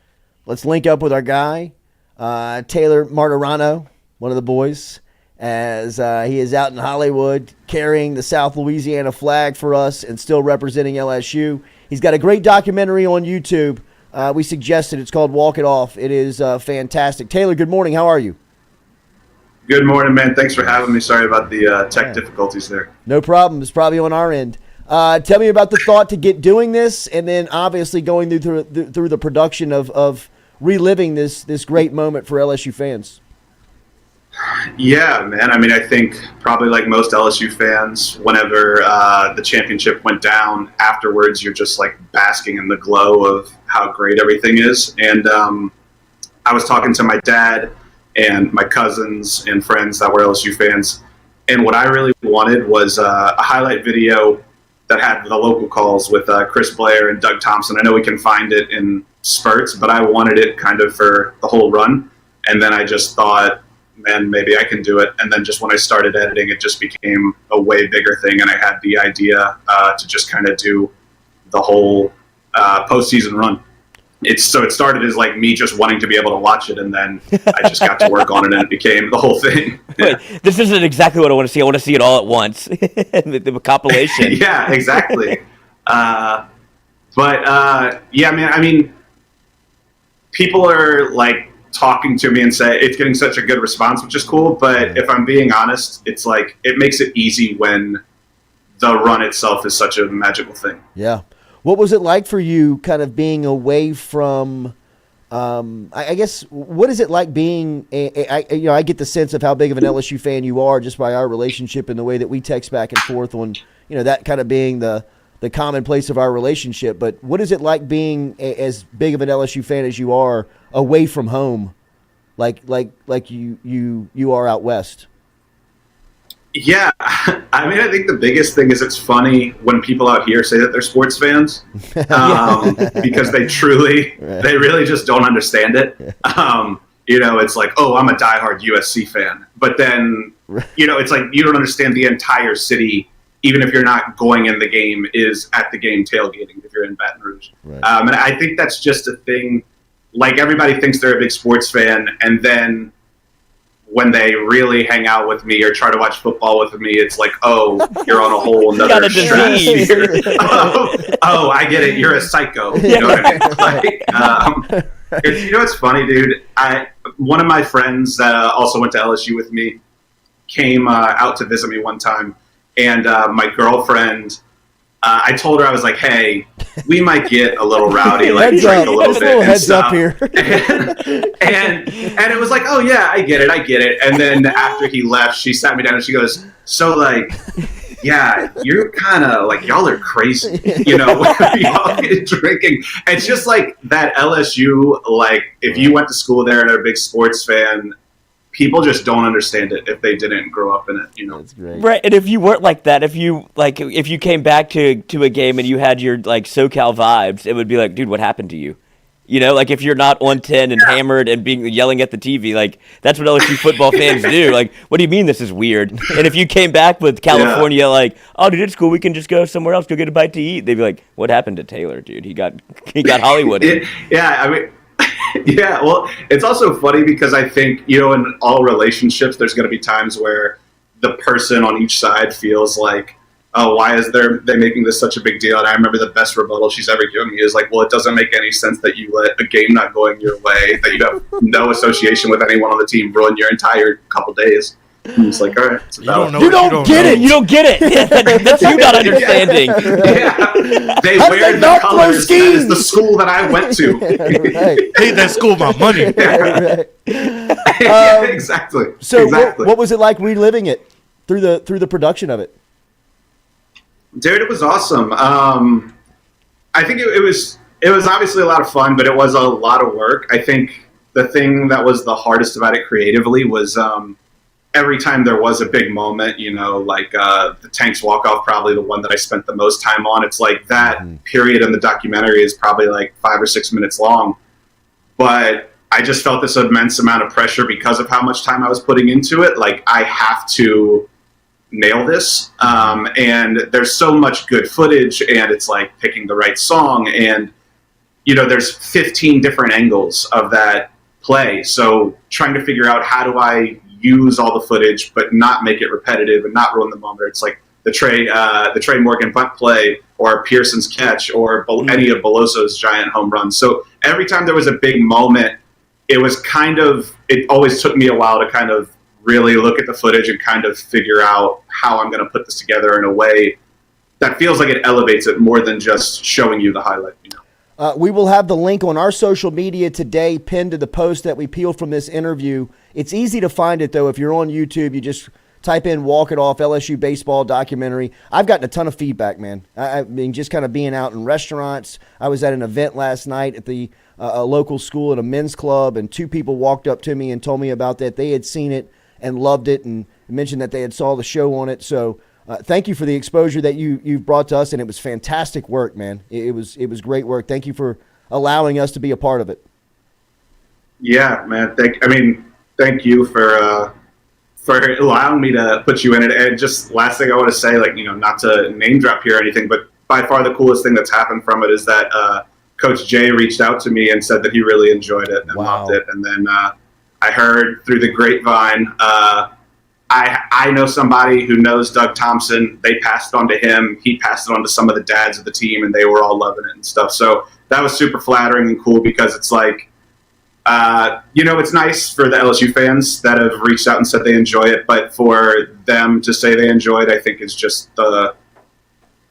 [SPEAKER 3] Let's link up with our guy, Taylor Martirano, one of the boys, as he is out in Hollywood carrying the South Louisiana flag for us and still representing LSU. He's got a great documentary on YouTube. We suggested it's called Walk It Off. It is fantastic. Taylor, good morning. How are you?
[SPEAKER 2] Good morning, man. Thanks for having me. Sorry about the tech difficulties there.
[SPEAKER 3] No problem. It's probably on our end. Tell me about the thought to get doing this, and then obviously going through the production of reliving this great moment for LSU fans.
[SPEAKER 2] Yeah, man. I think probably like most LSU fans, whenever the championship went down, afterwards you're just basking in the glow of how great everything is. And I was talking to my dad and my cousins and friends that were LSU fans, and what I really wanted was a highlight video that had the local calls with Chris Blair and Doug Thompson. I know we can find it in spurts, but I wanted it kind of for the whole run. And then I just thought, man, maybe I can do it. And then just when I started editing, it just became a way bigger thing. And I had the idea to just kind of do the whole postseason run. It started as me just wanting to be able to watch it, and then I just got to work on it, and it became the whole thing.
[SPEAKER 1] Wait, this isn't exactly what I want to see. I want to see it all at once. the compilation.
[SPEAKER 2] Yeah, exactly. Yeah, man. People are talking to me and say it's getting such a good response, which is cool. But if I'm being honest, it's it makes it easy when the run itself is such a magical thing.
[SPEAKER 3] Yeah. What was it like for you kind of being away from I guess, what is it like being I get the sense of how big of an LSU fan you are just by our relationship and the way that we text back and forth on, that kind of being the commonplace of our relationship. But what is it like being as big of an LSU fan as you are away from home, like you are out west?
[SPEAKER 2] Yeah, I mean, I think the biggest thing is it's funny when people out here say that they're sports fans because they really just don't understand it. It's like, oh, I'm a diehard USC fan. But then, it's like you don't understand the entire city, even if you're not going in the game, is at the game tailgating if you're in Baton Rouge. Right. And I think that's just a thing. Like, everybody thinks they're a big sports fan, and then when they really hang out with me or try to watch football with me, it's like, oh, you're on a whole nother stratosphere. oh, I get it. You're a psycho. You know what I mean? It's funny, dude. One of my friends that also went to LSU with me came out to visit me one time, and my girlfriend, I told her, I was like, hey, we might get a little rowdy, like drink a little bit and stuff. Up here. and it was like, oh yeah, I get it. And then after he left, she sat me down and she goes, so like, yeah, you're kind of like, y'all are crazy, y'all get drinking. It's just like that LSU, like if you went to school there and are a big sports fan, people just don't understand it if they didn't grow up in it,
[SPEAKER 3] That's great.
[SPEAKER 1] Right, and if you weren't like that, if you came back to a game and you had your like SoCal vibes, it would be like, dude, what happened to you? Like if you're not on 10 and hammered and yelling at the TV, like that's what LSU football fans do. Like, what do you mean this is weird? And if you came back with California, like, oh, dude, it's cool, we can just go somewhere else, go get a bite to eat. They'd be like, what happened to Taylor, dude? He got Hollywood.
[SPEAKER 2] Yeah, I mean. Yeah, well, it's also funny because I think, in all relationships, there's going to be times where the person on each side feels like, oh, why is they making this such a big deal? And I remember the best rebuttal she's ever given me is like, well, it doesn't make any sense that you let a game not going your way, that you have no association with anyone on the team ruin your entire couple days. And it's like, all right, it's
[SPEAKER 3] you don't get it.
[SPEAKER 1] You don't get it. That's you not understanding.
[SPEAKER 2] Yeah. They wear the colors. That is the school that I went to.
[SPEAKER 7] Paid that school my money.
[SPEAKER 2] Yeah, exactly.
[SPEAKER 3] So what was it like reliving it through the production of it?
[SPEAKER 2] Dude, it was awesome. I think it was obviously a lot of fun, but it was a lot of work. I think the thing that was the hardest about it creatively was every time there was a big moment, like the Tanks walk-off, probably the one that I spent the most time on. It's like that period in the documentary is probably like 5 or 6 minutes long. But I just felt this immense amount of pressure because of how much time I was putting into it. Like, I have to nail this. And there's so much good footage, and it's like picking the right song. And, there's 15 different angles of that play. So trying to figure out how do I use all the footage but not make it repetitive and not ruin the moment. It's like the Trey Morgan bunt play or Pearson's catch or any of Belloso's giant home runs. So every time there was a big moment, it always took me a while to kind of really look at the footage and kind of figure out how I'm going to put this together in a way that feels like it elevates it more than just showing you the highlight.
[SPEAKER 3] We will have the link on our social media today pinned to the post that we peeled from this interview. It's easy to find it, though. If you're on YouTube, you just type in Walk It Off LSU baseball documentary. I've gotten a ton of feedback, man. I mean, just kind of being out in restaurants. I was at an event last night at the a local school at a men's club, and 2 people walked up to me and told me about that. They had seen it and loved it and mentioned that they had saw the show on it. So thank you for the exposure that you've brought to us, and it was fantastic work, man. It was great work. Thank you for allowing us to be a part of it.
[SPEAKER 2] Yeah, man. Thank you for allowing me to put you in it. And just last thing I want to say, not to name drop here or anything, but by far the coolest thing that's happened from it is that Coach Jay reached out to me and said that he really enjoyed it and loved it. And then I heard through the grapevine, I know somebody who knows Doug Thompson. They passed it on to him. He passed it on to some of the dads of the team, and they were all loving it and stuff. So that was super flattering and cool because it's like, it's nice for the LSU fans that have reached out and said they enjoy it, but for them to say they enjoy it, I think is just the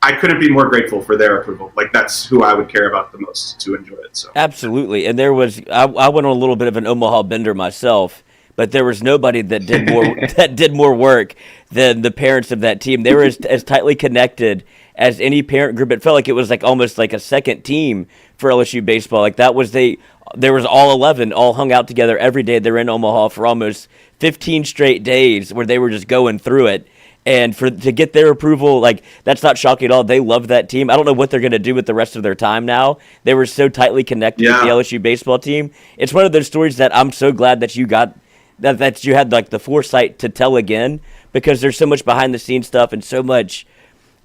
[SPEAKER 2] I couldn't be more grateful for their approval. Like, that's who I would care about the most to enjoy it. So
[SPEAKER 1] absolutely. And I went on a little bit of an Omaha bender myself, but there was nobody that did more that did more work than the parents of that team. They were as tightly connected as any parent group. It felt like it was like almost like a second team for LSU baseball. Like there was all 11 all hung out together every day. They were in Omaha for almost 15 straight days where they were just going through it. And to get their approval, like, that's not shocking at all. They love that team. I don't know what they're going to do with the rest of their time now. They were so tightly connected with the LSU baseball team. It's one of those stories that I'm so glad that you got, that you had like the foresight to tell again, because there's so much behind the scenes stuff and so much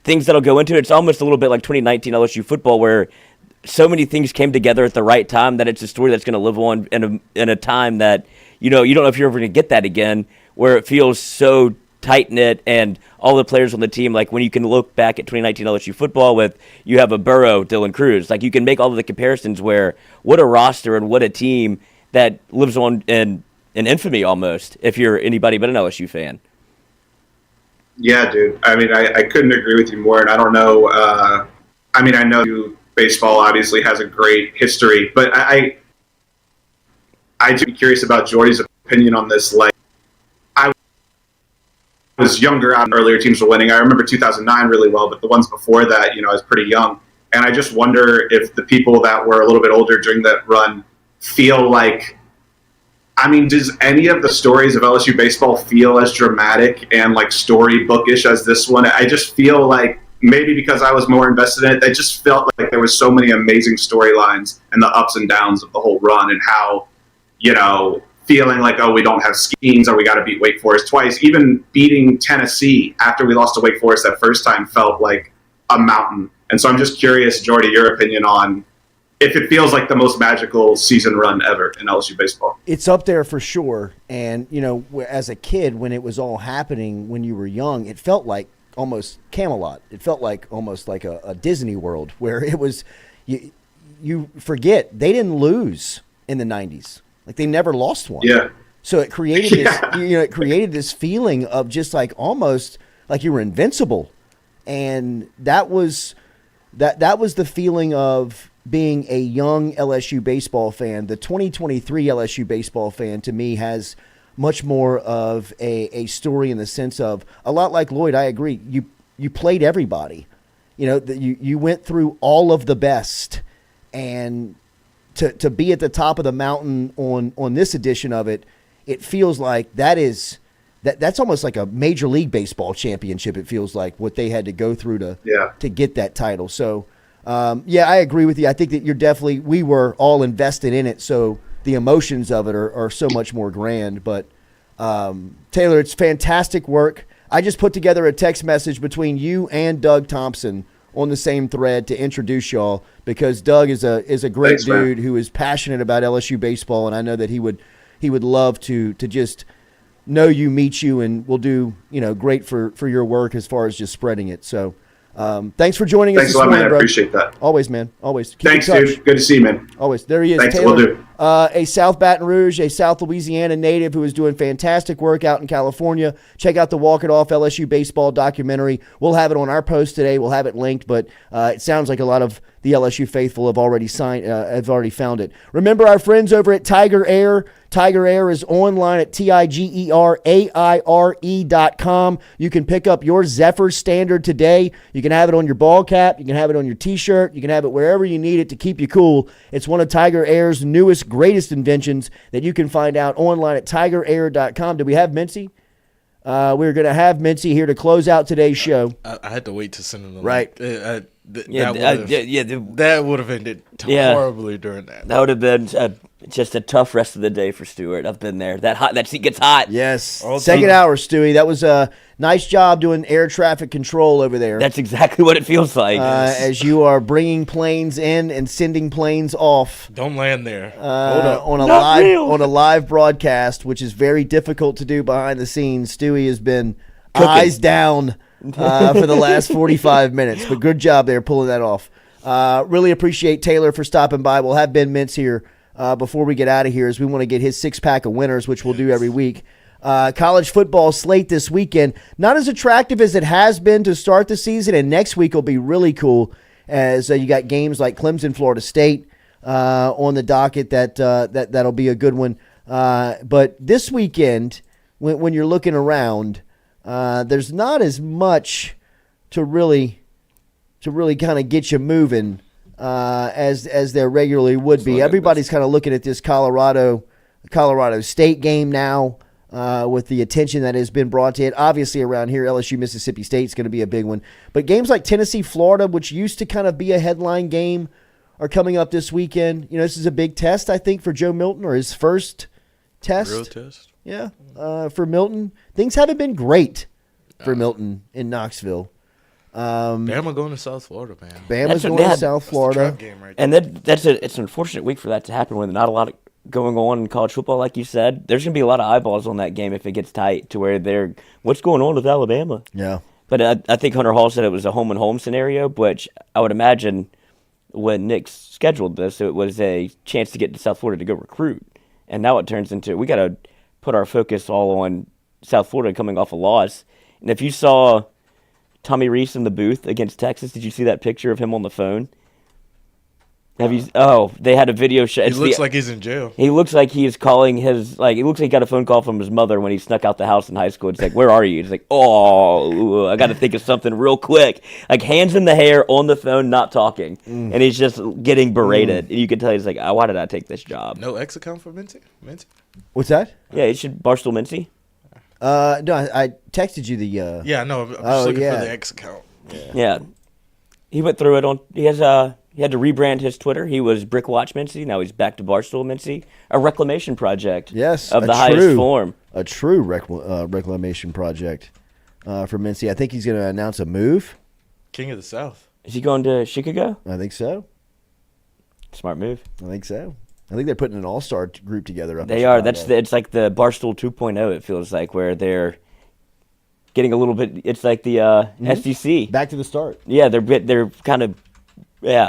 [SPEAKER 1] things that'll go into it. It's almost a little bit like 2019 LSU football, where so many things came together at the right time that it's a story that's going to live on in a time that, you don't know if you're ever going to get that again, where it feels so tight-knit and all the players on the team. Like when you can look back at 2019 LSU football with, you have a Burrow, Dylan Cruz, like you can make all of the comparisons where what a roster and what a team that lives on in infamy almost, if you're anybody but an LSU fan.
[SPEAKER 2] Yeah, dude. I mean, I couldn't agree with you more. And I don't know, I know baseball obviously has a great history, but I do be curious about Jordy's opinion on this. Like, I was younger, earlier teams were winning. I remember 2009 really well, but the ones before that, I was pretty young. And I just wonder if the people that were a little bit older during that run feel like, does any of the stories of LSU baseball feel as dramatic and like storybookish as this one? I just feel like, maybe because I was more invested in it, I just felt like there was so many amazing storylines and the ups and downs of the whole run, and how, feeling like, oh, we don't have schemes, or we got to beat Wake Forest twice. Even beating Tennessee after we lost to Wake Forest that first time felt like a mountain. And so I'm just curious, Jordy, your opinion on if it feels like the most magical season run ever in LSU baseball.
[SPEAKER 3] It's up there for sure. And, as a kid, when it was all happening, when you were young, it felt like almost Camelot. It felt like almost like a Disney World, where it was, you forget, they didn't lose in the 90s. Like, they never lost one.
[SPEAKER 2] Yeah.
[SPEAKER 3] So it created this, it created this feeling of just like almost like you were invincible. And that was the feeling of being a young LSU baseball fan. The 2023 LSU baseball fan, to me, has much more of a story in the sense of, a lot like Lloyd, I agree. You played everybody. You went through all of the best, and to be at the top of the mountain on this edition of it, it feels like that's almost like a Major League Baseball championship. It feels like what they had to go through to get that title. So, I agree with you. I think that we were all invested in it, so the emotions of it are so much more grand. But Taylor, it's fantastic work. I just put together a text message between you and Doug Thompson on the same thread to introduce y'all, because Doug is a great dude who is passionate about LSU baseball, and I know that he would love to just know you, meet you, and will do great for your work as far as just spreading it. So thanks for joining us this morning,
[SPEAKER 2] man.
[SPEAKER 3] bro.
[SPEAKER 2] I appreciate that.
[SPEAKER 3] Always, man. Always. Keep
[SPEAKER 2] Thanks,
[SPEAKER 3] in touch.
[SPEAKER 2] dude. Good to see you, man.
[SPEAKER 3] Always. There he is.
[SPEAKER 2] Thanks,
[SPEAKER 3] Taylor,
[SPEAKER 2] will do.
[SPEAKER 3] a South Baton Rouge, a South Louisiana native who is doing fantastic work out in California. Check out the Walk It Off LSU baseball documentary. We'll have it on our post today. We'll have it linked, but it sounds like a lot of the LSU faithful have already found it. Remember our friends over at Tiger Air. Tiger Air is online at TIGERAIRE.com. You can pick up your Zephyr Standard today. You can have it on your ball cap. You can have it on your T-shirt. You can have it wherever you need it to keep you cool. It's one of Tiger Air's newest, greatest inventions that you can find out online at TigerAir.com. Do we have Mintzy? We're going to have Mintzy here to close out today's show.
[SPEAKER 7] I had to wait to send him the
[SPEAKER 3] right.
[SPEAKER 7] link. That would have ended horribly during that.
[SPEAKER 1] That would have been just a tough rest of the day for Stewart. I've been there. That seat gets hot.
[SPEAKER 3] Yes. Second hour, Stewie. That was a nice job doing air traffic control over there.
[SPEAKER 1] That's exactly what it feels like.
[SPEAKER 3] As you are bringing planes in and sending planes off.
[SPEAKER 7] Don't land there.
[SPEAKER 3] On a live broadcast, which is very difficult to do behind the scenes. Stewie has been eyes down for the last 45 minutes, but good job there pulling that off. Really appreciate Taylor for stopping by. We'll have Ben Mintz here before we get out of here, as we want to get his 6-pack of winners, which we'll do every week. College football slate this weekend. Not as attractive as it has been to start the season, and next week will be really cool as you got games like Clemson, Florida State on the docket. That'll be a good one. But this weekend, when you're looking around, there's not as much to really kind of get you moving as there regularly would be. Everybody's kind of looking at this Colorado State game now with the attention that has been brought to it. Obviously around here, LSU, Mississippi State is going to be a big one. But games like Tennessee, Florida, which used to kind of be a headline game, are coming up this weekend. You know, this is a big test, I think, for Joe Milton, or his first test.
[SPEAKER 7] Real test?
[SPEAKER 3] Yeah, for Milton. Things haven't been great for Milton in Knoxville.
[SPEAKER 7] Bama going to South Florida, man.
[SPEAKER 3] Bama's going to South Florida.
[SPEAKER 1] And it's an unfortunate week for that to happen when not a lot going on in college football, like you said. There's going to be a lot of eyeballs on that game if it gets tight to where they're, what's going on with Alabama?
[SPEAKER 3] Yeah.
[SPEAKER 1] But I think Hunter Hall said it was a home-and-home scenario, which I would imagine when Nick scheduled this, it was a chance to get to South Florida to go recruit. And now it turns into, we got to put our focus all on South Florida coming off a loss. And if you saw Tommy Reese in the booth against Texas, did you see that picture of him on the phone? Have you? Oh, they had a video show.
[SPEAKER 7] He looks like he's in jail.
[SPEAKER 1] He looks like he's calling his, like, it looks like he got a phone call from his mother when he snuck out the house in high school. It's like, where are you? He's like, oh, I got to think of something real quick. Like, hands in the hair, on the phone, not talking. And he's just getting berated. And you can tell he's like, oh, why did I take this job?
[SPEAKER 7] No X account for Mintz?
[SPEAKER 3] What's that?
[SPEAKER 1] Yeah, you should Barstool Mincy.
[SPEAKER 3] No, I texted you the.
[SPEAKER 7] Yeah, no, I'm just looking for the X account.
[SPEAKER 1] Yeah. He went through it on. He had to rebrand his Twitter. He was Brick Watch Mincy. Now he's back to Barstool Mincy. A reclamation project.
[SPEAKER 3] Yes,
[SPEAKER 1] of the highest form.
[SPEAKER 3] A true reclamation project for Mincy. I think he's going to announce a move.
[SPEAKER 7] King of the South.
[SPEAKER 1] Is he going to Chicago?
[SPEAKER 3] I think so.
[SPEAKER 1] Smart move.
[SPEAKER 3] I think so. I think they're putting an all-star group together.
[SPEAKER 1] They are. It's like the Barstool 2.0. It feels like, where they're getting a little bit. It's like the SEC.
[SPEAKER 3] Back to the start.
[SPEAKER 1] Yeah, they're kind of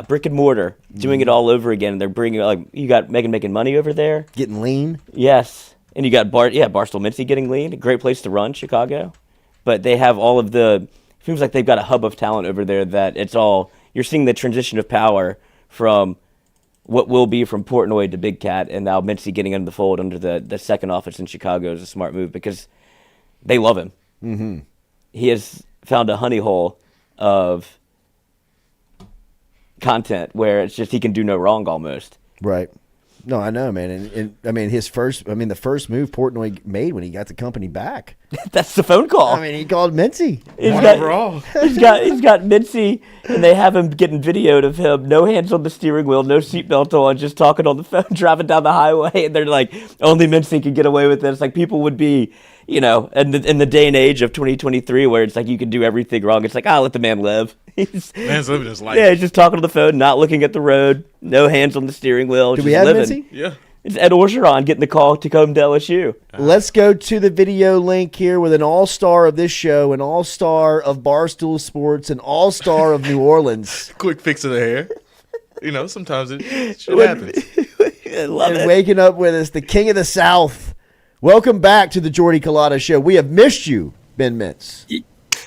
[SPEAKER 1] brick and mortar, doing it all over again. They're bringing, like, you got Megan making money over there,
[SPEAKER 3] getting lean.
[SPEAKER 1] Yes, and you got Barstool Mincy getting lean. A great place to run, Chicago. But they have all of the. It seems like they've got a hub of talent over there. That it's all, you're seeing the transition of power from what will be from Portnoy to Big Cat, and now Mincy getting into the fold under the second office in Chicago is a smart move because they love him.
[SPEAKER 3] Mm-hmm.
[SPEAKER 1] He has found a honey hole of content where it's just he can do no wrong almost.
[SPEAKER 3] Right. No, I know, man. And I mean, the first move Portnoy made when he got the company back.
[SPEAKER 1] That's the phone call.
[SPEAKER 3] I mean, he called Mincy.
[SPEAKER 1] He's got Mincy, and they have him getting videoed of him, no hands on the steering wheel, no seatbelt on, just talking on the phone, driving down the highway. And they're like, only Mincy can get away with this. Like, people would be, you know, in the day and age of 2023 where it's like you can do everything wrong. It's like, let the man live.
[SPEAKER 7] Man's living his life.
[SPEAKER 1] Yeah, he's just talking on the phone, not looking at the road, no hands on the steering wheel.
[SPEAKER 3] Do
[SPEAKER 1] just
[SPEAKER 3] we have
[SPEAKER 1] living.
[SPEAKER 3] Mincy?
[SPEAKER 7] Yeah.
[SPEAKER 1] It's Ed Orgeron getting the call to come to LSU.
[SPEAKER 3] Let's go to the video link here with an all-star of this show, an all-star of Barstool Sports, an all-star of New Orleans.
[SPEAKER 7] Quick fix of the hair. You know, sometimes it should happen.
[SPEAKER 1] I love
[SPEAKER 3] and
[SPEAKER 1] it.
[SPEAKER 3] Waking up with us, the King of the South. Welcome back to the Jordy Culotta Show. We have missed you, Ben Mintz.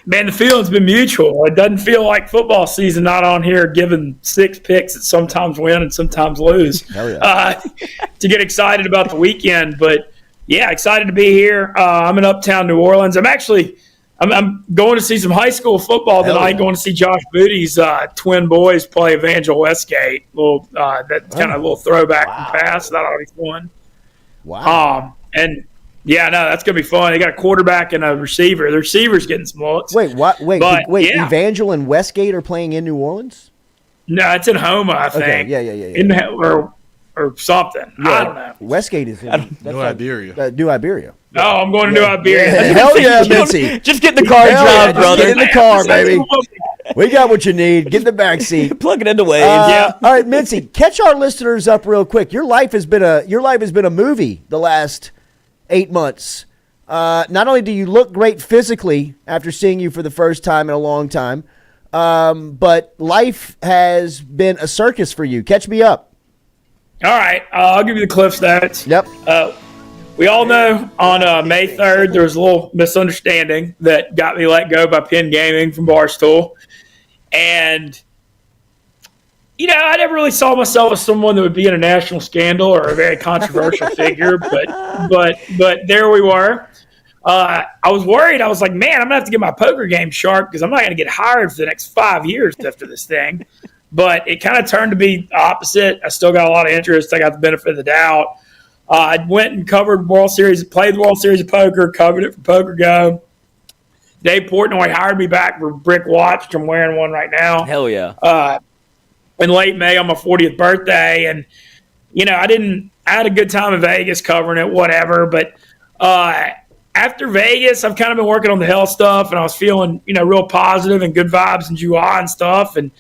[SPEAKER 14] Man, the feeling's been mutual. It doesn't feel like football season not on here giving 6 picks that sometimes win and sometimes lose.
[SPEAKER 3] Hell yeah.
[SPEAKER 14] To get excited about the weekend. But, yeah, excited to be here. I'm in uptown New Orleans. I'm going to see some high school football tonight, going to see Josh Booty's twin boys play Evangel Westgate. That's kind of a little throwback from past. That always fun.
[SPEAKER 3] Wow.
[SPEAKER 14] Yeah, no, that's going to be fun. They got a quarterback and a receiver. The receiver's getting some looks.
[SPEAKER 3] Wait, what? Wait,
[SPEAKER 14] Yeah.
[SPEAKER 3] Evangel and Westgate are playing in New Orleans?
[SPEAKER 14] No, it's in Homa, I think.
[SPEAKER 3] Okay, yeah.
[SPEAKER 14] Or something.
[SPEAKER 3] Yeah,
[SPEAKER 14] I don't know.
[SPEAKER 3] Westgate is in
[SPEAKER 7] New Iberia.
[SPEAKER 3] New Iberia.
[SPEAKER 14] Oh, I'm going to New Iberia.
[SPEAKER 3] Yeah. Hell yeah, Mincy.
[SPEAKER 1] Just get in the car and drive, brother.
[SPEAKER 3] Get in the car, baby. We got what you need. Get in the back seat.
[SPEAKER 1] Plug it into Waze.
[SPEAKER 3] All right, Mincy, catch our listeners up real quick. Your life has been a movie the last 8 months. Not only do you look great physically after seeing you for the first time in a long time, but life has been a circus for you. Catch me up.
[SPEAKER 14] All right. I'll give you the Cliff stats.
[SPEAKER 3] Yep.
[SPEAKER 14] we all know on May 3rd there was a little misunderstanding that got me let go by Penn Gaming from Barstool. And, I never really saw myself as someone that would be in a national scandal or a very controversial figure, but there we were. I was worried. I was like, man, I'm going to have to get my poker game sharp because I'm not going to get hired for the next 5 years after this thing. But it kind of turned to be opposite. I still got a lot of interest. I got the benefit of the doubt. I went and covered World Series, played the World Series of Poker, covered it for Poker Go. Dave Portnoy hired me back for Brick Watch, which I'm wearing one right now.
[SPEAKER 1] Hell yeah.
[SPEAKER 14] In late May on my 40th birthday. And, I had a good time in Vegas covering it, whatever. But after Vegas, I've kind of been working on the health stuff, and I was feeling, real positive and good vibes in July and stuff. And,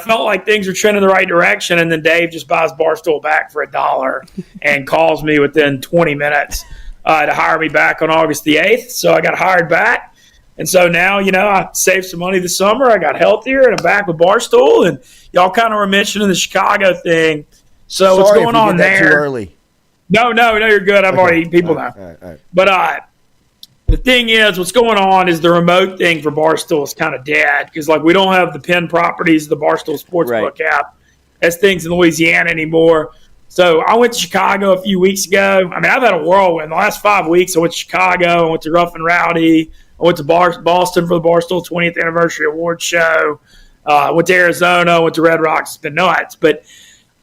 [SPEAKER 14] felt like things were trending the right direction. And then Dave just buys Barstool back for $1 and calls me within 20 minutes to hire me back on August the 8th. So I got hired back. And so now, I saved some money this summer. I got healthier, and I'm back with Barstool. And y'all kind of were mentioning the Chicago thing. So
[SPEAKER 3] Sorry
[SPEAKER 14] what's going
[SPEAKER 3] if we
[SPEAKER 14] on
[SPEAKER 3] did that
[SPEAKER 14] there?
[SPEAKER 3] Too early.
[SPEAKER 14] No, you're good. I've already people know.
[SPEAKER 3] All right.
[SPEAKER 14] But the thing is, what's going on is the remote thing for Barstool is kind of dead because, we don't have the Penn properties, the Barstool Sportsbook app as things in Louisiana anymore. So I went to Chicago a few weeks ago. I mean, I've had a whirlwind. The last 5 weeks, I went to Chicago. I went to Rough and Rowdy. I went to Boston for the Barstool 20th Anniversary Award Show. I went to Arizona. I went to Red Rocks. It's been nuts. But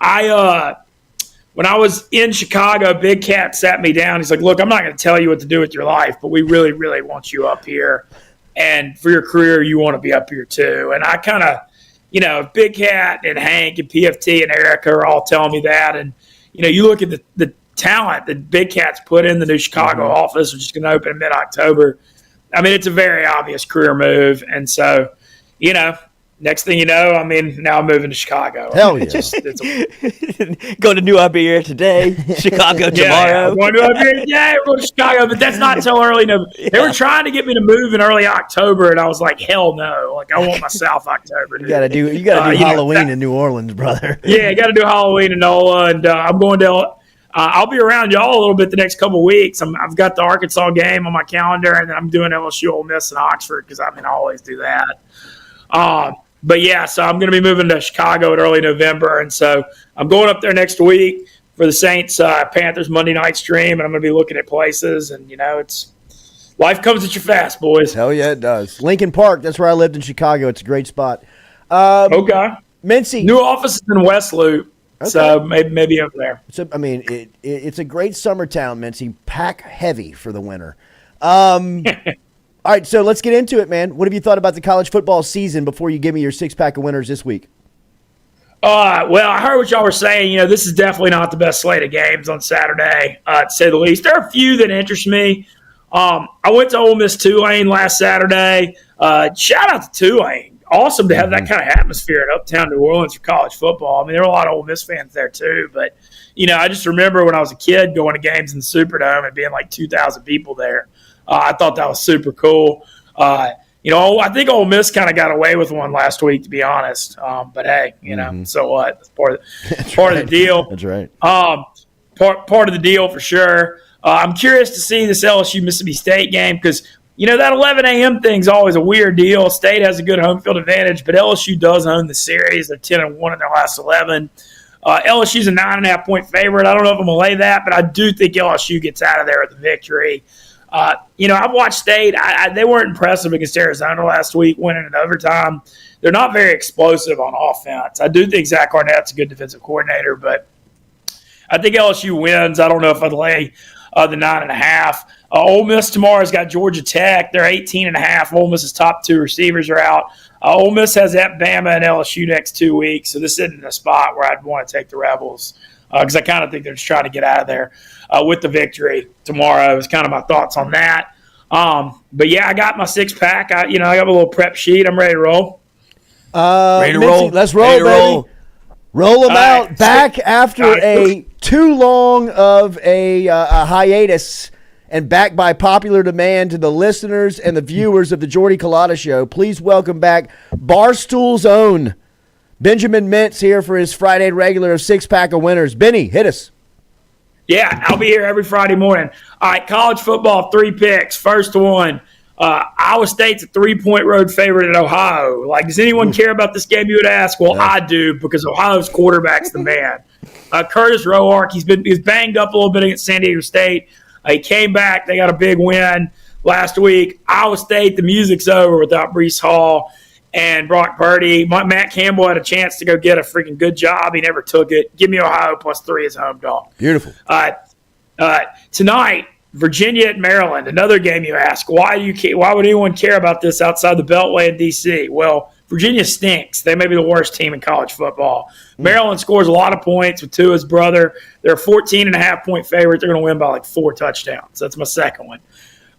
[SPEAKER 14] when I was in Chicago, Big Cat sat me down. He's like, look, I'm not going to tell you what to do with your life, but we really, really want you up here. And for your career, you want to be up here too. And I kind of, Big Cat and Hank and PFT and Erica are all telling me that. And, you look at the talent that Big Cat's put in the new Chicago office, which is going to open in mid-October. I mean, it's a very obvious career move. And so, next thing you know, now I'm moving to Chicago.
[SPEAKER 3] Hell yeah.
[SPEAKER 1] Going to New Iberia today, Chicago tomorrow.
[SPEAKER 14] I'm going to New Iberia today, we're going to Chicago, but that's not until early November. They were trying to get me to move in early October, and I was like, hell no. I want my South October.
[SPEAKER 3] You got to do Halloween in New Orleans, brother.
[SPEAKER 14] Yeah, you got to do Halloween in NOLA, and I'm going to I'll be around y'all a little bit the next couple of weeks. I've got the Arkansas game on my calendar, and then I'm doing LSU, Ole Miss, and Oxford because I always do that. But yeah, so I'm going to be moving to Chicago in early November, and so I'm going up there next week for the Saints Panthers Monday night stream, and I'm going to be looking at places, and it's life comes at you fast, boys.
[SPEAKER 3] Hell yeah, it does. Lincoln Park, that's where I lived in Chicago. It's a great spot.
[SPEAKER 14] Okay,
[SPEAKER 3] Mincy,
[SPEAKER 14] new office is in West Loop. Okay. So maybe over there.
[SPEAKER 3] So it's a great summer town, Mincy. Pack heavy for the winter. All right, so let's get into it, man. What have you thought about the college football season before you give me your six-pack of winners this week?
[SPEAKER 14] Well, I heard what y'all were saying. This is definitely not the best slate of games on Saturday, to say the least. There are a few that interest me. I went to Ole Miss Tulane last Saturday. Shout out to Tulane. Awesome to have that kind of atmosphere in uptown New Orleans for college football. There are a lot of Ole Miss fans there too. But, I just remember when I was a kid going to games in the Superdome and being like 2,000 people there. I thought that was super cool. I think Ole Miss kind of got away with one last week, to be honest. But hey, so what? That's part of the deal.
[SPEAKER 3] That's right.
[SPEAKER 14] Part of the deal for sure. I'm curious to see this LSU Mississippi State game because that 11 a.m. thing's always a weird deal. State has a good home field advantage, but LSU does own the series. They're 10-1 in their last 11. LSU's a 9.5-point favorite. I don't know if I'm going to lay that, but I do think LSU gets out of there with a victory. I've watched State. They weren't impressive against Arizona last week, winning in overtime. They're not very explosive on offense. I do think Zach Arnett's a good defensive coordinator, but I think LSU wins. I don't know if I'd lay the 9.5. Ole Miss tomorrow's got Georgia Tech. They're 18.5. Ole Miss's top two receivers are out. Ole Miss has at Bama and LSU next 2 weeks, so this isn't a spot where I'd want to take the Rebels because I kind of think they're just trying to get out of there with the victory tomorrow. Is kind of my thoughts on that. But yeah, I got my six-pack. I got a little prep sheet. I'm ready to roll.
[SPEAKER 1] Ready to roll.
[SPEAKER 3] Let's roll, baby. Roll them out.
[SPEAKER 14] Right.
[SPEAKER 3] Back after too long of a hiatus, and back by popular demand to the listeners and the viewers of the Jordy Culotta Show. Please welcome back Barstool's own Benjamin Mintz here for his Friday regular of six-pack of winners. Benny, hit us.
[SPEAKER 14] Yeah, I'll be here every Friday morning. All right, college football, 3 picks. First one, Iowa State's a 3-point road favorite at Ohio. Like, does anyone care about this game, you would ask? Well, I do, because Ohio's quarterback's the man. Curtis Roark, he's banged up a little bit against San Diego State. He came back. They got a big win last week. Iowa State, the music's over without Breece Hall and Brock Purdy. Matt Campbell had a chance to go get a freaking good job. He never took it. Give me Ohio +3 as a home dog.
[SPEAKER 3] Beautiful.
[SPEAKER 14] Tonight, Virginia at Maryland, another game you ask. Why would anyone care about this outside the Beltway in D.C.? Well, Virginia stinks. They may be the worst team in college football. Maryland scores a lot of points with Tua's brother. They're a 14.5-point favorite. They're going to win by like 4 touchdowns. That's my second one.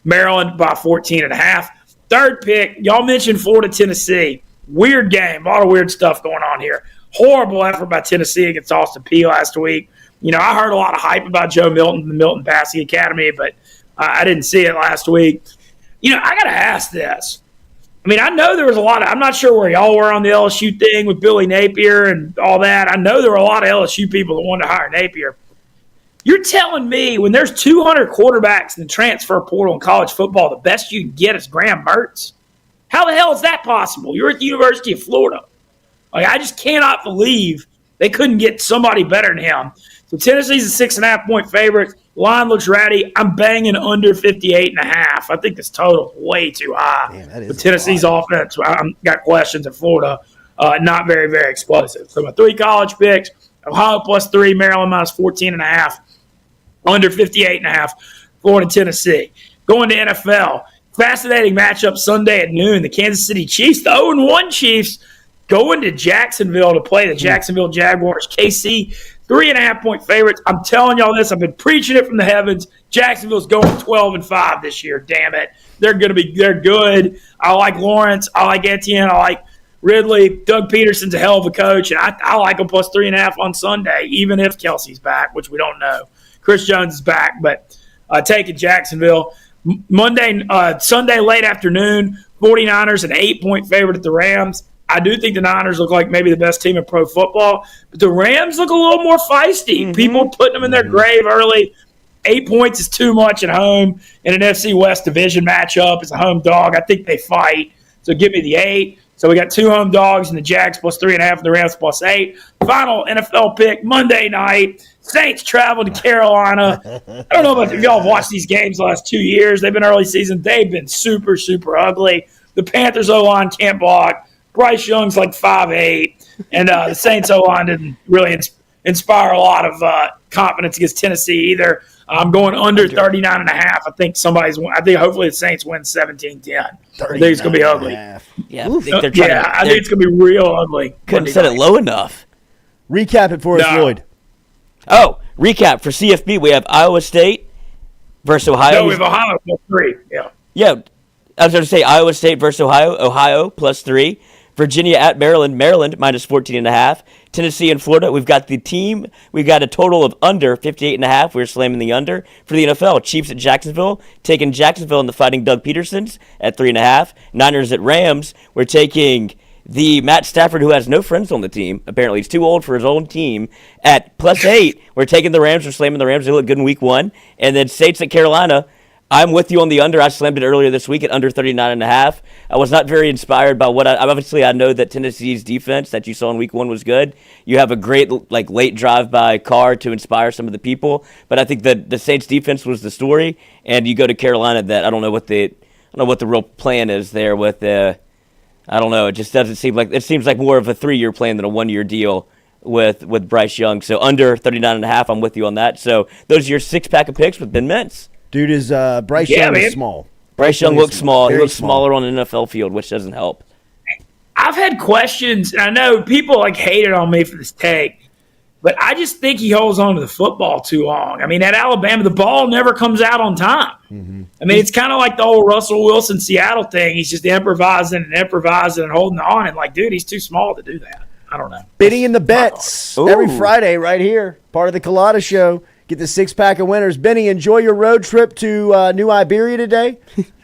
[SPEAKER 14] Maryland by 14.5. Third pick, y'all mentioned Florida, Tennessee. Weird game. A lot of weird stuff going on here. Horrible effort by Tennessee against Austin Peay last week. You know, I heard a lot of hype about Joe Milton, the Milton Passing Academy, but I didn't see it last week. You know, I got to ask this. I mean, I know there was a lot of – I'm not sure where y'all were on the LSU thing with Billy Napier and all that. I know there were a lot of LSU people that wanted to hire Napier. You're telling me when there's 200 quarterbacks in the transfer portal in college football, the best you can get is Graham Mertz? How the hell is that possible? You're at the University of Florida. Like, I just cannot believe they couldn't get somebody better than him. So Tennessee's a 6.5-point favorite. Line looks ratty. I'm banging under 58.5. I think this total is way too high.
[SPEAKER 3] Man,
[SPEAKER 14] but Tennessee's offense, I've got questions in Florida. Not very, very explosive. So my 3 college picks, Ohio +3, Maryland -14.5, under 58.5, Florida, Tennessee. Going to NFL, fascinating matchup Sunday at noon. The Kansas City Chiefs, the 0-1 Chiefs, going to Jacksonville to play the Jacksonville Jaguars. KC, 3.5-point favorites. I'm telling y'all this. I've been preaching it from the heavens. Jacksonville's going 12-5 this year. Damn it. They're good. I like Lawrence. I like Etienne. I like Ridley. Doug Peterson's a hell of a coach, and I like them +3.5 on Sunday, even if Kelsey's back, which we don't know. Chris Jones is back, but taking Jacksonville. Sunday late afternoon, 49ers an 8-point favorite at the Rams. I do think the Niners look like maybe the best team in pro football, but the Rams look a little more feisty. People putting them in their grave early. 8 points is too much at home in an NFC West division matchup. It's a home dog. I think they fight. So give me the 8. So we got 2 home dogs and the Jags +3.5 and the Rams +8. Final NFL pick Monday night. Saints travel to Carolina. I don't know if y'all have watched these games the last 2 years. They've been early season. They've been super, super ugly. The Panthers O-line can't block. Bryce Young's like 5'8", and the Saints O-line didn't really inspire a lot of confidence against Tennessee either. I'm going under 39.5. I think hopefully the Saints win 17-10. I think it's going to be ugly.
[SPEAKER 1] Yeah, I think it's
[SPEAKER 14] going to be real ugly.
[SPEAKER 1] Couldn't set it low enough.
[SPEAKER 3] Recap it for us, Lloyd.
[SPEAKER 1] Oh, recap for CFB. We have Iowa State versus Ohio.
[SPEAKER 14] No, we have Ohio +3. Yeah.
[SPEAKER 1] Yeah, I was going to say Iowa State versus Ohio. Ohio +3. Virginia at Maryland. Maryland -14.5. Tennessee and Florida. We've got the team. We've got a total of under 58.5. We're slamming the under. For the NFL, Chiefs at Jacksonville. Taking Jacksonville and the Fighting Doug Petersons at 3.5. Niners at Rams. We're taking the Matt Stafford, who has no friends on the team. Apparently, he's too old for his own team. At +8, we're taking the Rams. We're slamming the Rams. They look good in week 1. And then Saints at Carolina. I'm with you on the under. I slammed it earlier this week at under 39.5. I was not very inspired by I know that Tennessee's defense that you saw in week 1 was good. You have a great late drive by Carr to inspire some of the people, but I think that the Saints defense was the story. And you go to Carolina, that I don't know what the real plan is there with I don't know. It just doesn't seem like, it seems like more of a 3-year plan than a 1-year deal with Bryce Young. So under 39.5, I'm with you on that. So those are your 6-pack of picks with Ben Mintz.
[SPEAKER 3] Dude, is Bryce Young is small.
[SPEAKER 1] Bryce Young looks small. He looks smaller on an NFL field, which doesn't help.
[SPEAKER 14] I've had questions, and I know people hated on me for this take, but I just think he holds on to the football too long. I mean, at Alabama, the ball never comes out on time. I mean, it's kind of like the old Russell Wilson Seattle thing. He's just improvising and holding on, and dude, he's too small to do that. I don't know.
[SPEAKER 3] Benny and the Bets every Friday right here, part of the Culotta Show. Get the 6-pack of winners. Benny, enjoy your road trip to New Iberia today,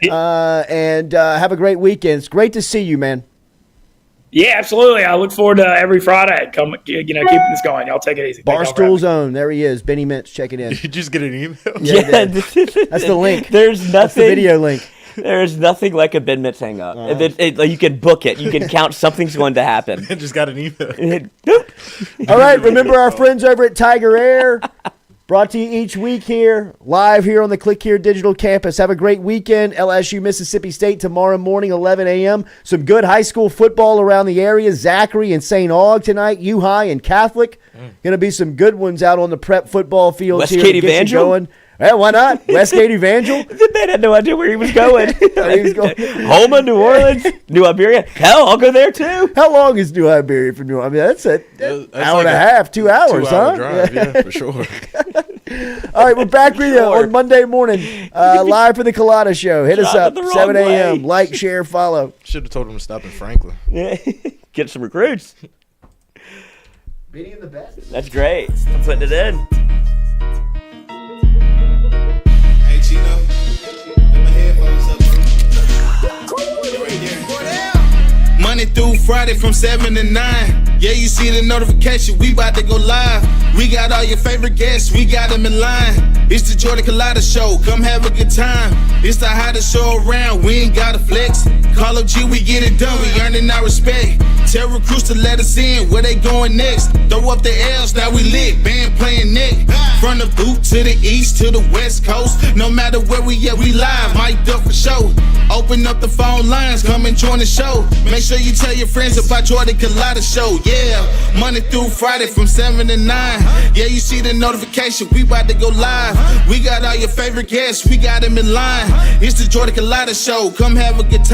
[SPEAKER 3] and have a great weekend. It's great to see you, man.
[SPEAKER 14] Yeah, absolutely. I look forward to every Friday. Keeping this going. Y'all take it easy.
[SPEAKER 3] Barstool's own. There he is. Benny Mintz checking in.
[SPEAKER 7] Did you just get an email?
[SPEAKER 3] Yeah, that's the link.
[SPEAKER 1] There's nothing.
[SPEAKER 3] That's the video link.
[SPEAKER 1] There's nothing like a Ben Mintz hang up. You can book it. You can count something's going to happen.
[SPEAKER 7] I just got an email.
[SPEAKER 3] All right, remember our friends over at Tiger Air. Brought to you each week here, live here on the Click Here Digital Campus. Have a great weekend. LSU, Mississippi State tomorrow morning, 11 a.m. Some good high school football around the area. Zachary and St. Aug tonight. U-High and Catholic. Going to be some good ones out on the prep football fields
[SPEAKER 1] Westgate
[SPEAKER 3] here. Westgate
[SPEAKER 1] Evangel?
[SPEAKER 3] Well, why not? Westgate Evangel.
[SPEAKER 1] The man had no idea where he was going. Homa, New Orleans, New Iberia. Hell, I'll go there too.
[SPEAKER 3] How long is New Iberia from New Orleans? That's an hour and a half, 2 hours,
[SPEAKER 7] 2-hour drive, yeah, for sure.
[SPEAKER 3] All right, we're back with you on Monday morning, live for the Culotta Show. Hit us up, 7 a.m. Like, share, follow.
[SPEAKER 7] Should have told him to stop in Franklin.
[SPEAKER 1] Yeah, get some recruits.
[SPEAKER 3] Beating the best.
[SPEAKER 1] That's great. I'm putting it in.
[SPEAKER 5] Hey, Chino. Put my headphones up, bro. Monday through Friday from 7 to 9. Yeah, you see the notification, we about to go live. We got all your favorite guests, we got them in line. It's the Jordy Culotta Show, come have a good time. It's the hottest show around, we ain't gotta flex. Call up G, we get it done, we earning our respect. Tell recruits to let us in, where they going next. Throw up the L's, now we lit, band playing neck. From the boot to the east to the west coast. No matter where we at, we live, mic'd up for show. Open up the phone lines, come and join the show. Make sure you tell your friends about Jordy Culotta Show. Yeah, Monday through Friday from 7 to 9. Yeah, you see the notification, we about to go live. We got all your favorite guests, we got them in line. It's the Jordy Culotta Show, come have a good time.